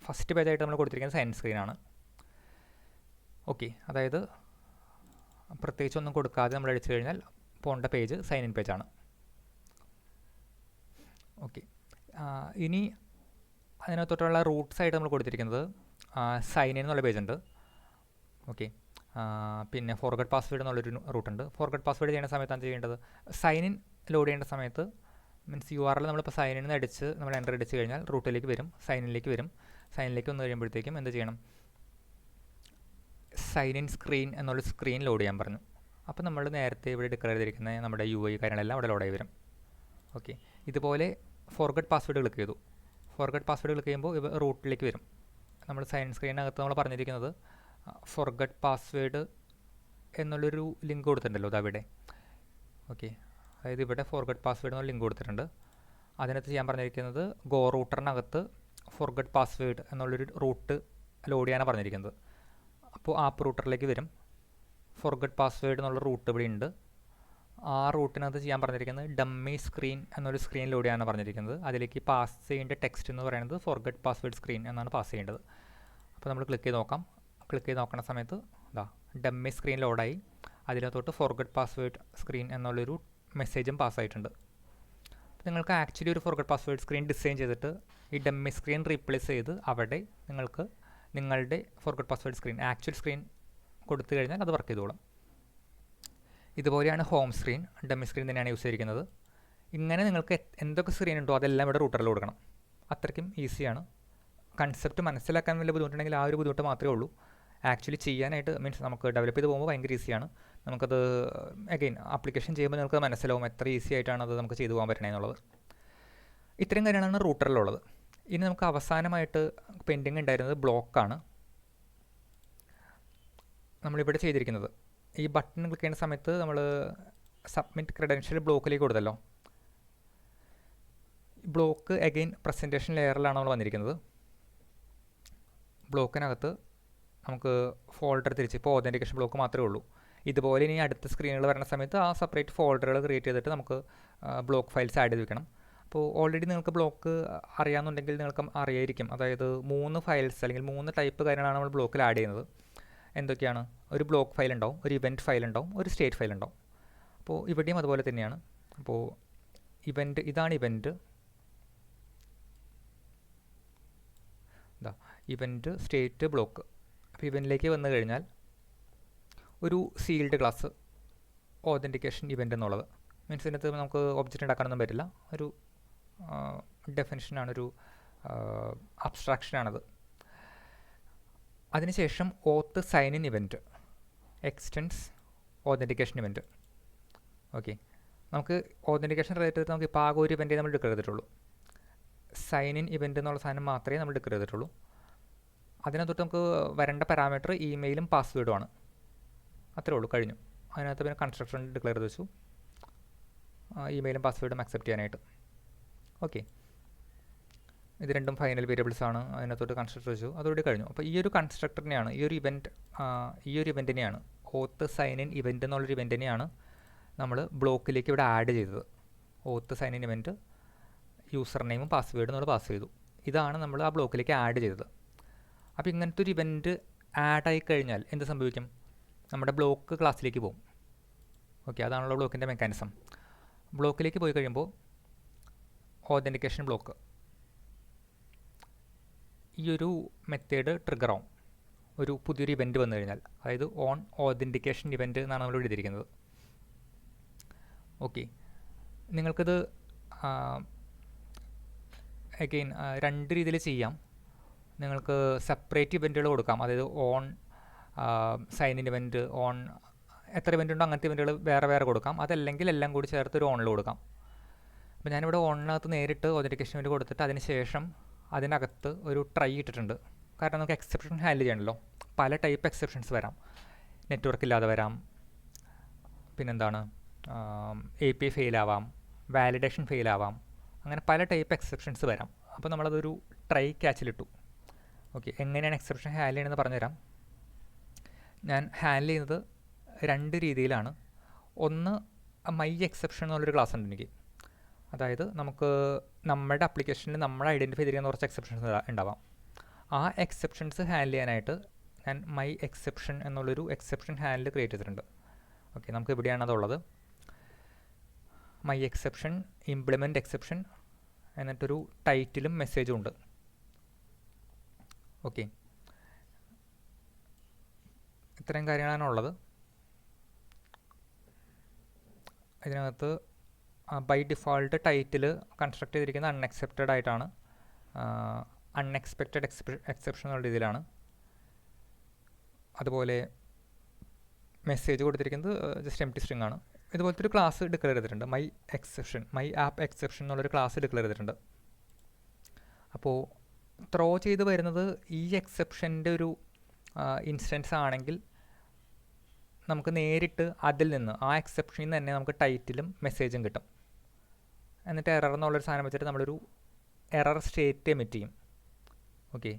ഫസ്റ്റ് പേജായിട്ട് നമ്മൾ കൊടുത്തിരിക്കുന്നത് സൈൻ സ്ക്രീനാണ്. ഓക്കെ, അതായത് പ്രത്യേകിച്ച് ഒന്നും കൊടുക്കാതെ നമ്മൾ അടിച്ചു കഴിഞ്ഞാൽ പോകേണ്ട പേജ് സൈൻ ഇൻ പേജാണ്. ഓക്കെ, ഇനി അതിനകത്തോട്ടുള്ള റൂട്ട്സ് ആയിട്ട് നമ്മൾ കൊടുത്തിരിക്കുന്നത് സൈൻ ഇൻ എന്നുള്ള പേജുണ്ട്. ഓക്കെ, പിന്നെ ഫോർഗട്ട് പാസ്വേഡ് എന്നുള്ളൊരു റൂട്ടുണ്ട്. ഫോർഗട്ട് പാസ്വേഡ് ചെയ്യുന്ന സമയത്താണ് ചെയ്യേണ്ടത്, സൈൻ ഇൻ ലോഡ് ചെയ്യേണ്ട സമയത്ത് മീൻസ് യു ആർ എൽ നമ്മളിപ്പോൾ സൈൻ ഇൻ അടിച്ച് നമ്മൾ എൻ്റർ അടിച്ച് കഴിഞ്ഞാൽ റൂട്ടിലേക്ക് വരും, സൈനിലേക്ക് വരും. സൈനിലേക്ക് വന്നു കഴിയുമ്പോഴത്തേക്കും എന്ത് ചെയ്യണം, സൈൻ ഇൻ സ്ക്രീൻ എന്നുള്ള സ്ക്രീൻ ലോഡ് ചെയ്യാൻ പറഞ്ഞു. അപ്പോൾ നമ്മൾ നേരത്തെ ഇവിടെ ഡിക്ലെയർ ചെയ്തിരിക്കുന്ന നമ്മുടെ യു ഐ കാര്യങ്ങളെല്ലാം അവിടെ ലോഡായി വരും. ഓക്കെ, ഇതുപോലെ ഫോർഗട്ട് പാസ്വേഡ് ക്ലിക്ക് ചെയ്തു. ഫോർഗട്ട് പാസ്വേഡ് ക്ലിക്ക് ചെയ്യുമ്പോൾ ഇവ റൂട്ടിലേക്ക് വരും. നമ്മൾ സൈൻ സ്ക്രീനകത്ത് നമ്മൾ പറഞ്ഞിരിക്കുന്നത് ഫോർഗട്ട് പാസ്വേഡ് എന്നുള്ളൊരു ലിങ്ക് കൊടുത്തിട്ടുണ്ടല്ലോ അതവിടെ. ഓക്കെ, അതായത് ഇവിടെ ഫോർഗട്ട് പാസ്വേഡ് എന്നുള്ള ലിങ്ക് കൊടുത്തിട്ടുണ്ട്. അതിനകത്ത് ചെയ്യാൻ പറഞ്ഞിരിക്കുന്നത് ഗോ റൂട്ടറിനകത്ത് ഫോർഗട്ട് പാസ്വേഡ് എന്നുള്ളൊരു റൂട്ട് ലോഡ് ചെയ്യാനാണ് പറഞ്ഞിരിക്കുന്നത്. അപ്പോൾ ആപ്പ് റൂട്ടറിലേക്ക് വരും. ഫോർഗട്ട് പാസ്വേഡ് എന്നുള്ള റൂട്ട് ഇവിടെ ഉണ്ട്. ആ റൂട്ടിനകത്ത് ചെയ്യാൻ പറഞ്ഞിരിക്കുന്നത് ഡമ്മി സ്ക്രീൻ എന്നൊരു സ്ക്രീൻ ലോഡ് ചെയ്യാനാണ് പറഞ്ഞിരിക്കുന്നത്. അതിലേക്ക് പാസ് ചെയ്യേണ്ട ടെക്സ്റ്റ് എന്ന് പറയുന്നത് ഫോർഗട്ട് പാസ്വേഡ് സ്ക്രീൻ എന്നാണ് പാസ് ചെയ്യേണ്ടത്. അപ്പോൾ നമ്മൾ ക്ലിക്ക് ചെയ്ത് നോക്കാം. ക്ലിക്ക് ചെയ്ത് നോക്കുന്ന സമയത്ത് ഡമ്മി സ്ക്രീൻ ലോഡായി. അതിനകത്തോട്ട് ഫോർഗട്ട് പാസ്വേഡ് സ്ക്രീൻ എന്നുള്ളൊരു മെസ്സേജും പാസ്സായിട്ടുണ്ട്. നിങ്ങൾക്ക് ആക്ച്വലി ഒരു ഫോർഗട്ട് പാസ്വേഡ് സ്ക്രീൻ ഡിസൈൻ ചെയ്തിട്ട് ഈ ഡമ്മി സ്ക്രീൻ റീപ്ലേസ് ചെയ്ത് അവിടെ നിങ്ങൾക്ക് നിങ്ങളുടെ forget password screen actual screen കൊടുത്തു കഴിഞ്ഞാൽ അത് വർക്ക് ചെയ്തോളും. ഇതുപോലെയാണ് ഹോം സ്ക്രീൻ, ഡമ്മി സ്ക്രീൻ തന്നെയാണ് യൂസ് ചെയ്തിരിക്കുന്നത്. ഇങ്ങനെ നിങ്ങൾക്ക് എന്തൊക്കെ സ്ക്രീൻ ഉണ്ടോ അതെല്ലാം ഇവിടെ റൂട്ടറിൽ കൊടുക്കണം. അത്രയ്ക്കും ഈസിയാണ്. കൺസെപ്റ്റ് മനസ്സിലാക്കാൻ വലിയ ബുദ്ധിമുട്ടുണ്ടെങ്കിൽ ആ ഒരു ബുദ്ധിമുട്ട് മാത്രമേ ഉള്ളൂ. ആക്ച്വലി ചെയ്യാനായിട്ട് മീൻസ് നമുക്ക് ഡെവലപ്പ് ചെയ്ത് പോകുമ്പോൾ ഭയങ്കര ഈസിയാണ്. നമുക്കത് അഗെയിൻ ആപ്ലിക്കേഷൻ ചെയ്യുമ്പോൾ നമുക്ക് മനസ്സിലാവും എത്ര ഈസി ആയിട്ടാണ് അത് നമുക്ക് ചെയ്തു പോകാൻ പറ്റണേ എന്നുള്ളത്. ഇത്രയും കാര്യങ്ങളാണ് റൂട്ടറിലുള്ളത്. ഇനി നമുക്ക് അവസാനമായിട്ട് പെൻഡിങ് ഉണ്ടായിരുന്നത് ബ്ലോക്കാണ്. നമ്മളിവിടെ ചെയ്തിരിക്കുന്നത് ഈ ബട്ടൺ ക്ലിക്ക് ചെയ്യുന്ന സമയത്ത് നമ്മൾ സബ്മിറ്റ് ക്രെഡൻഷ്യൽ ബ്ലോക്കിലേക്ക് കൊടുത്തല്ലോ. ബ്ലോക്ക് അഗെയിൻ പ്രസൻറ്റേഷൻ ലെയറിലാണ് നമ്മൾ വന്നിരിക്കുന്നത്. ബ്ലോക്കിനകത്ത് നമുക്ക് ഫോൾഡർ തിരിച്ച് ഇപ്പോൾ ഓതൻറ്റിക്കേഷൻ ബ്ലോക്ക് മാത്രമേ ഉള്ളൂ. ഇതുപോലെ ഇനി അടുത്ത സ്ക്രീനുകൾ വരുന്ന സമയത്ത് ആ സെപ്പറേറ്റ് ഫോൾഡറുകൾ ക്രിയേറ്റ് ചെയ്തിട്ട് നമുക്ക് ബ്ലോക്ക് ഫയൽസ് ആഡ് ചെയ്ത് വെക്കണം. അപ്പോൾ ഓൾറെഡി നിങ്ങൾക്ക് ബ്ലോക്ക് അറിയാമെന്നുണ്ടെങ്കിൽ നിങ്ങൾക്ക് അറിയായിരിക്കും. അതായത് 3 ഫയൽസ് അല്ലെങ്കിൽ 3 ടൈപ്പ് കാര്യങ്ങളാണ് നമ്മൾ ബ്ലോക്കിൽ ആഡ് ചെയ്യുന്നത്. എന്തൊക്കെയാണ്? ഒരു ബ്ലോക്ക് ഫയൽ ഉണ്ടാവും, ഒരു ഇവൻറ്റ് ഫയൽ ഉണ്ടാവും, ഒരു സ്റ്റേറ്റ് ഫയൽ ഉണ്ടാവും. അപ്പോൾ ഇവിടെയും അതുപോലെ തന്നെയാണ്. അപ്പോൾ ഇതാണ് ഇവൻറ്റ്, ഇവൻറ്റ് സ്റ്റേറ്റ് ബ്ലോക്ക്. അപ്പോൾ ഇവൻറ്റിലേക്ക് വന്നു കഴിഞ്ഞാൽ ഒരു സീൽഡ് ക്ലാസ് ഓതൻറ്റിക്കേഷൻ ഇവൻറ്റ് എന്നുള്ളത് മീൻസ് ഇതിനകത്ത് നമുക്ക് ഒബ്ജക്റ്റ് ഉണ്ടാക്കാനൊന്നും പറ്റില്ല. ഒരു ഡെഫിനിഷനാണ്, ഒരു അബ്സ്ട്രാക്ഷനാണത്. അതിനുശേഷം auth sign in event extends authentication event. Okay, നമുക്ക് ഓതൻറ്റിക്കേഷൻ റിലേറ്റഡ് നമുക്ക് ഇപ്പോൾ ആകെ ഒരു ഇവൻറ്റേ നമ്മൾ ഡിക്ലെയർ ചെയ്തിട്ടുള്ളൂ. സൈൻ ഇൻ ഇവൻറ്റ് എന്നുള്ള സാധനം മാത്രമേ നമ്മൾ ഡിക്ലെയർ ചെയ്തിട്ടുള്ളൂ. അതിനകത്തോട്ട് നമുക്ക് വരേണ്ട പാരാമീറ്റർ ഇമെയിലും പാസ്വേഡും ആണ്. അത്രേ ഉള്ളൂ, കഴിഞ്ഞു. അതിനകത്ത് പിന്നെ കൺസ്ട്രക്ഷൻ ഡിക്ലെയർ ചെയ്ത് വെച്ചു, ഇമെയിലും പാസ്വേഡും അക്സെപ്റ്റ് ചെയ്യാനായിട്ട്. ഓക്കെ, ഇത് രണ്ടും ഫൈനൽ വേരിയബിൾസ് ആണ്. അതിനകത്തോട്ട് കൺസ്ട്രക്ടർ വെച്ചു, അതോടെ കഴിഞ്ഞു. അപ്പോൾ ഈ ഒരു കൺസ്ട്രക്ടറിനെയാണ്, ഈ ഒരു ഇവൻറ്റിനെയാണ് ഓത്ത് സൈൻ ഇൻ ഇവൻറ്റ് എന്നുള്ളൊരു ഇവൻറ്റിനെയാണ് നമ്മൾ ബ്ലോക്കിലേക്ക് ഇവിടെ ആഡ് ചെയ്തത്. ഓത്ത് സൈൻ ഇൻ ഇവൻറ്റ് യൂസർ നെയിമും പാസ്വേഡും നമ്മൾ പാസ് ചെയ്തു. ഇതാണ് നമ്മൾ ആ ബ്ലോക്കിലേക്ക് ആഡ് ചെയ്തത്. അപ്പോൾ ഇങ്ങനത്തെ ഒരു ഇവൻറ്റ് ആഡായി കഴിഞ്ഞാൽ എന്ത് സംഭവിക്കും? നമ്മുടെ ബ്ലോക്ക് ക്ലാസ്സിലേക്ക് പോകും. ഓക്കെ, അതാണല്ലോ ബ്ലോക്കിൻ്റെ മെക്കാനിസം. ബ്ലോക്കിലേക്ക് പോയി കഴിയുമ്പോൾ ഓതൻറ്റിക്കേഷൻ ബ്ലോക്ക് ഈ ഒരു മെത്തേഡ് ട്രിഗർ ആവും ഒരു പുതിയൊരു ഇവൻറ്റ് വന്നു കഴിഞ്ഞാൽ. അതായത് ഓൺ ഓതൻറ്റിക്കേഷൻ ഇവൻറ്റ് എന്നാണ് നമ്മൾ എഴുതിയിരിക്കുന്നത്. ഓക്കെ, നിങ്ങൾക്കിത് അഗെയിൻ രണ്ട് രീതിയിൽ ചെയ്യാം. നിങ്ങൾക്ക് സെപ്പറേറ്റ് ഇവൻറ്റുകൾ കൊടുക്കാം. അതായത് on sign in event, on എത്ര ഇവൻറ്റ് ഉണ്ടോ അങ്ങനത്തെ ഇവൻറ്റുകൾ വേറെ വേറെ കൊടുക്കാം. അതല്ലെങ്കിൽ എല്ലാം കൂടി ചേർത്ത് ഒരു ഓണിൽ കൊടുക്കാം. അപ്പോൾ ഞാനിവിടെ ഓണിനകത്ത് നേരിട്ട് ഓതൻറ്റിക്കേഷൻ ഇവൻറ്റ് കൊടുത്തിട്ട് അതിന് ശേഷം അതിനകത്ത് ഒരു ട്രൈ ഇട്ടിട്ടുണ്ട്. കാരണം നമുക്ക് എക്സെപ്ഷൻ ഹാൻഡിൽ ചെയ്യണമല്ലോ. പല ടൈപ്പ് എക്സെപ്ഷൻസ് വരാം. നെറ്റ്വർക്ക് ഇല്ലാതെ വരാം, പിന്നെന്താണ് API ഫെയിലാവാം, വാലിഡേഷൻ ഫെയിലാവാം, അങ്ങനെ പല ടൈപ്പ് എക്സെപ്ഷൻസ് വരാം. അപ്പോൾ നമ്മളതൊരു ട്രൈ ക്യാച്ചിലിട്ടു. ഓക്കെ, എങ്ങനെയാണ് എക്സെപ്ഷൻ ഹാൻഡിൽ ചെയ്യണമെന്ന് പറഞ്ഞുതരാം. ഞാൻ ഹാൻഡിൽ ചെയ്യുന്നത് രണ്ട് രീതിയിലാണ്. ഒന്ന്, മൈ എക്സെപ്ഷൻ എന്നുള്ളൊരു ക്ലാസ് ഉണ്ട് എനിക്ക്. അതായത് നമുക്ക് നമ്മുടെ ആപ്ലിക്കേഷനിൽ നമ്മൾ ഐഡൻറ്റിഫൈ ചെയ്തിരിക്കുന്ന കുറച്ച് എക്സെപ്ഷൻസ് ഉണ്ടാവാം. ആ എക്സെപ്ഷൻസ് ഹാൻഡിൽ ചെയ്യാനായിട്ട് ഞാൻ മൈ എക്സെപ്ഷൻ എന്നുള്ളൊരു എക്സെപ്ഷൻ ഹാൻഡിൽ ക്രിയേറ്റ് ചെയ്തിട്ടുണ്ട്. ഓക്കെ, നമുക്ക് ഇവിടെയാണ് അതുള്ളത്. മൈ എക്സെപ്ഷൻ, ഇംപ്ലിമെൻറ്റ് എക്സെപ്ഷൻ, എന്നിട്ടൊരു ടൈറ്റിലും മെസ്സേജും ഉണ്ട്. ഓക്കെ, ഇത്രയും കാര്യങ്ങളാണ് ഉള്ളത്. ഇതിനകത്ത് ബൈ ഡിഫോൾട്ട് ടൈറ്റിൽ കൺസ്ട്രക്ട് ചെയ്തിരിക്കുന്നത് അൺഎക്സെപ്റ്റഡ് ആയിട്ടാണ്. അൺഎക്സ്പെക്റ്റഡ് എക്സെപ്ഷൻ എന്നുള്ള രീതിയിലാണ്. അതുപോലെ മെസ്സേജ് കൊടുത്തിരിക്കുന്നത് ജസ്റ്റ് എംപ്റ്റി സ്ട്രിംഗ് ആണ്. ഇതുപോലത്തെ ഒരു ക്ലാസ് ഡിക്ലെയർ ചെയ്തിട്ടുണ്ട്. My exception, my app exception എന്നുള്ളൊരു ക്ലാസ് ഡിക്ലെയർ ചെയ്തിട്ടുണ്ട്. അപ്പോൾ ത്രോ ചെയ്ത് വരുന്നത് ഈ എക്സെപ്ഷൻ്റെ ഒരു ഇൻസ്റ്റൻസ് ആണെങ്കിൽ നമുക്ക് നേരിട്ട് അതിൽ നിന്ന് ആ എക്സെപ്ഷനിൽ നിന്ന് തന്നെ നമുക്ക് ടൈറ്റിലും മെസ്സേജും കിട്ടും. എന്നിട്ട് എറർ എന്നുള്ളൊരു സാധനം വെച്ചിട്ട് നമ്മളൊരു എറർ സ്റ്റേറ്റ് എമിറ്റ് ചെയ്യും. ഓക്കെ,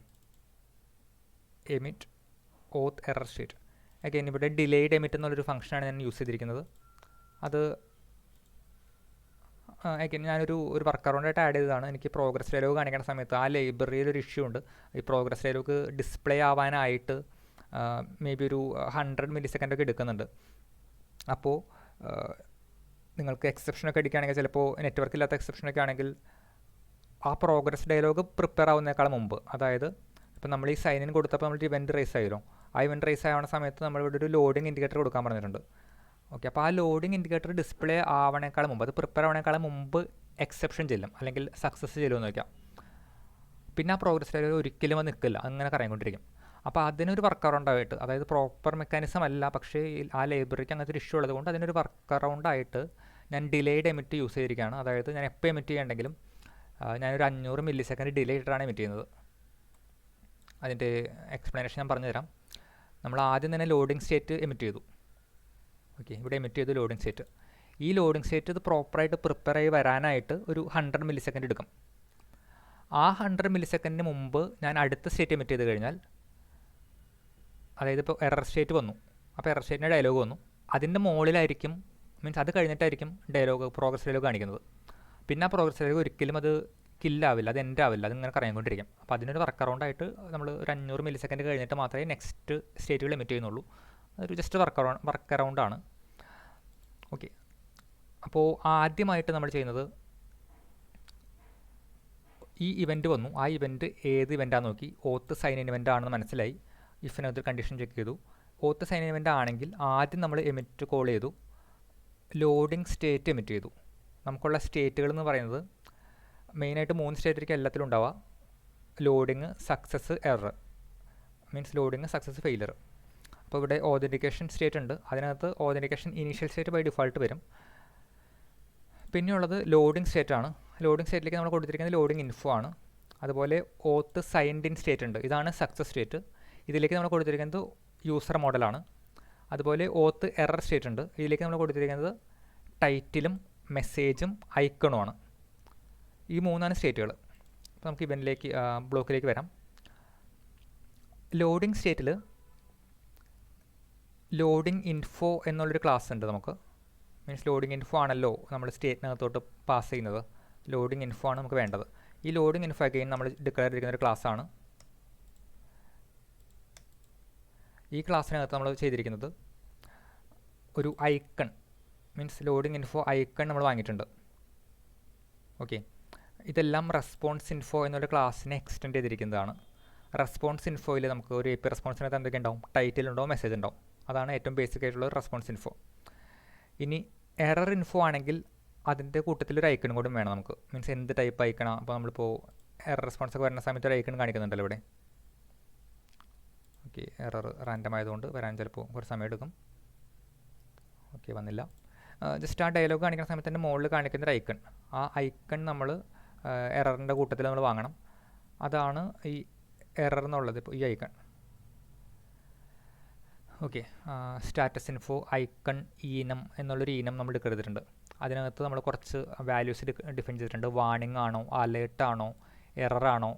എമിറ്റ് ഓത്ത് എറർ സ്റ്റേറ്റ്. അഗൈൻ ഇവിടെ ഡിലേഡ് എമിറ്റ് എന്നുള്ളൊരു ഫംഗ്ഷനാണ് ഞാൻ യൂസ് ചെയ്തിരിക്കുന്നത്. അത് അഗൈൻ ഞാനൊരു വർക്ക് അറൗണ്ടായിട്ട് ആഡ് ചെയ്തതാണ്. എനിക്ക് പ്രോഗ്രസ് ഡയലോഗ് കാണിക്കുന്ന സമയത്ത് ആ ലൈബ്രറിയിൽ ഒരു ഇഷ്യൂ ഉണ്ട്. ഈ പ്രോഗ്രസ് ഡയലോഗ് ഡിസ്പ്ലേ ആവാനായിട്ട് മേ ബി ഒരു 100 മില്ലിസെക്കൻഡൊക്കെ എടുക്കുന്നുണ്ട്. അപ്പോൾ നിങ്ങൾക്ക് എക്സെപ്ഷനൊക്കെ അടിക്കുകയാണെങ്കിൽ, ചിലപ്പോൾ നെറ്റ്വർക്ക് ഇല്ലാത്ത എക്സെപ്ഷനൊക്കെ ആണെങ്കിൽ ആ പ്രോഗ്രസ് ഡയലോഗ് പ്രിപ്പയർ ആവുന്നതിനേക്കാൾ മുമ്പ്, അതായത് ഇപ്പോൾ നമ്മൾ ഈ സൈൻ ഇൻ കൊടുത്തപ്പോൾ നമ്മൾ ഇവൻറ്റ് റേസ് ആയിരുന്നു. ആ ഇവൻറ്റ് റേസ് ആവുന്ന സമയത്ത് നമ്മളിവിടെ ഒരു ലോഡിംഗ് ഇൻഡിക്കേറ്റർ കൊടുക്കാൻ പറഞ്ഞിട്ടുണ്ട്. ഓക്കെ, അപ്പോൾ ആ ലോഡിംഗ് ഇൻഡിക്കേറ്റർ ഡിസ്പ്ലേ ആവണേക്കാൾ മുമ്പ്, അത് പ്രിപ്പയർ ആവണേക്കാൾ മുമ്പ് എക്സെപ്ഷൻ ചെല്ലും, അല്ലെങ്കിൽ സക്സസ് ചെല്ലുമെന്ന് വയ്ക്കാം. പിന്നെ ആ പ്രോഗ്രസ് ഡയലോഗ് ഒരിക്കലും അത് നിൽക്കില്ല, അങ്ങനെ കറങ്ങിക്കൊണ്ടിരിക്കും. അപ്പോൾ അതിനൊരു വർക്ക് അറൗണ്ടായിട്ട്, അതായത് പ്രോപ്പർ മെക്കാനിസം അല്ല, പക്ഷേ ആ ലൈബ്രറിക്ക് അങ്ങനത്തെ ഒരു ഇഷ്യൂ ഉള്ളതുകൊണ്ട് അതിനൊരു വർക്ക് അറൗണ്ടായിട്ട് ഞാൻ ഡിലേഡ് എമിറ്റ് യൂസ് ചെയ്തിരിക്കുകയാണ്. അതായത് ഞാൻ എപ്പോൾ എമിറ്റ് ചെയ്യണമെങ്കിലും ഞാനൊരു 500 മില്ലിസെക്കൻഡ് ഡിലേ ഇട്ടാണ് എമിറ്റ് ചെയ്യുന്നത്. അതിൻ്റെ എക്സ്പ്ലനേഷൻ ഞാൻ പറഞ്ഞുതരാം. നമ്മൾ ആദ്യം തന്നെ ലോഡിംഗ് സ്റ്റേറ്റ് എമിറ്റ് ചെയ്തു. ഓക്കെ, ഇവിടെ എമിറ്റ് ചെയ്തു ലോഡിംഗ് സ്റ്റേറ്റ്. ഈ ലോഡിംഗ് സ്റ്റേറ്റ് ഇത് പ്രോപ്പറായിട്ട് പ്രിപ്പയർ ആയി വരാനായിട്ട് ഒരു 100 മില്ലിസെക്കൻഡ് എടുക്കും. ആ 100 മില്ലിസെക്കൻഡിന് മുമ്പ് ഞാൻ അടുത്ത സ്റ്റേറ്റ് എമിറ്റ് ചെയ്ത് കഴിഞ്ഞാൽ, അതായത് ഇപ്പോൾ എറർ സ്റ്റേറ്റ് വന്നു, അപ്പോൾ എറർ സ്റ്റേറ്റിൻ്റെ ഡയലോഗ് വന്നു, അതിൻ്റെ മുകളിലായിരിക്കും, മീൻസ് അത് കഴിഞ്ഞിട്ടായിരിക്കും പ്രോഗ്രസ് ഡയലോഗ് കാണിക്കുന്നത്. പിന്നെ ആ പ്രോഗ്രസ് ഡയലോഗ് ഒരിക്കലും അത് കില്ലാവില്ല, അത് എൻഡ് ആവില്ല, അതിങ്ങനെ കറങ്ങിക്കൊണ്ടിരിക്കും. അപ്പോൾ അതിനൊരു വർക്ക് അറൗണ്ടായിട്ട് നമ്മൾ ഒരു 500 മില്ലിസെക്കൻഡ് കഴിഞ്ഞിട്ട് മാത്രമേ നെക്സ്റ്റ് സ്റ്റേറ്റുകൾ എമിറ്റ് ചെയ്യുന്നുള്ളൂ. അതൊരു ജസ്റ്റ് വർക്ക് അറൗണ്ടാണ്. ഓക്കെ, അപ്പോൾ ആദ്യമായിട്ട് നമ്മൾ ചെയ്യുന്നത്, ഈ ഇവൻറ്റ് വന്നു, ആ ഇവൻറ്റ് ഏത് ഇവൻറ്റാന്ന് നോക്കി, ഓത്ത് സൈൻ ഇൻ ഇവൻ്റ് ആണെന്ന് മനസ്സിലായി. ഇഫിനകത്ത് കണ്ടീഷൻ ചെക്ക് ചെയ്തു. ഓത്ത് സൈൻ ഇൻ ഇവൻ്റ് ആണെങ്കിൽ ആദ്യം നമ്മൾ എമിറ്റ് കോൾ ചെയ്തു, ലോഡിംഗ് സ്റ്റേറ്റ് എമിറ്റ് ചെയ്തു. നമുക്കുള്ള സ്റ്റേറ്റുകൾ എന്ന് പറയുന്നത് മെയിനായിട്ട് 3 സ്റ്റേറ്റായിരിക്കും എല്ലാത്തിലും ഉണ്ടാവുക. Loading, success, error, means loading, success, failure. അപ്പോൾ ഇവിടെ ഓതൻറ്റിക്കേഷൻ സ്റ്റേറ്റ് ഉണ്ട്. അതിനകത്ത് authentication initial state by default വരും. പിന്നെയുള്ളത് ലോഡിംഗ് സ്റ്റേറ്റ് ആണ്. ലോഡിംഗ് സ്റ്റേറ്റിലേക്ക് നമ്മൾ കൊടുത്തിരിക്കുന്നത് ലോഡിംഗ് ഇൻഫോ ആണ്. അതുപോലെ ഓത്ത് സൈൻഡ് ഇൻ സ്റ്റേറ്റ് ഉണ്ട്. ഇതാണ് സക്സസ് സ്റ്റേറ്റ്. ഇതിലേക്ക് നമ്മൾ കൊടുത്തിരിക്കുന്നത് യൂസർ മോഡലാണ്. അതുപോലെ ഓത്ത് എറർ സ്റ്റേറ്റ് ഉണ്ട്. ഇതിലേക്ക് നമ്മൾ കൊടുത്തിരിക്കുന്നത് ടൈറ്റിലും മെസ്സേജും ഐക്കണുമാണ്. ഈ 3 സ്റ്റേറ്റുകൾ. അപ്പോൾ നമുക്ക് ഇവൻറ്റിലേക്ക് ബ്ലോക്കിലേക്ക് വരാം. ലോഡിംഗ് സ്റ്റേറ്റിൽ ലോഡിംഗ് ഇൻഫോ എന്നുള്ളൊരു ക്ലാസ് ഉണ്ട് നമുക്ക്. മീൻസ് ലോഡിംഗ് ഇൻഫോ ആണല്ലോ നമ്മൾ സ്റ്റേറ്റിനകത്തോട്ട് പാസ് ചെയ്യുന്നത്. ലോഡിംഗ് ഇൻഫോ ആണ് നമുക്ക് വേണ്ടത്. ഈ ലോഡിംഗ് ഇൻഫോ അഗെയിൻ നമ്മൾ ഡിക്ലെയർ ചെയ്തിരിക്കുന്ന ഒരു ക്ലാസ്സാണ്. ഈ ക്ലാസ്സിനകത്ത് നമ്മൾ ചെയ്തിരിക്കുന്നത് ഒരു icon, means loading info icon നമ്മൾ വാങ്ങിയിട്ടുണ്ട്. ഓക്കെ, ഇതെല്ലാം റെസ്പോൺസ് ഇൻഫോ എന്നുള്ള ക്ലാസ്സിനെ എക്സ്റ്റെൻഡ് ചെയ്തിരിക്കുന്നതാണ്. റെസ്പോൺസ് ഇൻഫോയിൽ നമുക്ക് ഒരു API റെസ്പോൺസിനകത്ത് എന്തൊക്കെ ഉണ്ടാവും? ടൈറ്റിൽ ഉണ്ടാവും, മെസ്സേജ് ഉണ്ടാവും. അതാണ് ഏറ്റവും ബേസിക് ആയിട്ടുള്ള റെസ്പോൺസ് ഇൻഫോ. ഇനി എറർ ഇൻഫോ ആണെങ്കിൽ അതിൻ്റെ കൂട്ടത്തിലൊരു ഐക്കണും കൂടി വേണം നമുക്ക്. മീൻസ് എന്ത് ടൈപ്പ് ഐക്കണാണ്. അപ്പോൾ നമ്മളിപ്പോൾ എറർ റെസ്പോൺസ് ഒക്കെ വരുന്ന സമയത്ത് ഒരു ഐക്കൺ കാണിക്കുന്നുണ്ടല്ലോ ഇവിടെ. ഓക്കെ, എറർ റാൻഡം ആയതുകൊണ്ട് വരാൻ ചിലപ്പോൾ കുറച്ച് സമയം എടുക്കും. ഓക്കെ, വന്നില്ല. ജസ്റ്റ് ആ ഡയലോഗ് കാണിക്കുന്ന സമയത്ത് തന്നെ മുകളിൽ കാണിക്കുന്ന ഒരു ഐക്കൺ, ആ ഐക്കൺ നമ്മൾ എററിൻ്റെ കൂട്ടത്തിൽ നമ്മൾ വാങ്ങണം. അതാണ് ഈ എറർ എന്നുള്ളത്. ഇപ്പോൾ ഈ icon. Okay, status info icon enum എന്നുള്ളൊരു ഈനം നമ്മൾ എടുത്തിട്ടുണ്ട്. അതിനകത്ത് നമ്മൾ കുറച്ച് വാല്യൂസ് ഡിഫൈൻ ചെയ്തിട്ടുണ്ട്. വാർണിംഗ് ആണോ, അലേർട്ട് ആണോ, എറർ ആണോ,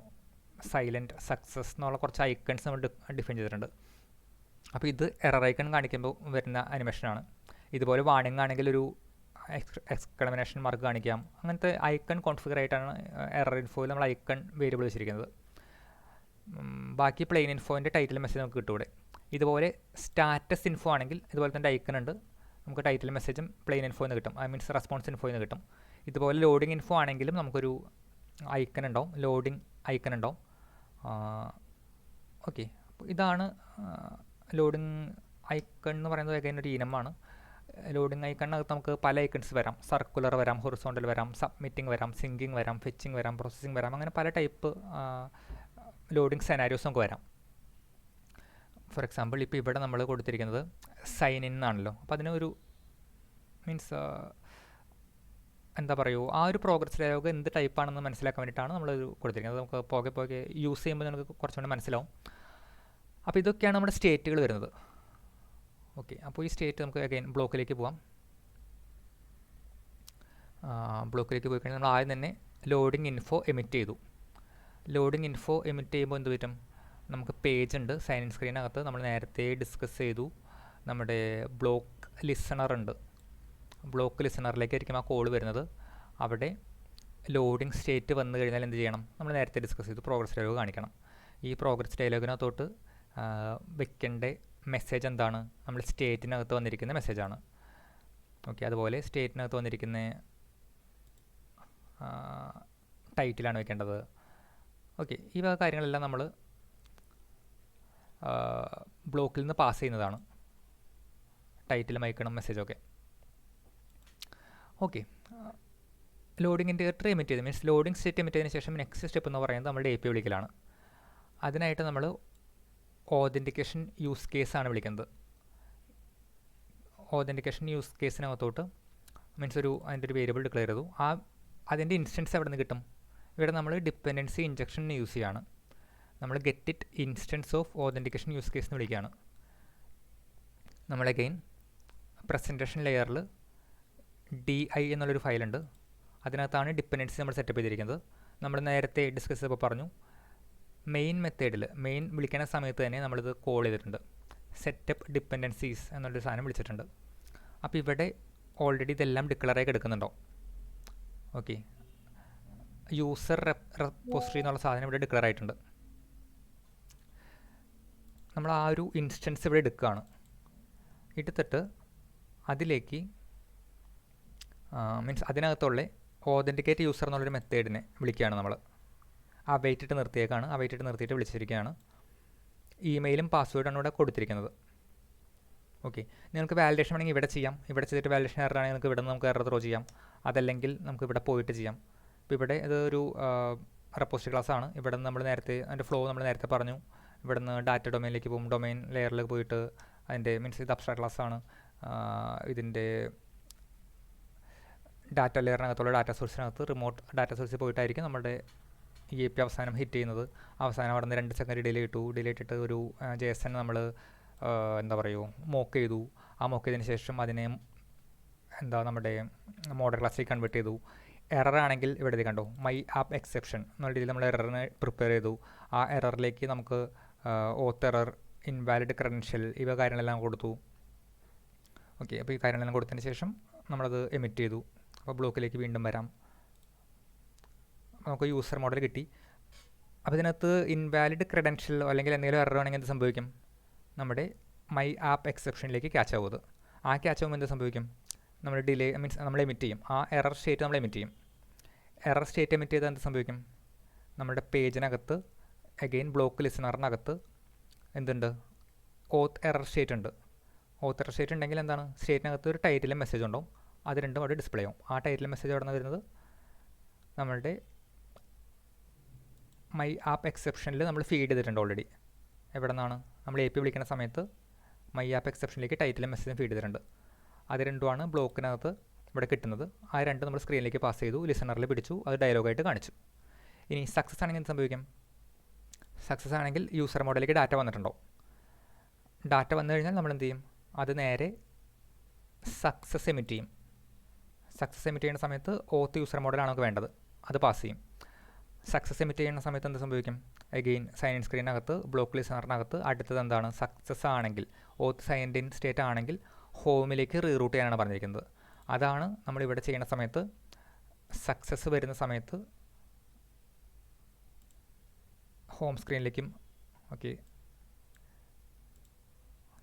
സൈലൻറ്റ്, സക്സസ് എന്നുള്ള കുറച്ച് ഐക്കൺസ് നമ്മൾ ഡിഫൈൻ ചെയ്തിട്ടുണ്ട്. അപ്പോൾ ഇത് എറർ ഐക്കൺ കാണിക്കുമ്പോൾ വരുന്ന അനിമേഷനാണ്. ഇതുപോലെ വാർണിംഗ് ആണെങ്കിൽ ഒരു എക്സ്ക്ലമേഷൻ മാർക്ക് കാണിക്കാം. അങ്ങനത്തെ ഐക്കൺ കോൺഫിഗർ ആയിട്ടാണ് എറർ ഇൻഫോയിൽ നമ്മൾ ഐക്കൺ വേരിയബിൾ വെച്ചിരിക്കുന്നത്. ബാക്കി പ്ലെയിൻ ഇൻഫോൻ്റെ ടൈറ്റിൽ മെസ്സേജ് നമുക്ക് കിട്ടും ഇവിടെ. ഇതുപോലെ സ്റ്റാറ്റസ് ഇൻഫോ ആണെങ്കിൽ ഇതുപോലെ തന്നെ ഐക്കൺ ഉണ്ട്. നമുക്ക് ടൈറ്റിൽ മെസ്സേജും പ്ലെയിൻ ഇൻഫോയിൽ നിന്ന് കിട്ടും. ഐ മീൻസ് റെസ്പോൺസ് ഇൻഫോയിൽ നിന്ന് കിട്ടും. ഇതുപോലെ ലോഡിംഗ് ഇൻഫോ ആണെങ്കിലും നമുക്കൊരു ഐക്കൺ ഉണ്ടാവും, ലോഡിംഗ് ഐക്കൺ ഉണ്ടാവും. ഓക്കെ, അപ്പോൾ ഇതാണ് ലോഡിംഗ് ഐക്കൺ എന്ന് പറയുന്നത്. അഗൈൻ ഒരു ഇനമാണ്. ലോഡിംഗ് ഐക്കണിനകത്ത് നമുക്ക് പല ഐക്കൺസ് വരാം. സർക്കുലർ വരാം, ഹൊറിസോണ്ടൽ വരാം, സബ്മിറ്റിംഗ് വരാം, സിങ്കിങ് വരാം, ഫെച്ചിങ് വരാം, പ്രോസസ്സിംഗ് വരാം. അങ്ങനെ പല ടൈപ്പ് ലോഡിംഗ് സെനാരിയോസ് നമുക്ക് വരാം. ഫോർ എക്സാമ്പിൾ ഇപ്പോൾ ഇവിടെ നമ്മൾ കൊടുത്തിരിക്കുന്നത് സൈൻ ഇൻ ആണല്ലോ. അപ്പോൾ അതിനൊരു മീൻസ് എന്താ പറയുക, ആ ഒരു പ്രോഗ്രസ് ഡയലോഗ് എന്ത് ടൈപ്പാണെന്ന് മനസ്സിലാക്കാൻ വേണ്ടിയിട്ടാണ് നമ്മളൊരു കൊടുത്തിരിക്കുന്നത്. നമുക്ക് പോകെ പോകെ യൂസ് ചെയ്യുമ്പോൾ നമുക്ക് കുറച്ചുകൂടി മനസ്സിലാവും. അപ്പോൾ ഇതൊക്കെയാണ് നമ്മുടെ സ്റ്റേറ്റുകൾ വരുന്നത്. ഓക്കെ, അപ്പോൾ ഈ സ്റ്റേറ്റ് നമുക്ക് അഗൈൻ ബ്ലോക്കിലേക്ക് പോകാം. ബ്ലോക്കിലേക്ക് പോയി കഴിഞ്ഞാൽ നമ്മൾ ആദ്യം തന്നെ ലോഡിംഗ് ഇൻഫോ എമിറ്റ് ചെയ്തു. ലോഡിംഗ് ഇൻഫോ എമിറ്റ് ചെയ്യുമ്പോൾ എന്ത് പറ്റും? നമുക്ക് പേജ് ഉണ്ട് സൈൻ ഇൻ സ്ക്രീനകത്ത്. നമ്മൾ നേരത്തെ ഡിസ്കസ് ചെയ്തു നമ്മുടെ ബ്ലോക്ക് ലിസണർ ഉണ്ട്. ബ്ലോക്ക് ലിസണറിലേക്കായിരിക്കും ആ കോൾ വരുന്നത്. അവിടെ ലോഡിംഗ് സ്റ്റേറ്റ് വന്നു കഴിഞ്ഞാൽ എന്ത് ചെയ്യണം? നമ്മൾ നേരത്തെ ഡിസ്കസ് ചെയ്തു പ്രോഗ്രസ് ഡയലോഗ് കാണിക്കണം. ഈ പ്രോഗ്രസ് ഡയലോഗിനകത്തോട്ട് വെക്കേണ്ട മെസ്സേജ് എന്താണ്? നമ്മൾ സ്റ്റേറ്റിനകത്ത് വന്നിരിക്കുന്ന മെസ്സേജാണ്. ഓക്കെ, അതുപോലെ സ്റ്റേറ്റിനകത്ത് വന്നിരിക്കുന്ന ടൈറ്റിലാണ് വെക്കേണ്ടത്. ഓക്കെ, ഈ വക കാര്യങ്ങളെല്ലാം നമ്മൾ ബ്ലോക്കിൽ നിന്ന് പാസ് ചെയ്യുന്നതാണ്. ടൈറ്റിലും ഐക്കണും മെസ്സേജൊക്കെ. ഓക്കെ, ലോഡിംഗ് ഇൻഡിക്കേറ്റർ എമിറ്റ് ചെയ്ത് മീൻസ് ലോഡിംഗ് സ്റ്റേറ്റ് എമിറ്റ് ചെയ്തതിന് ശേഷം നെക്സ്റ്റ് സ്റ്റെപ്പ് എന്ന് പറയുന്നത് നമ്മുടെ API വിളിക്കലാണ്. അതിനായിട്ട് നമ്മൾ ഓതൻറ്റിക്കേഷൻ യൂസ് കേസാണ് വിളിക്കുന്നത്. ഓതൻറ്റിക്കേഷൻ യൂസ് കേസിനകത്തോട്ട് മീൻസ് അതിൻ്റെ ഒരു വേരിയബിൾ ഡിക്ലെയർ ചെയ്തു. അതിൻ്റെ ഇൻസ്റ്റൻസ് എവിടെ നിന്ന് കിട്ടും? ഇവിടെ നമ്മൾ ഡിപ്പെൻഡൻസി ഇൻജെക്ഷൻ യൂസ് ചെയ്യുകയാണ്. നമ്മൾ get it instance of authentication use case എന്ന് വിളിക്കുകയാണ്. നമ്മൾ അഗെയിൻ പ്രസൻറ്റേഷൻ ലെയറിൽ DI എന്നുള്ളൊരു ഫയലുണ്ട്. അതിനകത്താണ് ഡിപ്പെൻഡൻസി നമ്മൾ സെറ്റപ്പ് ചെയ്തിരിക്കുന്നത്. നമ്മൾ നേരത്തെ ഡിസ്കസ് ചെയ്തപ്പോൾ പറഞ്ഞു മെയിൻ മെത്തേഡിൽ മെയിൻ വിളിക്കുന്ന സമയത്ത് തന്നെ നമ്മളിത് കോൾ ചെയ്തിട്ടുണ്ട്. സെറ്റപ്പ് ഡിപ്പെൻഡൻസീസ് എന്നുള്ളൊരു സാധനം വിളിച്ചിട്ടുണ്ട്. അപ്പോൾ ഇവിടെ ഓൾറെഡി ഇതെല്ലാം ഡിക്ലെയർ ആയി കിടക്കുന്നുണ്ടോ? ഓക്കെ, യൂസർ റെപ്പോസിറ്ററി എന്നുള്ള സാധനം ഇവിടെ ഡിക്ലെയർ ആയിട്ടുണ്ട്. നമ്മൾ ആ ഒരു ഇൻസ്റ്റൻസ് ഇവിടെ എടുക്കുകയാണ്. എടുത്തിട്ട് അതിലേക്ക് മീൻസ് അതിനകത്തുള്ള ഓതൻറ്റിക്കേറ്റ് യൂസർ എന്നുള്ളൊരു മെത്തേഡിനെ വിളിക്കുകയാണ് നമ്മൾ. ആ വെയിറ്റിട്ട് നിർത്തിയേക്കാണ്. ആ വെയിറ്റിട്ട് നിർത്തിയിട്ട് വിളിച്ചിരിക്കുകയാണ്. ഇമെയിലും പാസ്വേഡാണ് ഇവിടെ കൊടുത്തിരിക്കുന്നത്. ഓക്കെ, നിങ്ങൾക്ക് വാലിഡേഷൻ വേണമെങ്കിൽ ഇവിടെ ചെയ്യാം. ഇവിടെ ചെയ്തിട്ട് വാലിഡേഷൻ എറർ ആണെങ്കിൽ നിങ്ങൾക്ക് ഇവിടെ നിന്ന് നമുക്ക് എറർ ത്രോ ചെയ്യാം. അതല്ലെങ്കിൽ നമുക്ക് ഇവിടെ പോയിട്ട് ചെയ്യാം. അപ്പോൾ ഇവിടെ ഇതൊരു റെപ്പോസിറ്ററി ക്ലാസ് ആണ്. ഇവിടെ നിന്ന് നമ്മൾ നേരത്തെ അതിൻ്റെ ഫ്ലോ നമ്മൾ നേരത്തെ പറഞ്ഞു. ഇവിടെ നിന്ന് ഡാറ്റ ഡൊമൈനിലേക്ക് പോകും. ഡൊമൈൻ ലെയറിലേക്ക് പോയിട്ട് അതിൻ്റെ മീൻസ് ഇത് അബ്സ്ട്രാക്ട് ക്ലാസ് ആണ്. ഇതിൻ്റെ ഡാറ്റ ലെയറിനകത്തുള്ള ഡാറ്റ സോഴ്സിനകത്ത് റിമോട്ട് ഡാറ്റ സോഴ്സിൽ പോയിട്ടായിരിക്കും നമ്മുടെ ഈ API അവസാനം ഹിറ്റ് ചെയ്യുന്നത്. അവസാനം അവിടെ നിന്ന് 2 സെക്കൻഡ് ഡിലേ ഇട്ടിട്ട് ഒരു JSON നമ്മൾ എന്താ പറയുക മോക്ക് ചെയ്തു. ആ മോക്ക് ചെയ്തതിന് ശേഷം അതിനെ നമ്മുടെ മോഡൽ ക്ലാസ്സിലേക്ക് കൺവേർട്ട് ചെയ്തു. എറർ ആണെങ്കിൽ ഇവിടെ കണ്ടോ മൈ ആപ്പ് എക്സെപ്ഷൻ എന്നുള്ള രീതിയിൽ നമ്മൾ എററിനെ പ്രിപ്പയർ ചെയ്തു. ആ എററിലേക്ക് നമുക്ക് ഓത്ത് എറർ, ഇൻവാലിഡ് ക്രെഡൻഷ്യൽ, ഇവ കാര്യങ്ങളെല്ലാം കൊടുത്തു. ഓക്കെ, അപ്പോൾ ഈ കാര്യങ്ങളെല്ലാം കൊടുത്തതിന് ശേഷം നമ്മളത് എമിറ്റ് ചെയ്തു. അപ്പോൾ ബ്ലോക്കിലേക്ക് വീണ്ടും വരാം. നമുക്ക് യൂസർ മോഡൽ കിട്ടി. അപ്പോൾ ഇതിനകത്ത് ഇൻവാലിഡ് ക്രെഡൻഷ്യലോ അല്ലെങ്കിൽ എന്തെങ്കിലും എറർ ആണെങ്കിൽ എന്ത് സംഭവിക്കും? നമ്മുടെ മൈ ആപ്പ് എക്സെപ്ഷനിലേക്ക് ക്യാച്ച് ആവുന്നത്. ആ ക്യാച്ച് ആകുമ്പോൾ എന്ത് സംഭവിക്കും? നമ്മൾ ഡിലേ മീൻസ് നമ്മൾ എമിറ്റ് ചെയ്യും. ആ എറർ സ്റ്റേറ്റ് നമ്മൾ എമിറ്റ് ചെയ്യും. എറർ സ്റ്റേറ്റ് എമിറ്റ് ചെയ്താൽ എന്ത് സംഭവിക്കും? നമ്മുടെ പേജിനകത്ത് അഗെയിൻ ബ്ലോക്ക് ലിസണറിനകത്ത് എന്തുണ്ട്? ഓത്ത് എറർ സ്റ്റേറ്റ് ഉണ്ട്. ഓത്ത് എറർ സ്റ്റേറ്റ് ഉണ്ടെങ്കിൽ എന്താണ്? സ്റ്റേറ്റിനകത്ത് ഒരു ടൈറ്റിലും മെസ്സേജ് ഉണ്ടാവും. അത് രണ്ടും അവിടെ ഡിസ്പ്ലേ ആവും. ആ ടൈറ്റിലും മെസ്സേജ് അവിടെ നിന്ന് വരുന്നത് നമ്മളുടെ മൈ ആപ്പ് എക്സെപ്ഷനിൽ നമ്മൾ ഫീഡ് ചെയ്തിട്ടുണ്ട് ഓൾറെഡി. എവിടെ നിന്നാണ്? നമ്മൾ API വിളിക്കുന്ന സമയത്ത് മൈ ആപ്പ് എക്സെപ്ഷനിലേക്ക് ടൈറ്റിലും മെസ്സേജും ഫീഡ് ചെയ്തിട്ടുണ്ട്. അത് രണ്ടുമാണ് ബ്ലോക്കിനകത്ത് ഇവിടെ കിട്ടുന്നത്. ആ രണ്ട് നമ്മൾ സ്ക്രീനിലേക്ക് പാസ് ചെയ്തു, ലിസണറിൽ പിടിച്ചു, അത് ഡയലോഗായിട്ട് കാണിച്ചു. ഇനി സക്സസ് ആണെങ്കിൽ എന്ത് സംഭവിക്കും? സക്സസ് ആണെങ്കിൽ യൂസർ മോഡലിലേക്ക് ഡാറ്റ വന്നിട്ടുണ്ടോ? ഡാറ്റ വന്നു കഴിഞ്ഞാൽ നമ്മൾ എന്ത് ചെയ്യും? അത് നേരെ സക്സസ് എമിറ്റ് ചെയ്യും. സക്സസ് എമിറ്റ് ചെയ്യുന്ന സമയത്ത് ഓത്ത് യൂസർ മോഡലാണ് നമുക്ക് വേണ്ടത്, അത് പാസ് ചെയ്യും. സക്സസ് എമിറ്റ് ചെയ്യുന്ന സമയത്ത് എന്ത് സംഭവിക്കും? അഗെയിൻ സൈൻ ഇൻ സ്ക്രീനകത്ത് ബ്ലോക്ക് ലിസണറിനകത്ത് അടുത്തത് എന്താണ്? സക്സസ് ആണെങ്കിൽ, ഓത്ത് സൈൻ ഇൻ സ്റ്റേറ്റ് ആണെങ്കിൽ ഹോമിലേക്ക് റീറൂട്ട് ചെയ്യാനാണ് പറഞ്ഞിരിക്കുന്നത്. അതാണ് നമ്മളിവിടെ ചെയ്യുന്ന സമയത്ത് സക്സസ് വരുന്ന സമയത്ത് ഹോം സ്ക്രീനിലേക്കും. Okay,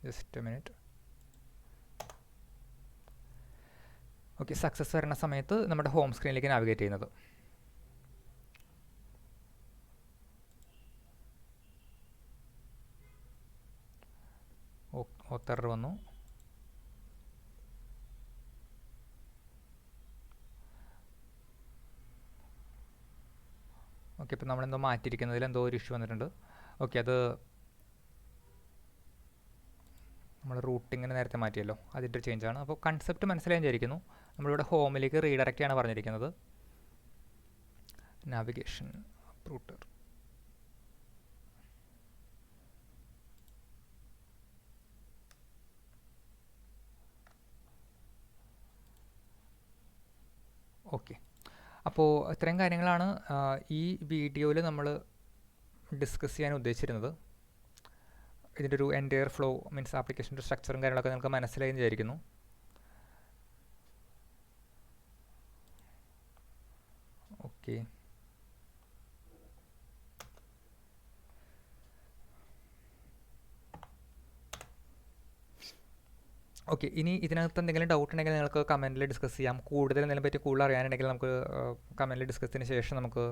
just a minute. Okay, success വരുന്ന സമയത്ത് നമ്മുടെ ഹോം സ്ക്രീനിലേക്ക് നാവിഗേറ്റ് ചെയ്യുന്നത്. ഓത്തർ വന്നു. ഓക്കെ, ഇപ്പം നമ്മളെന്തോ മാറ്റിയിരിക്കുന്നതിൽ എന്തോ ഒരു ഇഷ്യൂ വന്നിട്ടുണ്ട്. ഓക്കെ, അത് നമ്മൾ റൂട്ടിങ്ങിന് നേരത്തെ മാറ്റിയല്ലോ, അതിൻ്റെ ഒരു ചേഞ്ചാണ്. അപ്പോൾ കൺസെപ്റ്റ് മനസ്സിലായി വിചാരിക്കുന്നു. നമ്മളിവിടെ ഹോമിലേക്ക് റീഡയറക്റ്റ് ആണ് പറഞ്ഞിരിക്കുന്നത്. Navigation router. ഓക്കെ, അപ്പോൾ ഇത്രയും കാര്യങ്ങളാണ് ഈ വീഡിയോയിൽ നമ്മൾ ഡിസ്കസ് ചെയ്യാൻ ഉദ്ദേശിച്ചിരുന്നത്. ഇതിൻ്റെ ഒരു എൻറ്റയർ ഫ്ലോ മീൻസ് ആപ്ലിക്കേഷൻ്റെ സ്ട്രക്ചറും കാര്യങ്ങളൊക്കെ നിങ്ങൾക്ക് മനസ്സിലായി വിചാരിക്കുന്നു. ഓക്കെ, ഓക്കെ, ഇനി ഇതിനകത്ത് എന്തെങ്കിലും ഡൗട്ട് ഉണ്ടെങ്കിൽ നിങ്ങൾക്ക് കമൻറ്റിൽ ഡിസ്കസ് ചെയ്യാം. കൂടുതൽ എന്തെങ്കിലും പറ്റി കൂടുതൽ അറിയാനുണ്ടെങ്കിൽ നമുക്ക് കമൻറ്റിൽ ഡിസ്കസ് ചെയ്തതിന് ശേഷം നമുക്ക്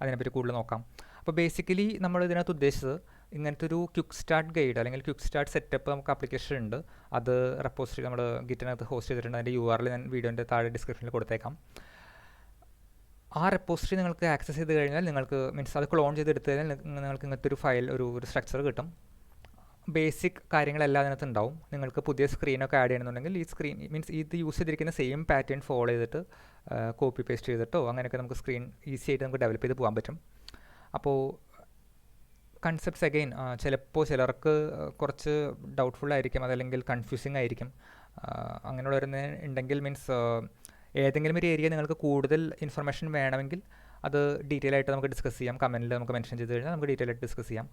അതിനെപ്പറ്റി കൂടുതൽ നോക്കാം. അപ്പോൾ ബേസിക്കലി നമ്മൾ ഇതിനകത്ത് ഉദ്ദേശിച്ചത് ഇങ്ങനത്തെ ഒരു ക്വിക്ക് സ്റ്റാർട്ട് ഗൈഡ് അല്ലെങ്കിൽ ക്വിക്ക് സ്റ്റാർട്ട് സെറ്റപ്പ് നമുക്ക് ആപ്ലിക്കേഷൻ ഉണ്ട്. അത് റെപ്പോസിറ്ററി നമ്മൾ ഗിറ്റിനകത്ത് ഹോസ്റ്റ് ചെയ്തിട്ടുണ്ട്. അതിൻ്റെ URL ഞാൻ വീഡിയോൻ്റെ താഴെ ഡിസ്ക്രിപ്ഷനിൽ കൊടുത്തേക്കാം. ആ റെപ്പോസിറ്ററി നിങ്ങൾക്ക് ആക്സസ് ചെയ്ത് കഴിഞ്ഞാൽ നിങ്ങൾക്ക് മീൻസ് അത് ക്ലോൺ ചെയ്തെടുത്ത് കഴിഞ്ഞാൽ നിങ്ങൾക്ക് ഇങ്ങനത്തെ ഒരു ഫയൽ ഒരു സ്ട്രക്ചർ കിട്ടും. ബേസിക് കാര്യങ്ങളെല്ലാം അതിനകത്ത് ഉണ്ടാവും. നിങ്ങൾക്ക് പുതിയ സ്ക്രീനൊക്കെ ആഡ് ചെയ്യണമെന്നുണ്ടെങ്കിൽ ഈ സ്ക്രീൻ മീൻസ് ഇത് യൂസ് ചെയ്തിരിക്കുന്ന സെയിം പാറ്റേൺ ഫോളോ ചെയ്തിട്ട് കോപ്പി പേസ്റ്റ് ചെയ്തിട്ടോ അങ്ങനെയൊക്കെ നമുക്ക് സ്ക്രീൻ ഈസി ആയിട്ട് നമുക്ക് ഡെവലപ്പ് ചെയ്ത് പോകാൻ പറ്റും. അപ്പോൾ കൺസെപ്റ്റ്സ് അഗെയിൻ ചിലപ്പോൾ ചിലർക്ക് കുറച്ച് ഡൗട്ട്ഫുൾ ആയിരിക്കും, അതല്ലെങ്കിൽ കൺഫ്യൂസിങ് ആയിരിക്കും. അങ്ങനെയുള്ളവരെന്ന് ഉണ്ടെങ്കിൽ മീൻസ് ഏതെങ്കിലും ഒരു ഏരിയ നിങ്ങൾക്ക് കൂടുതൽ ഇൻഫർമേഷൻ വേണമെങ്കിൽ അത് ഡീറ്റെയിൽ ആയിട്ട് നമുക്ക് ഡിസ്കസ് ചെയ്യാം. കമൻറ്റിൽ നമുക്ക് മെൻഷൻ ചെയ്ത് കഴിഞ്ഞാൽ നമുക്ക് ഡീറ്റെയിൽ ആയിട്ട് ഡിസ്കസ് ചെയ്യാം.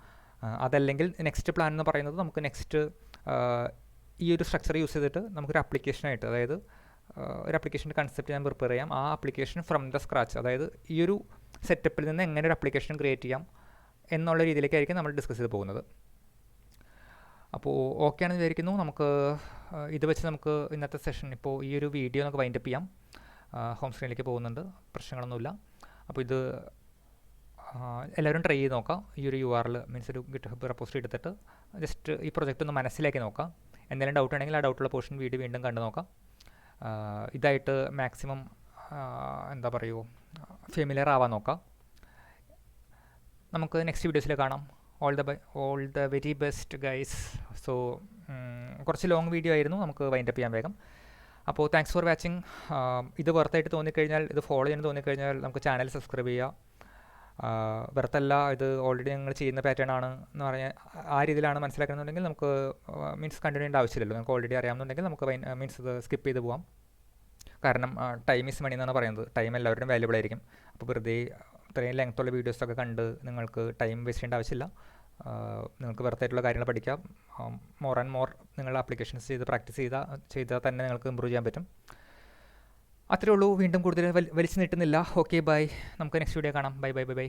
അതല്ലെങ്കിൽ നെക്സ്റ്റ് പ്ലാൻ എന്ന് പറയുന്നത് നമുക്ക് നെക്സ്റ്റ് ഈ ഒരു സ്ട്രക്ചർ യൂസ് ചെയ്തിട്ട് നമുക്കൊരു ആപ്ലിക്കേഷനായിട്ട്, അതായത് ഒരു ആപ്ലിക്കേഷൻ്റെ കൺസെപ്റ്റ് ഞാൻ പ്രിപ്പയർ ചെയ്യാം. ആ ആപ്ലിക്കേഷൻ ഫ്രം ദ സ്ക്രാച്ച്, അതായത് ഈ ഒരു സെറ്റപ്പിൽ നിന്ന് എങ്ങനെ ഒരു ആപ്ലിക്കേഷൻ ക്രിയേറ്റ് ചെയ്യാം എന്നുള്ള രീതിയിലേക്കായിരിക്കും നമ്മൾ ഡിസ്കസ് ചെയ്ത് പോകുന്നത്. അപ്പോൾ ഓക്കെ ആണെന്ന് വിചാരിക്കുന്നു. നമുക്ക് ഇത് വെച്ച് നമുക്ക് ഇന്നത്തെ സെഷൻ ഇപ്പോൾ ഈ ഒരു വീഡിയോ നമുക്ക് വൈൻഡപ്പ് ചെയ്യാം. ഹോം സ്ക്രീനിലേക്ക് പോകുന്നുണ്ട്, പ്രശ്നങ്ങളൊന്നുമില്ല. അപ്പോൾ ഇത് എല്ലാവരും ട്രൈ ചെയ്ത് നോക്കാം. ഈ ഒരു URL മീൻസ് ഒരു GitHub റെപ്പോസിറ്ററി എടുത്തിട്ട് ജസ്റ്റ് ഈ പ്രൊജക്റ്റ് ഒന്ന് മനസ്സിലാക്കി നോക്കാം. എന്തെങ്കിലും ഡൗട്ട് ഉണ്ടെങ്കിൽ ആ ഡൗട്ടുള്ള പോർഷൻ വീഡിയോ വീണ്ടും കണ്ടു നോക്കാം. ഇതായിട്ട് മാക്സിമം എന്താ പറയുക ഫെമിലിയർ ആവാൻ നോക്കാം. നമുക്ക് നെക്സ്റ്റ് വീഡിയോസിൽ കാണാം. All the very best guys. So കുറച്ച് ലോങ് വീഡിയോ ആയിരുന്നു, നമുക്ക് വൈൻഡപ്പ് ചെയ്യാൻ വേഗം. അപ്പോൾ താങ്ക്സ് ഫോർ വാച്ചിങ്. ഇത് വെറുതായിട്ട് തോന്നിക്കഴിഞ്ഞാൽ, ഇത് ഫോളോ ചെയ്യാൻ തോന്നിക്കഴിഞ്ഞാൽ നമുക്ക് ചാനൽ സബ്സ്ക്രൈബ് ചെയ്യുക. വെറുതല്ല, ഇത് ഓൾറെഡി ഞങ്ങൾ ചെയ്യുന്ന പാറ്റേൺ ആണ് എന്ന് പറഞ്ഞാൽ ആ രീതിയിലാണ് മനസ്സിലാക്കുന്നുണ്ടെങ്കിൽ നമുക്ക് മീൻസ് കണ്ടിന്യൂ ചെയ്യേണ്ട ആവശ്യമില്ലല്ലോ. നമുക്ക് ഓൾറെഡി അറിയാമെന്നുണ്ടെങ്കിൽ നമുക്ക് മീൻസ് ഇത് സ്കിപ്പ് ചെയ്ത് പോകാം. കാരണം ടൈം ഈസ് മണി എന്നാണ് പറയുന്നത്. ടൈം എല്ലാവരുടെയും വാല്യുബിൾ ആയിരിക്കും. അപ്പോൾ വെറുതെ ഇത്രയും ലെങ്ത്തുള്ള വീഡിയോസൊക്കെ കണ്ട് നിങ്ങൾക്ക് ടൈം വേസ്റ്റ് ചെയ്യേണ്ട ആവശ്യമില്ല. നിങ്ങൾക്ക് വെറുതായിട്ടുള്ള കാര്യങ്ങൾ പഠിക്കാം. മോർ ആൻഡ് മോർ നിങ്ങൾ ആപ്ലിക്കേഷൻസ് ചെയ്ത് പ്രാക്ടീസ് ചെയ്താൽ തന്നെ നിങ്ങൾക്ക് ഇമ്പ്രൂവ് ചെയ്യാൻ പറ്റും. അത്രേ ഉള്ളൂ. വീണ്ടും കൂടുതൽ വലിച്ചു നീട്ടുന്നില്ല. Okay, bye. നമുക്ക് നെക്സ്റ്റ് വീഡിയോ കാണാം. Bye bye bye by.